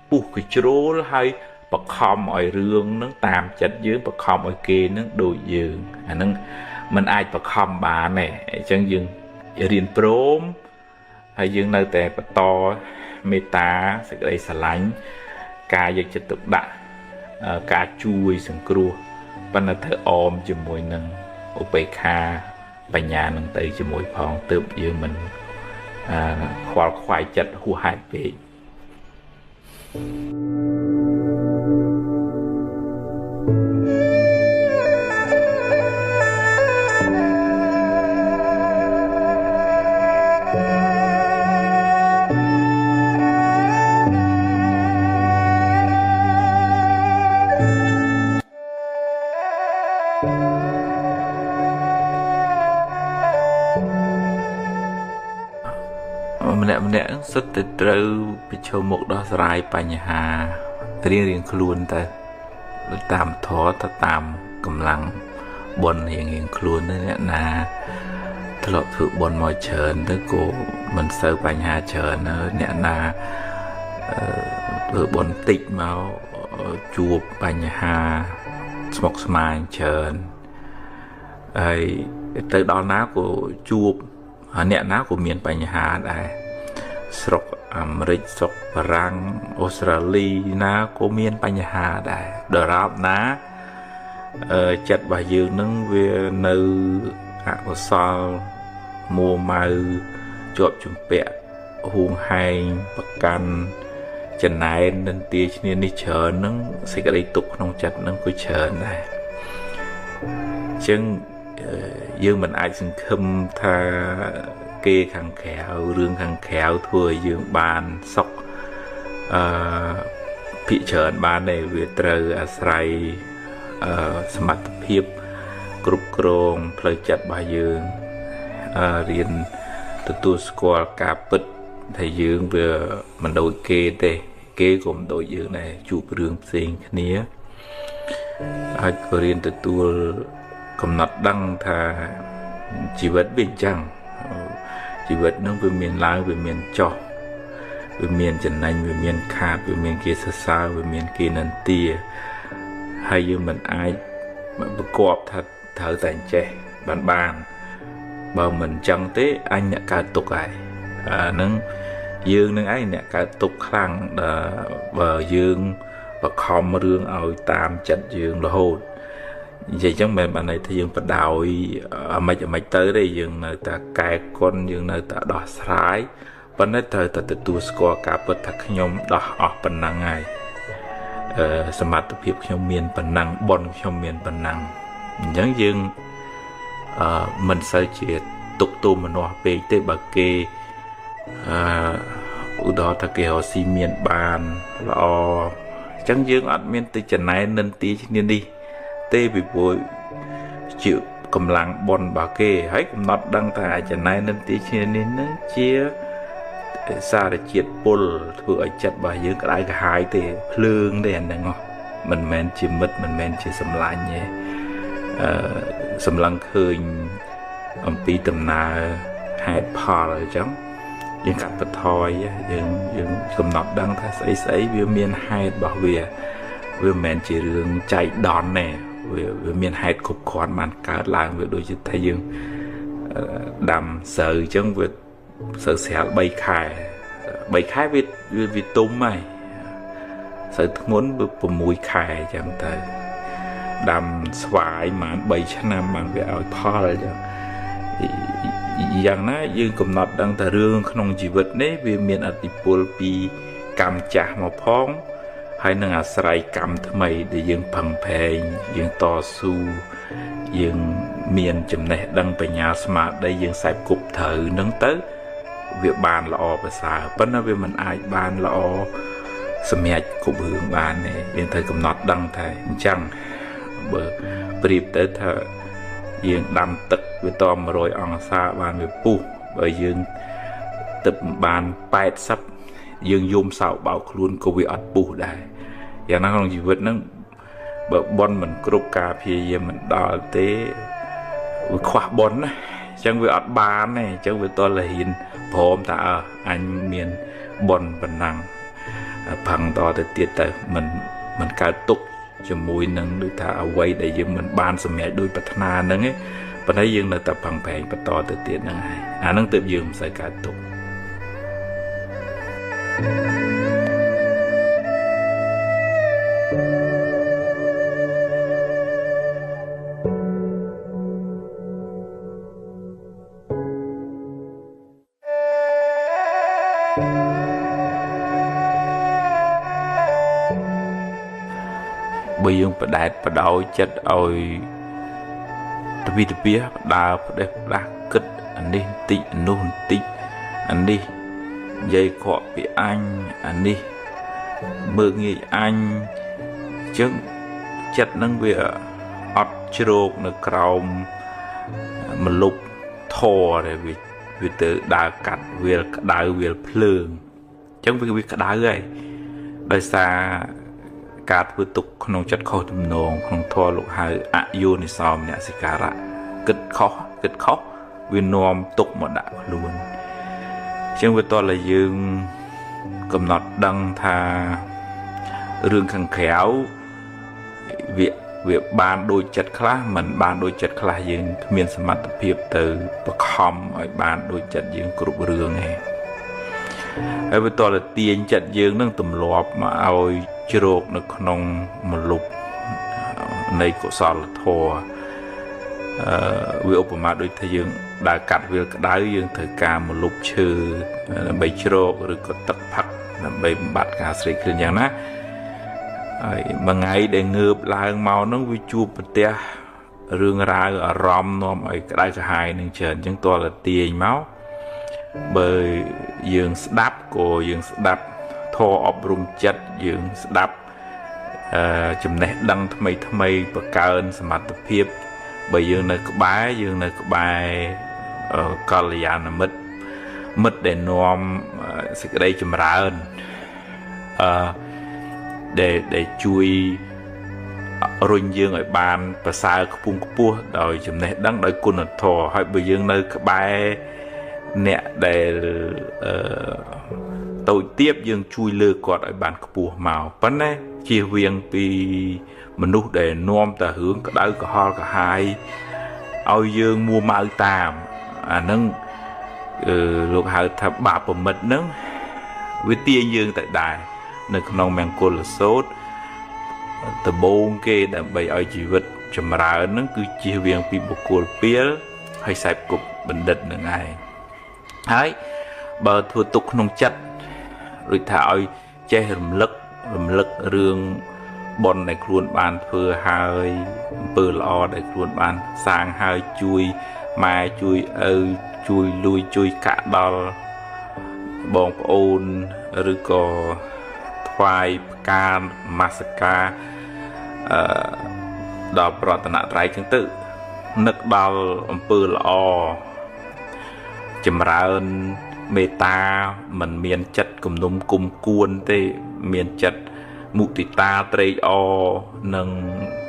S1: ពុះកជ្រួលហើយបខំឲ្យរឿងហ្នឹងតាមចិត្តយើងបខំឲ្យគេហ្នឹងដូចយើងអាហ្នឹងมันអាចបខំបានទេអញ្ចឹងយើងរៀនព្រមហើយយើងនៅតែបន្តមេត្តាសេចក្តីស្រឡាញ់ការយកចិត្តទុកដាក់ការជួយសង្គ្រោះប៉ុន្តែត្រូវអមជាមួយនឹងឧបេក្ខាបញ្ញានឹងទៅជាមួយផងទើបយើងមិនខ្វល់ខ្វាយចិត្តហួសហេតុពេក ម្នាក់សុទ្ធតែត្រូវប្រឈមមុខដោះស្រាយបញ្ហារៀងខ្លួនទៅតាមធម៌ទៅតាមកម្លាំងបុណ្យរៀងខ្លួនទៅអ្នកណាធ្លាប់ធ្វើបុណ្យមកច្រើនទៅក៏មិនសូវបញ្ហាច្រើនអ្នកណាធ្វើបុណ្យតិចមកជួបបញ្ហាស្មុគស្មាញច្រើនហើយទៅដល់ណាក៏ជួបអ្នកណាក៏មានបញ្ហាដែរស្រុកអាមេរិកស្រុកបារាំងអូស្ត្រាលីណាក៏មានបញ្ហាដែរដរាបណាចិត្តរបស់យើងនឹងវានៅអកុសលមួម៉ៅជាប់ជំពាក់ហួងហែងប្រកាន់ចំណែននិន្ទាឈ្នានេះច្រើននឹងសេចក្តីទុក្ខក្នុងចិត្តនឹងក៏ច្រើនដែរអញ្ចឹងយើងមិនអាចសង្ឃឹមថាគេខាងក្រៅរឿងខាងក្រៅធ្វើឲ្យយើងបានសុខភិកច្រើនបានទេវាត្រូវអាស្រ័យសមត្ថភាពគ្រប់គ្រងផ្លូវចិត្តរបស់យើងរៀនទទួលស្គាល់ការពិតថាយើងវាមិនដូចគេទេគេក៏មិនដូចយើងដែរជួបរឿងផ្សេងគ្នាហើយក៏រៀនទទួលកំណត់ដឹងថាជីវិតវាអញ្ចឹងជីវិតនឹងវាមានឡើងវាមានចុះវាមានចំណេញវាមានខាតវាមានគេសរសើរវាមានគេនន្ទាហើយយើងមិនអាចប្រកបថាត្រូវតែចេះបានបើមិនអញ្ចឹងទេអញអ្នកកើតទុកហើយអាហ្នឹងយើងនឹងឯងអ្នកកើតទុកខ្លាំងបើយើងបខំរឿងឲ្យតាមចិត្តយើងរហូតនិយាយចឹងមិនបានន័យថាយើងបដោយអាម៉េចទៅទេយើងនៅតែកែគុណយើងនៅតែដោះស្រាយប៉ុន្តែត្រូវតែទទួលស្គាល់ការពិតថាខ្ញុំដោះអស់ប៉ុណ្ណឹងហើយសមត្ថភាពខ្ញុំមានប៉ុណ្ណឹងបុណ្យខ្ញុំមានប៉ុណ្ណឹងអញ្ចឹងយើងមិនសូវជា tục tôm mà nó về tới bà kê ở đó ta kêu xi miền bàn lò chẳng dương ở miền tây trần này nên tí nên đi tê bị bội chịu cầm lăng bon bà kê hết nọt đăng thải trần này nên tí nên nó chia xa để chiết bol vừa chặt bà dương cái hai thì lương đèn này ngọ mình men chỉ mất mình men chỉ sầm lại nhé sầm lăng khơi ông tí tầm na hai pha rồi chẳng những cặp vật thôi những cầm nọt đăng thay sấy với miền hai bảo vệ với men chỉ đường chạy đòn nè với miền hai cục khoan màn cá làng với đôi chút thay dương đầm sợ chẳng với sợ sẽ bay khai vì tôm mày sợ muốn bự mùi khai chẳng tới đầm xoài mà bay cho nam bằng về áo pha rồi chẳngอย่างนั้นយើងកំណត់ដឹងតែរឿងក្នុងជីវិតនេះវាមានអតិពលពីកម្មចាស់មកផងហើយនឹងអាស្រ័យកម្មថ្មីដែលយើងផឹងផែងយើងតស៊ូយើងមានចំណេះដឹងបញ្ញាស្មារតីយើងខ្សែគប់ត្រូវនឹងទៅវាបានល្អប្រសើរប៉ុន្តែវាមិនអាចបានល្អសម្រាប់គ្រប់រឿងបានទេយើងត្រូវកំណត់ដឹងថាអញ្ចឹងបើប្រៀបទៅថាយើងដាំទឹកវាត100អង្សាបានវាពុះបើយើងទឹកបាន80យើងយំសោកបោកខ្លួនក៏វាអត់ពុះដែរយ៉ាងណាក្នុងជីវិតហ្នឹងបើបនមិនគ្រប់ការព្យាយាមមិនដល់ទេវាខ្វះបនណាអញ្ចឹងវាអត់បានទេអញ្ចឹងវាតលហ៊ានព្រមថាអញមានបនប៉ុណ្ណឹងផឹងតទៅទៀតទៅមិនកើតទុកជាមួយនឹងដូចថាអ្វីដែលយើងមិនបានសម្រេចដោយប្រាថ្នាហ្នឹងឯងប៉ុន្តែយើងនៅតែផឹងផែងបន្តទៅទៀតហ្នឹងហើយអាហ្នឹងទើបយើងមិនសូវកើតទុកបើយើងបដែតបដោយចិត្តឲ្យទៅវិទ្យាដើរផ្ដេសផ្ដាស់គិតអានេះបន្តិចអានោះបន្តិចអានេះនិយាយខកពីអញអានេះមើងងាយអញចឹងចិត្តនឹងវាអត់ជ្រោកនៅក្រោមមលុបធរដែលវាទៅដើរកាត់វាលក្តៅវាលភ្លើងចឹងវាក្តៅហើយដោយសារការធ្វើទុកក្នុងចិត្តខុសទំនងក្នុងធម៌លោកហៅអយោនិសោមនសិការៈគិតខុសវានាំទុកមកដាក់ខ្លួនអញ្ចឹងវាតតែយើងកំណត់ដឹងថារឿងខាងក្រៅវាបានដូចចិត្តខ្លះមិនបានដូចចិត្តខ្លះយើងគ្មានសមត្ថភាពទៅបខំឲ្យបានដូចចិត្តយើងគ្រប់រឿងទេហើយវាតតែទាញចិត្តយើងនឹងទម្លាប់មកឲ្យជ្រោកនៅក្នុងមលុបនៃកុសលធម៌វាឧបមាដូចថាយើងដើរកាត់វាលក្តៅយើងត្រូវការមលុបឈើដើម្បីជ្រោកឬក៏ទឹកផឹកដើម្បីបំបត្តិការស្រេកឃ្លានយ៉ាងណាហើយមួយថ្ងៃដែលងើបឡើងមកហ្នឹងវាជួបប្រទះរឿងរ៉ាវអារម្មណ៍នាំឲ្យក្តៅក្រហាយនឹងច្រើនអញ្ចឹងតើទាញមកបើយើងស្ដាប់ក៏យើងស្ដាប់ធម៌អប់រំចិត្តយើងស្ដាប់ចំណេះដឹងថ្មីបង្កើនសមត្ថភាពបើយើងនៅក្បែរកល្យាណមិត្តដែលនាំសេចក្តីចម្រើនដែលជួយរុញយើងឲ្យបានប្រសើរខ្ពង់ខ្ពស់ដោយចំណេះដឹងដោយគុណធម៌ហើយបើយើងនៅក្បែរអ្នកដែលតូចទាបយើងជួយលើគាត់ឲ្យបានខ្ពស់មកប៉ុន្តែជៀសវាងពីមនុស្សដែលនាំតែរឿងក្តៅក្រហល់ក្រហាយឲ្យយើងមួម៉ៅតាមអាហ្នឹងលោកហៅថាបាបប្រមិតហ្នឹងវាទាញយើងទៅដែរនៅក្នុងមង្គលសូត្រដំបូងគេដើម្បីឲ្យជីវិតចម្រើនហ្នឹងគឺជៀសវាងពីបុគ្គលពាលហើយខ្សែគប់បណ្ឌិតនឹងឯងហើយបើធ្វើទុកក្នុងចិត្តដូចថាឲ្យចេះរំលឹករឿងបុណ្យដែលខ្លួនបានធ្វើហើយអំពើល្អដែលខ្លួនបានសាងហើយជួយម៉ែជួយឪ ជួយលួយជួយកាក់ដល់បងប្អូនឬក៏ថ្វាយផ្កាមាសការដល់ប្រតនត្រ័យចឹងទៅនឹកដល់អំពើល្អចម្រើនមេត្តាមិនមានចិត្តគំនុំគុំគួនទេមានចិត្តមុទិតាត្រេកអរនិង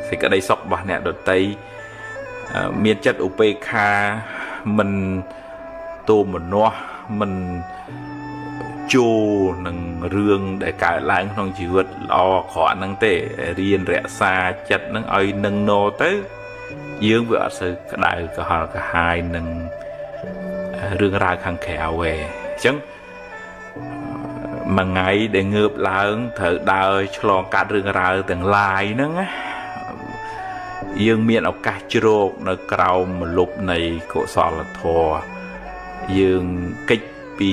S1: សេចក្តីសុខរបស់អ្នកដទៃមានចិត្តឧបេក្ខាមិនទោមនោះមិនចូលនឹងរឿងដែលកើតឡើងក្នុងជីវិតល្អអាក្រក់ហ្នឹងទេរៀនរក្សាចិត្តហ្នឹងឲ្យនឹងណទៅយើងវាអត់សូវក្តៅក្រហល់ក្រហាយនឹងរឿងរ៉ាវខាងក្រៅឯងអញ្ចឹងមួយថ្ងៃដែលងើបឡើងត្រូវដើរឆ្លងកាត់រឿងរ៉ាវទាំងឡាយហ្នឹងណាយើងមានឱកាសជ្រកនៅក្រោមម្លប់នៃកុសលធម៌យើងកិច្ចពី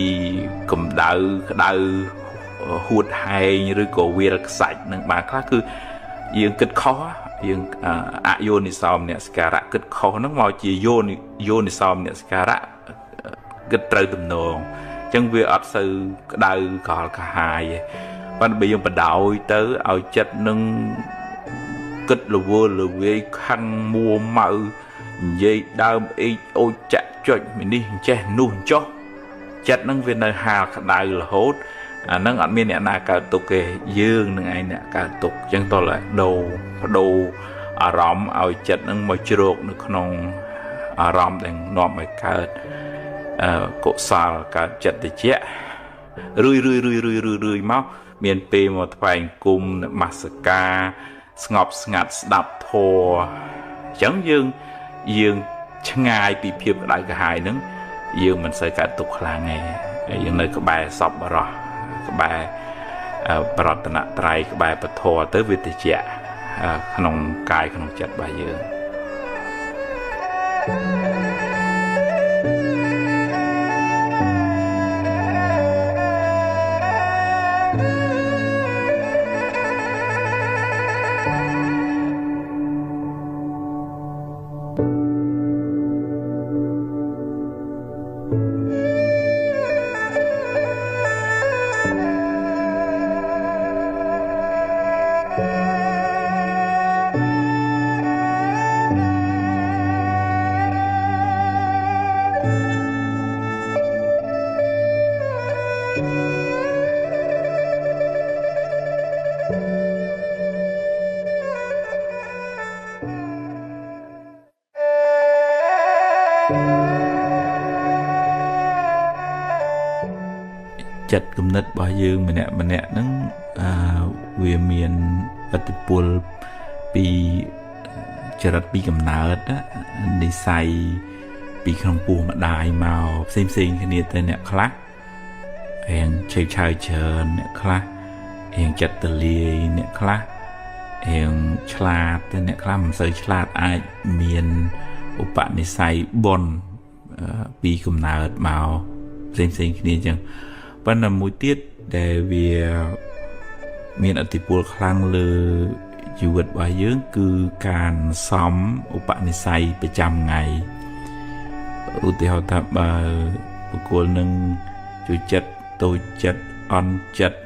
S1: កម្ដៅក្តៅហួតហែងឬក៏វាលខ្សាច់នឹងបានខ្លះគឺយើងគិតខុសយើងអយោនិសោមនសិការៈគិតខុសហ្នឹងមកជាយោនិសោមនសិការៈគិតត្រូវទំនងអញ្ចឹងវាអត់សូវក្តៅក្រហល់ក្រហាយទេប៉ុន្តែបើយើងបដោយទៅឲ្យចិត្តនឹងគិតលវើលវាយខឹងមួម៉ៅនិយាយដើមអេកអូចចាក់ចុចនេះចេះនោះចោះចិត្តនឹងវានៅហាលក្តៅរហូតអានឹងអត់មានអ្នកណាកើតទុកទេយើងនឹងឯងអ្នកកើតទុកអញ្ចឹងតោះបដូរអារម្មណ៍ឲ្យចិត្តនឹងមកជ្រកនៅក្នុងអារម្មណ៍ដែលនាំឲ្យកើតកុសលកើតចិត្តតិចរឿយមកមានពេលមកថ្វាយគុំនមស្ការស្ងប់ស្ងាត់ស្ដាប់ធម៌អញ្ចឹងយើងឆ្ងាយពីភាពក្តៅក្រហាយហ្នឹងយើងមិនសូវកើតទុកខ្លាំងទេយើងនៅក្បែរសពបរោះក្បែរប្រតនត្រ័យក្បែរពធទៅវាតិចក្នុងកាយក្នុងចិត្តរបស់យើងចិត្តគំនិតរបស់យើងម្នាក់ហ្នឹងវាមានឥទ្ធិពលពីចរិតពីកំណើតនិស័យពីក្នុងពោះម្ដាយមកផ្សេងគ្នាទៅអ្នកខ្លះរៀងឆេវឆាវច្រើនអ្នកខ្លះរៀងចិត្តទលាយអ្នកខ្លះរៀងឆ្លាតទៅអ្នកខ្លះមិនសូវឆ្លាតអាចមានឧបនិស្ស័យបុណ្យពីកំណើតមកផ្សេងគ្នាអញ្ចឹងប៉ុន្តែមួយទៀតដែលវាមានឥទ្ធិពលខ្លាំងលើជីវិតរបស់យើងគឺការសំឧបនិស្ស័យប្រចាំថ្ងៃឧទាហរណ៍ថាបើបុគ្គលនឹងជួយចិត្តតូចចិត្តអន់ចិត្ត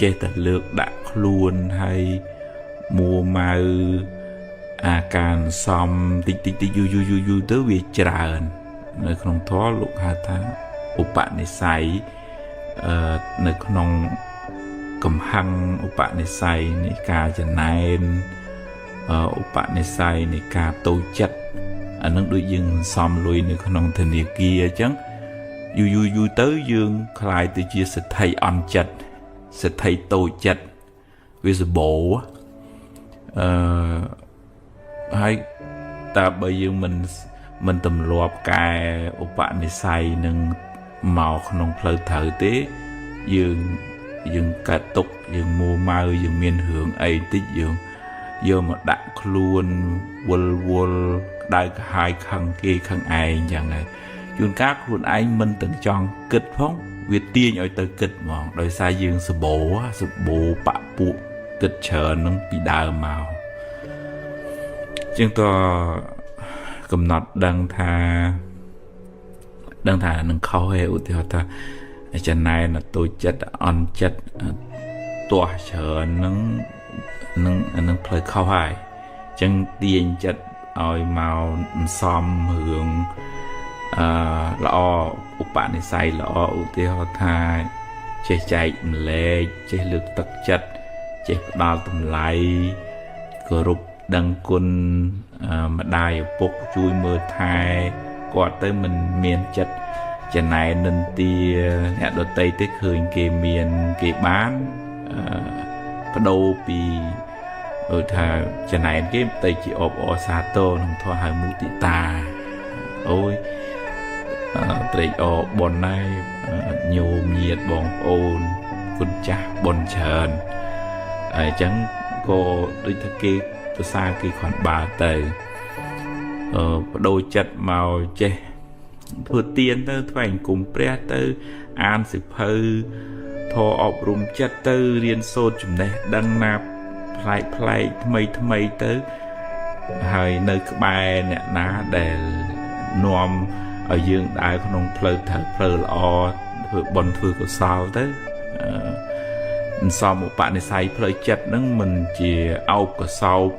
S1: ចេះតែលើកដាក់ខ្លួនហើយមួម៉ៅអាការសំតិចយូរទៅវាច្រើននៅក្នុងធម៌លោកហៅថាឧបនិស្ស័យនៅក្នុងកំហឹងឧបនិស្ស័យនៃការចំណែនឧបនិស្ស័យនៃការតូចចិត្តអានឹងដូចយើងសំលុយនៅក្នុងធនាគារអញ្ចឹងយូរទៅយើងคล้ายទៅជាសិទ្ធិអន់ចិត្តសិទ្ធិតូចចិត្តវាសបោហើយតើបើយើងមិនទម្លាប់កែឧបនិស្ស័យនឹងមកក្នុងផ្លូវត្រូវទេយើងកើតទុកយើងមួម៉ៅយើងមានរឿងអីតិចយើងយកមកដាក់ខ្លួនវល់ក្តៅក្រហាយខឹងគេខឹងឯងយ៉ាងណាជួនកាលខ្លួនឯងមិនទាំងចង់គិតផងវាទាញឲ្យទៅគិតហ្មងដោយសារយើងសបោបាក់ពួកគិតច្រើននឹងពីដើមមកជាងតកំណត់ដឹងថា đang thà nâng khâu hay ưu tiên ta chân này là tôi chất on chất tỏa chờ nâng phơi khâu hai chân tiền chất oi màu xóm hưởng lọ ục bạn này say lọ ưu tiên ta chế chạy lệ chế lực tật chất chế đào tầm lại cờ rụp đăng quân mà đài bốc chui mưa thai quạt tới mình miền chất chân này nên tia hẹn đồ tây tích hưởng kề miền kề bán bắt đầu bị ở thà chân này cái tây chỉ ốp ở xa tô không thoa hai mũ tị tà ôi tây ở bọn này nhôm nhiệt bóng ôn quân cha bọn trần chẳng cô đôi thật kia tôi xa kia khoảng 3 tờ đôi chất màu chê thừa tiền tới thành cùng pre tới an sự phơi thọ ọc rùm chất tới riêng sốt chùm này đăng nạp play thmây tới hơi nơi cái bài nè ná để nòm ở dương đại con ông phơi lọ bòn phơi của sao tới sau một bạn này say phơi chất nâng mình chỉ ao của sau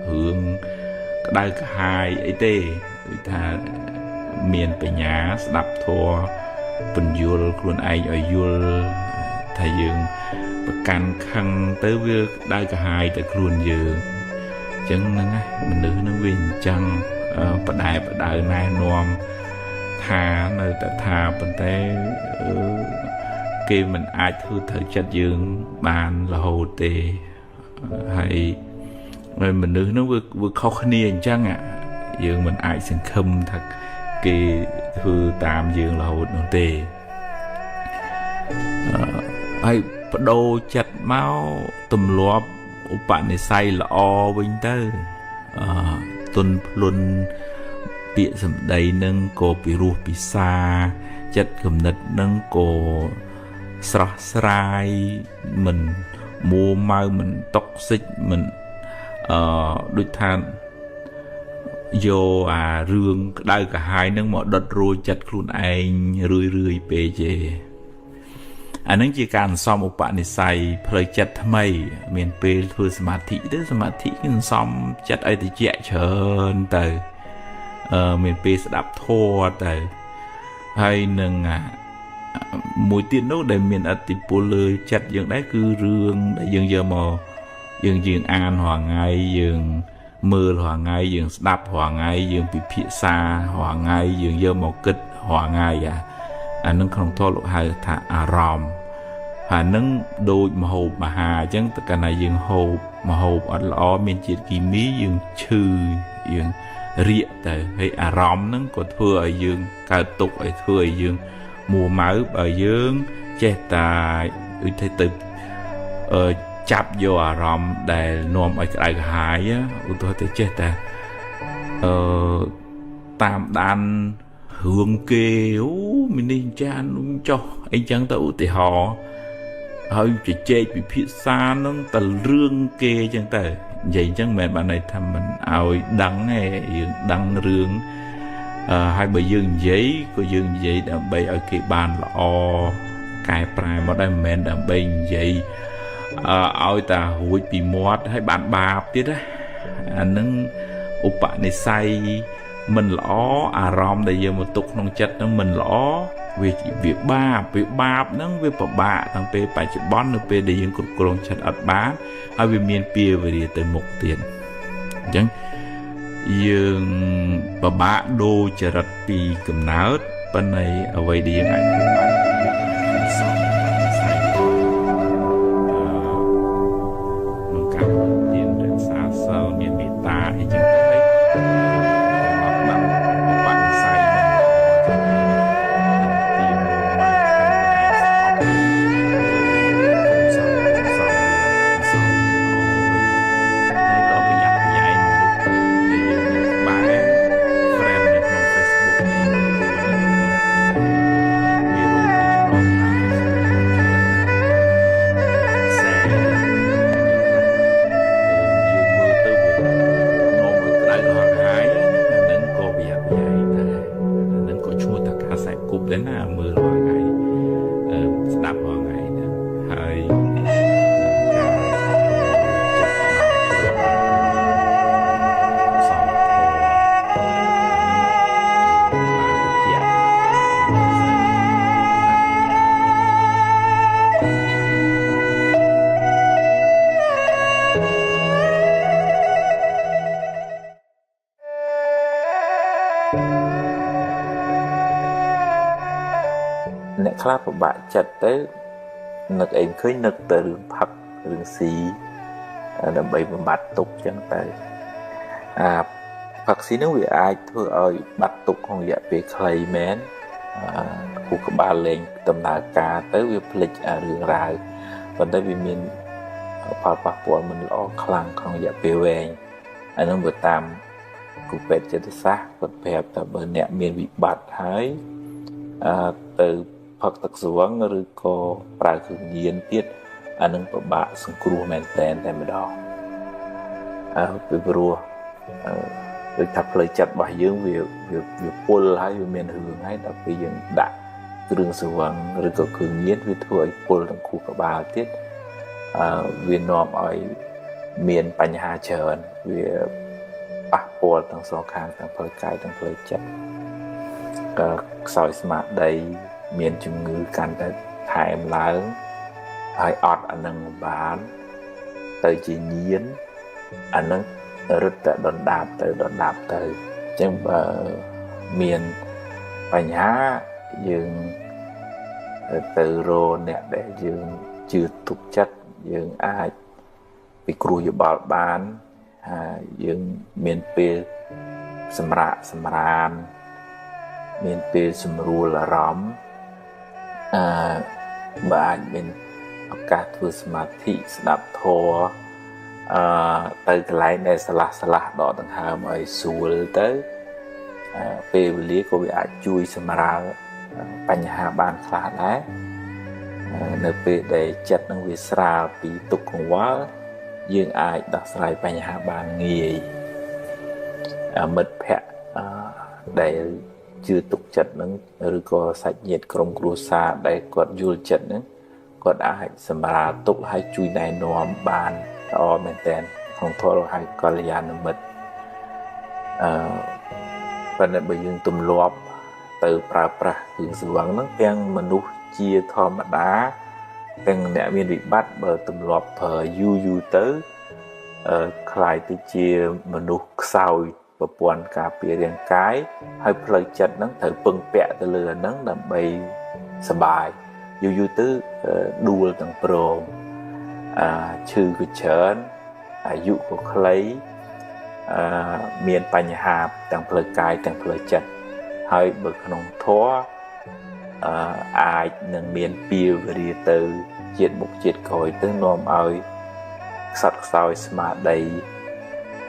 S1: hướng đây cả hai ấy tê ta miềnไปnhà ស្ដាប់ធម៌ពន្យល់ខ្លួនឯងឲ្យយល់ថាយើងប្រកាន់ខឹងទៅវាដៅកាហាយទៅខ្លួនយើងអញ្ចឹងហ្នឹងឯងមនុស្សនឹងវាអញ្ចឹងបដៅណែនាំថានៅតែថាប៉ុន្តែគេមិនអាចធ្វើត្រូវចិត្តយើងបានរហូតទេហើយមនុស្សនោះវាខុសគ្នាអញ្ចឹងយើងមិនអាចសង្ឃឹមថាគេធ្វើតាមយើងរហូតនោះទេហើយបដូរចិត្តមកទម្លាប់ឧបនិស្ស័យល្អវិញទៅទុនភ្លុនពាក្យសម្ដីនឹងក៏ពិរោះពិសាចិត្តគំនិតនឹងក៏ស្រស់ស្រាយមិនមួម៉ៅមិនតុកសិចមិនដូចថាយកអារឿងក្តៅកាហាយនឹងមកដុតរួចចិត្តខ្លួនឯងរឿយពេកទេអានឹងជាការសន្សំឧបនិស្ស័យផ្លូវចិត្តថ្មីមានពេលធ្វើសមាធិទៅសមាធិគឺសន្សំចិត្តឲ្យត្រជាក់ច្រើនទៅមានពេលស្ដាប់ធម៌ទៅហើយនឹងមួយទៀតនោះដែលមានឥទ្ធិពលលើចិត្តយើងដែរគឺរឿងដែលយើងយកមកយើងអានរាល់ថ្ងៃយើងមើលរាល់ថ្ងៃយើងស្ដាប់រាល់ថ្ងៃយើងពិភាក្សារាល់ថ្ងៃយើងយកមកគិតរាល់ថ្ងៃអានឹងក្នុងធម៌លោកហៅថាអារម្មណ៍ហើយនឹងដូចមហូបអាហារអញ្ចឹងតើកាលណាយើងហូបមហូបអត់ល្អមានជាតិគីមីយើងឈឺយើងរាកទៅហើយអារម្មណ៍ហ្នឹងក៏ធ្វើឲ្យយើងកើតទុក្ខឲ្យធ្វើឲ្យយើងមួម៉ៅបើយើងចេះតែដូចទៅចាប់យកអារម្មណ៍ដែលនាំឲ្យក្តៅក្រហាយឧទាហរណ៍ទៅចេះតែតាមដានរឿងគេអូមីនេះចានចុះអីចឹងទៅឧទាហរណ៍ហើយជជែកពិភាក្សានឹងទៅរឿងគេចឹងទៅនិយាយចឹងមិនមែនបានន័យថាមិនឲ្យដឹងទេយើងដឹងរឿងហើយបើយើងនិយាយក៏យើងនិយាយដើម្បីឲ្យគេបានល្អកែប្រែមកដែរមិនមែនដើម្បីនិយាយឲ្យតារួចពីមាត់ហើយបានបាបទៀតណាអានឹងឧបនិស្ស័យមិនល្អអារម្មណ៍ដែលយើងមកទុកក្នុងចិត្តហ្នឹងមិនល្អវាបាបហ្នឹងវាពិបាកតាំងពេលបច្ចុប្បន្ននៅពេលដែលយើងគ្រប់គ្រងចិត្តអត់បានហើយវាមានពៀវេលាទៅមុខទៀតអញ្ចឹងយើងពិបាកដូរចរិតពីកំណើតប៉ុន្តែអ្វីដែលយើងអាចធ្វើបានមានមេត្តាអីចឹងទៅហើយបានបាក់ស័យទីមួយ អ្នកខ្លះពិបាកចិត្តទៅនឹកអីឃើញនឹកទៅរឿងផឹករឿងស៊ីដើម្បីបំបត្តិទុក្ខចឹងទៅផឹកស៊ីនោះវាអាចធ្វើឲ្យបាត់ទុក្ខក្នុងរយៈពេលខ្លីមែនគូក្បាលលេងដំណើរការទៅវាភ្លេចរឿងរ៉ាវប៉ុន្តែវាមានផលប៉ះពាល់មិនល្អខ្លាំងក្នុងរយៈពេលវែងអានោះបើតាមគូពេទ្យចិត្តសាស្ត្រគាត់ប្រាប់ថាបើអ្នកមានវិបត្តិហើយទៅផឹកទឹកស្វឹងឬក៏ប្រើគ្រឿងញៀនទៀតអានឹងពិបាកសង្គ្រោះមែនតែម្ដងពីព្រោះដូចថាផ្លូវចិត្តរបស់យើងវាពុលហើយវាមានរឿងហើយដល់ពេលយើងដាក់គ្រឿងស្វឹងឬក៏គ្រឿងញៀនវាធ្វើឲ្យពុលទាំងខួរក្បាលទៀតវានាំឲ្យមានបញ្ហាច្រើនវាប៉ះពាល់ទាំងសងខាងទាំងផ្លូវកាយទាំងផ្លូវចិត្តខ្សោយស្មារតីមានជំងឺកាន់តែថែមឡើងហើយអត់អានឹងបានទៅជាញៀនអានឹងរឹតតែដណ្ដាបទៅអញ្ចឹងបើមានបញ្ហាយើងទៅរកអ្នកដែលយើងជឿទុកចិត្តយើងអាចពិគ្រោះយោបល់បានយើងមានពេលសម្រានមានពេលសម្រួលអារម្មណ៍បើអាចមានឱកាសធ្វើសមាធិស្ដាប់ធម៌ទៅកន្លែងដែលស្រឡះដកដង្ហើមឲ្យស្រួលទៅពេលវេលាក៏វាអាចជួយសម្រាលបញ្ហាបានខ្លះដែរនៅពេលដែលចិត្តនឹងវាស្រាលពីទុក្ខកង្វល់យើងអាចដោះស្រាយបញ្ហាបានងាយមិត្តភ័ក្តិដែលជឿទុកចិត្តនឹងឬក៏សាច់ញាតិក្រុមគ្រួសារដែលគាត់យល់ចិត្តនឹងគាត់អាចសម្រាលទុក្ខហើយជួយណែនាំបានល្អមែនទែនក្នុងធម៌ហើយកល្យាណមិត្តប៉ុន្តែបើយើងទម្លាប់ទៅប្រើប្រាស់គ្រឿងស្រវឹងហ្នឹងទាំងមនុស្សជាធម្មតាទាំងអ្នកមានវិបត្តិបើទម្លាប់ប្រើយូរទៅคล้ายទៅជាមនុស្សខ្សោយប្រព័ន្ធការពាររាងកាយហើយផ្លូវចិត្តហ្នឹងត្រូវពឹងពាក់ទៅលើហ្នឹងដើម្បីសบายយូរទៅដួលទាំងព្រមឈឺក៏ច្រើនអាយុក៏ខ្លីមានបញ្ហាទាំងផ្លូវកាយទាំងផ្លូវចិត្តហើយបើក្នុងធម៌អាចនឹងមានពីវេរាទៅជាតិមុខជាតិក្រោយទៅនាំឲ្យខ្សត់ខ្សោយស្មារតី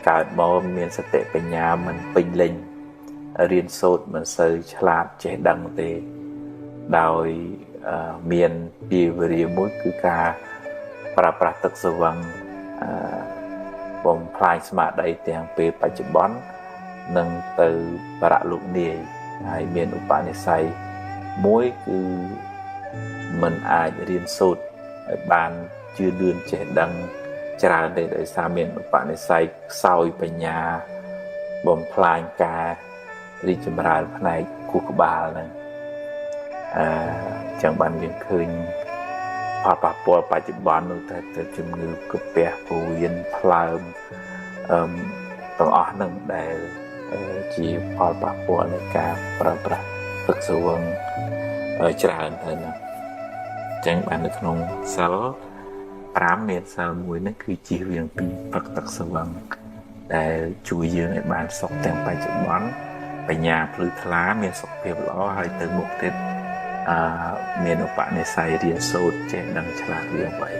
S1: កើតមកមានសតិបញ្ញាមិនពេញលេញរៀនសូត្រមិនសូវឆ្លាតចេះដឹងទេដោយមានពីវេរាមួយគឺការប្រើប្រាស់ទឹកស្រវឹងបំផ្លាញស្មារតីទាំងពេលបច្ចុប្បន្ននិងទៅបរលោកនាយហើយមានឧបនិស្ស័យមួយគឺមិនអាចរៀនសូត្រឲ្យបានជឿនលឿនចេះដឹងច្រើនទេដោយសារមានឧបនិស្ស័យខ្សោយបញ្ញាបំផ្លាញការរីកចម្រើនផ្នែកខួរក្បាលហ្នឹងចឹងបានយើងឃើញផលប៉ះពាល់បច្ចុប្បន្ននោះទៅជំងឺកាពះពោះវៀនផ្លើមទាំងអស់ហ្នឹងដែលជាផលប៉ះពាល់នៃការប្រើប្រាស់ទឹកស្រវឹងច្រើនទៅណាចឹងបាននៅក្នុងសិល5មានសិលមួយហ្នឹងគឺជៀសវាងពីផឹកទឹកស្រវឹងដែលជួយយើងឲ្យបានសុខទាំងបច្ចុប្បន្នបញ្ញាភ្លឺថ្លាមានសុខភាពល្អហើយទៅមុខទៀតមានឧបនិស្ស័យរៀនសូត្រចេះដឹងឆ្លាតវាអ្វី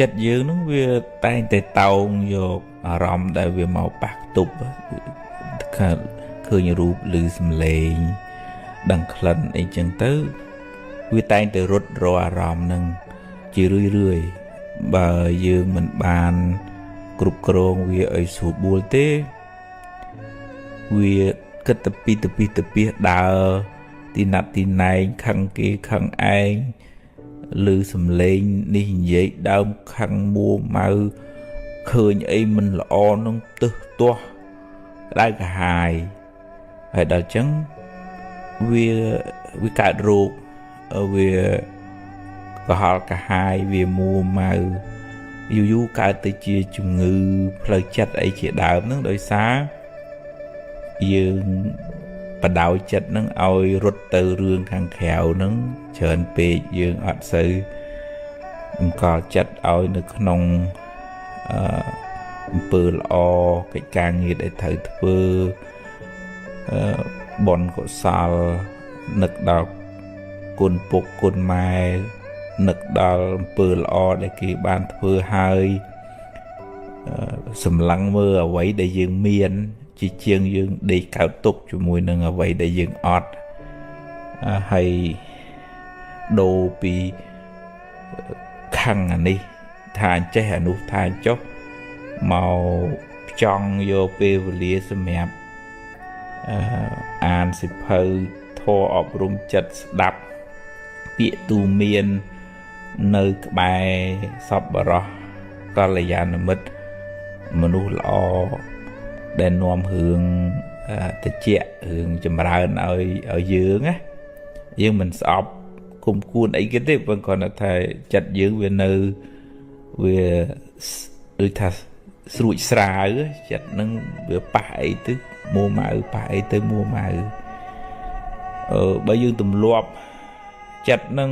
S1: ចិត្តយើងនឹងវាតែងតែតោងយកអារម្មណ៍ដែលវាមកប៉ះទប់ឃើញរូបឬសំឡេងដឹងក្លិនអីចឹងទៅវាតែងតែរត់រអារម្មណ៍នឹងជារឿយបើយើងមិនបាន គ្រប់គ្រងវាឲ្យស្រួលបួលទេវាគិតទៅពីដើរទីណាត់ទីណែងខឹងគេខឹងឯងឬសំឡេងនេះនិយាយដើមខឹងមួម៉ៅឃើញអីមិនល្អនឹងទឹះទាស់ដៅកាហាយហើយដល់ចឹងវាកើតរោគវាកុហលកាហាយវាមួម៉ៅយូរកើតទៅជាជំងឺផ្លូវចិត្តអីជាដើមហ្នឹងដោយសារយើងបដៅចិត្តហ្នឹងឲ្យរត់ទៅរឿងខាងក្រៅហ្នឹងច្រើនពេកយើងអត់សូវបង្កល់ចិត្តឲ្យនៅក្នុងអំពើល្អកិច្ចការងារដែលត្រូវធ្វើបុណ្យកុសលនឹកដល់គុណពុកគុណម៉ែនឹកដល់អំពើល្អដែលគេបានធ្វើហើយសម្លឹងមើលអ្វីដែលយើងមានជាជាងយើងដេកកោតទុកជាមួយនឹងអ្វីដែលយើងអត់ហើយដូរពីខឹងអានេះថាអញ្ចេះអានោះថាអញ្ចុះមកចង់យកពេលវេលាសម្រាប់អានសិភៅធម៌អប់រំចិត្តស្ដាប់ពាក្យទូមាននៅក្បែរសប្បុរសកល្យាណមិត្តមនុស្សល្អដែលនាំរឿងតិចរឿងចម្រើនឲ្យយើងណាយើងមិនស្អប់គុំគួនអីគេទេប៉ុន្តែគាត់ថាចិត្តយើងវានៅវាដូចថាស្រួចស្រាវចិត្តនឹងវាប៉ះអីទៅមួម៉ៅប៉ះអីទៅមួម៉ៅបើយើងទម្លាប់ចិត្តនឹង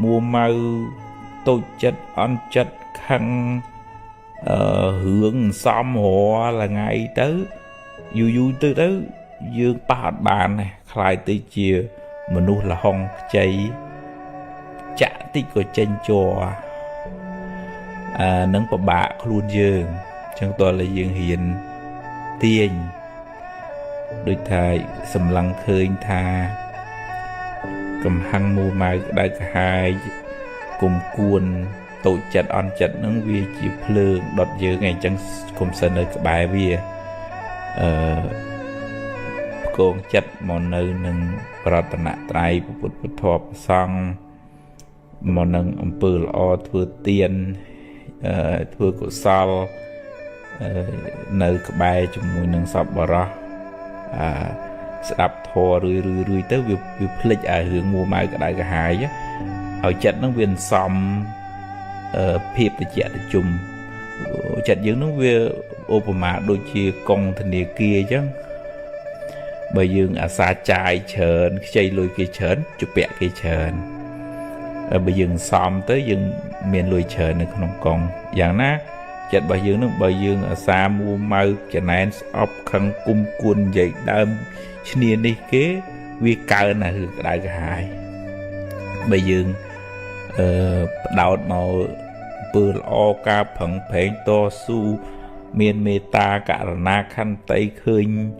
S1: មួម៉ៅតូចចិត្តអន់ចិត្តខឹងរឿងសំរាល់ថ្ងៃទៅយូរទៅយើងប៉ះអត់បានទេខ្លាយទៅជាមនុស្សលហុងខ្ចីចាក់តិចក៏ចេញជ័រនឹងពិបាកខ្លួនយើងចឹងតើយើងហ៊ានទាញដូចថាសម្លឹងឃើញថាកំហឹងមួម៉ៅក្តៅក្រហាយគុំគួនតូចចិត្តអន់ចិត្តហ្នឹងវាជាភ្លើងដុតយើងឯងចឹងគុំសិននៅក្បែរវាផ្គងចិត្តមកនៅនឹងប្រតនត្រ័យពុទ្ធពធព្រះសង្ឃមកនឹងអំពើល្អធ្វើទានធ្វើកុសលនៅក្បែរជាមួយនឹងសប្បុរសស្ដាប់ធម៌រឿយទៅវាភ្លេចអារឿងមួម៉ៅក្តៅក្រហាយឲ្យចិត្តហ្នឹងវាសំភាពតិចតិជុំចិត្តយើងហ្នឹងវាឧបមាដូចជាកង់ធនាគារអញ្ចឹងបើយើងអាសាចាយច្រើនខ្ចីលុយគេច្រើនជពាក់គេច្រើនបើយើងសំទៅយើងមានលុយច្រើននៅក្នុងកង់យ៉ាងណាចិត្តរបស់យើងនឹងបើយើងអាសាមួម៉ៅចំណែនស្អប់ខឹងគុំគួននិយាយដើមឈ្នានេះគេវាកើនណារឿងក្តៅក្រហាយបើយើងផ្ដោតមកពើល្អការប្រឹងប្រែងតស៊ូមានមេត្តាករុណាខន្តីឃើញ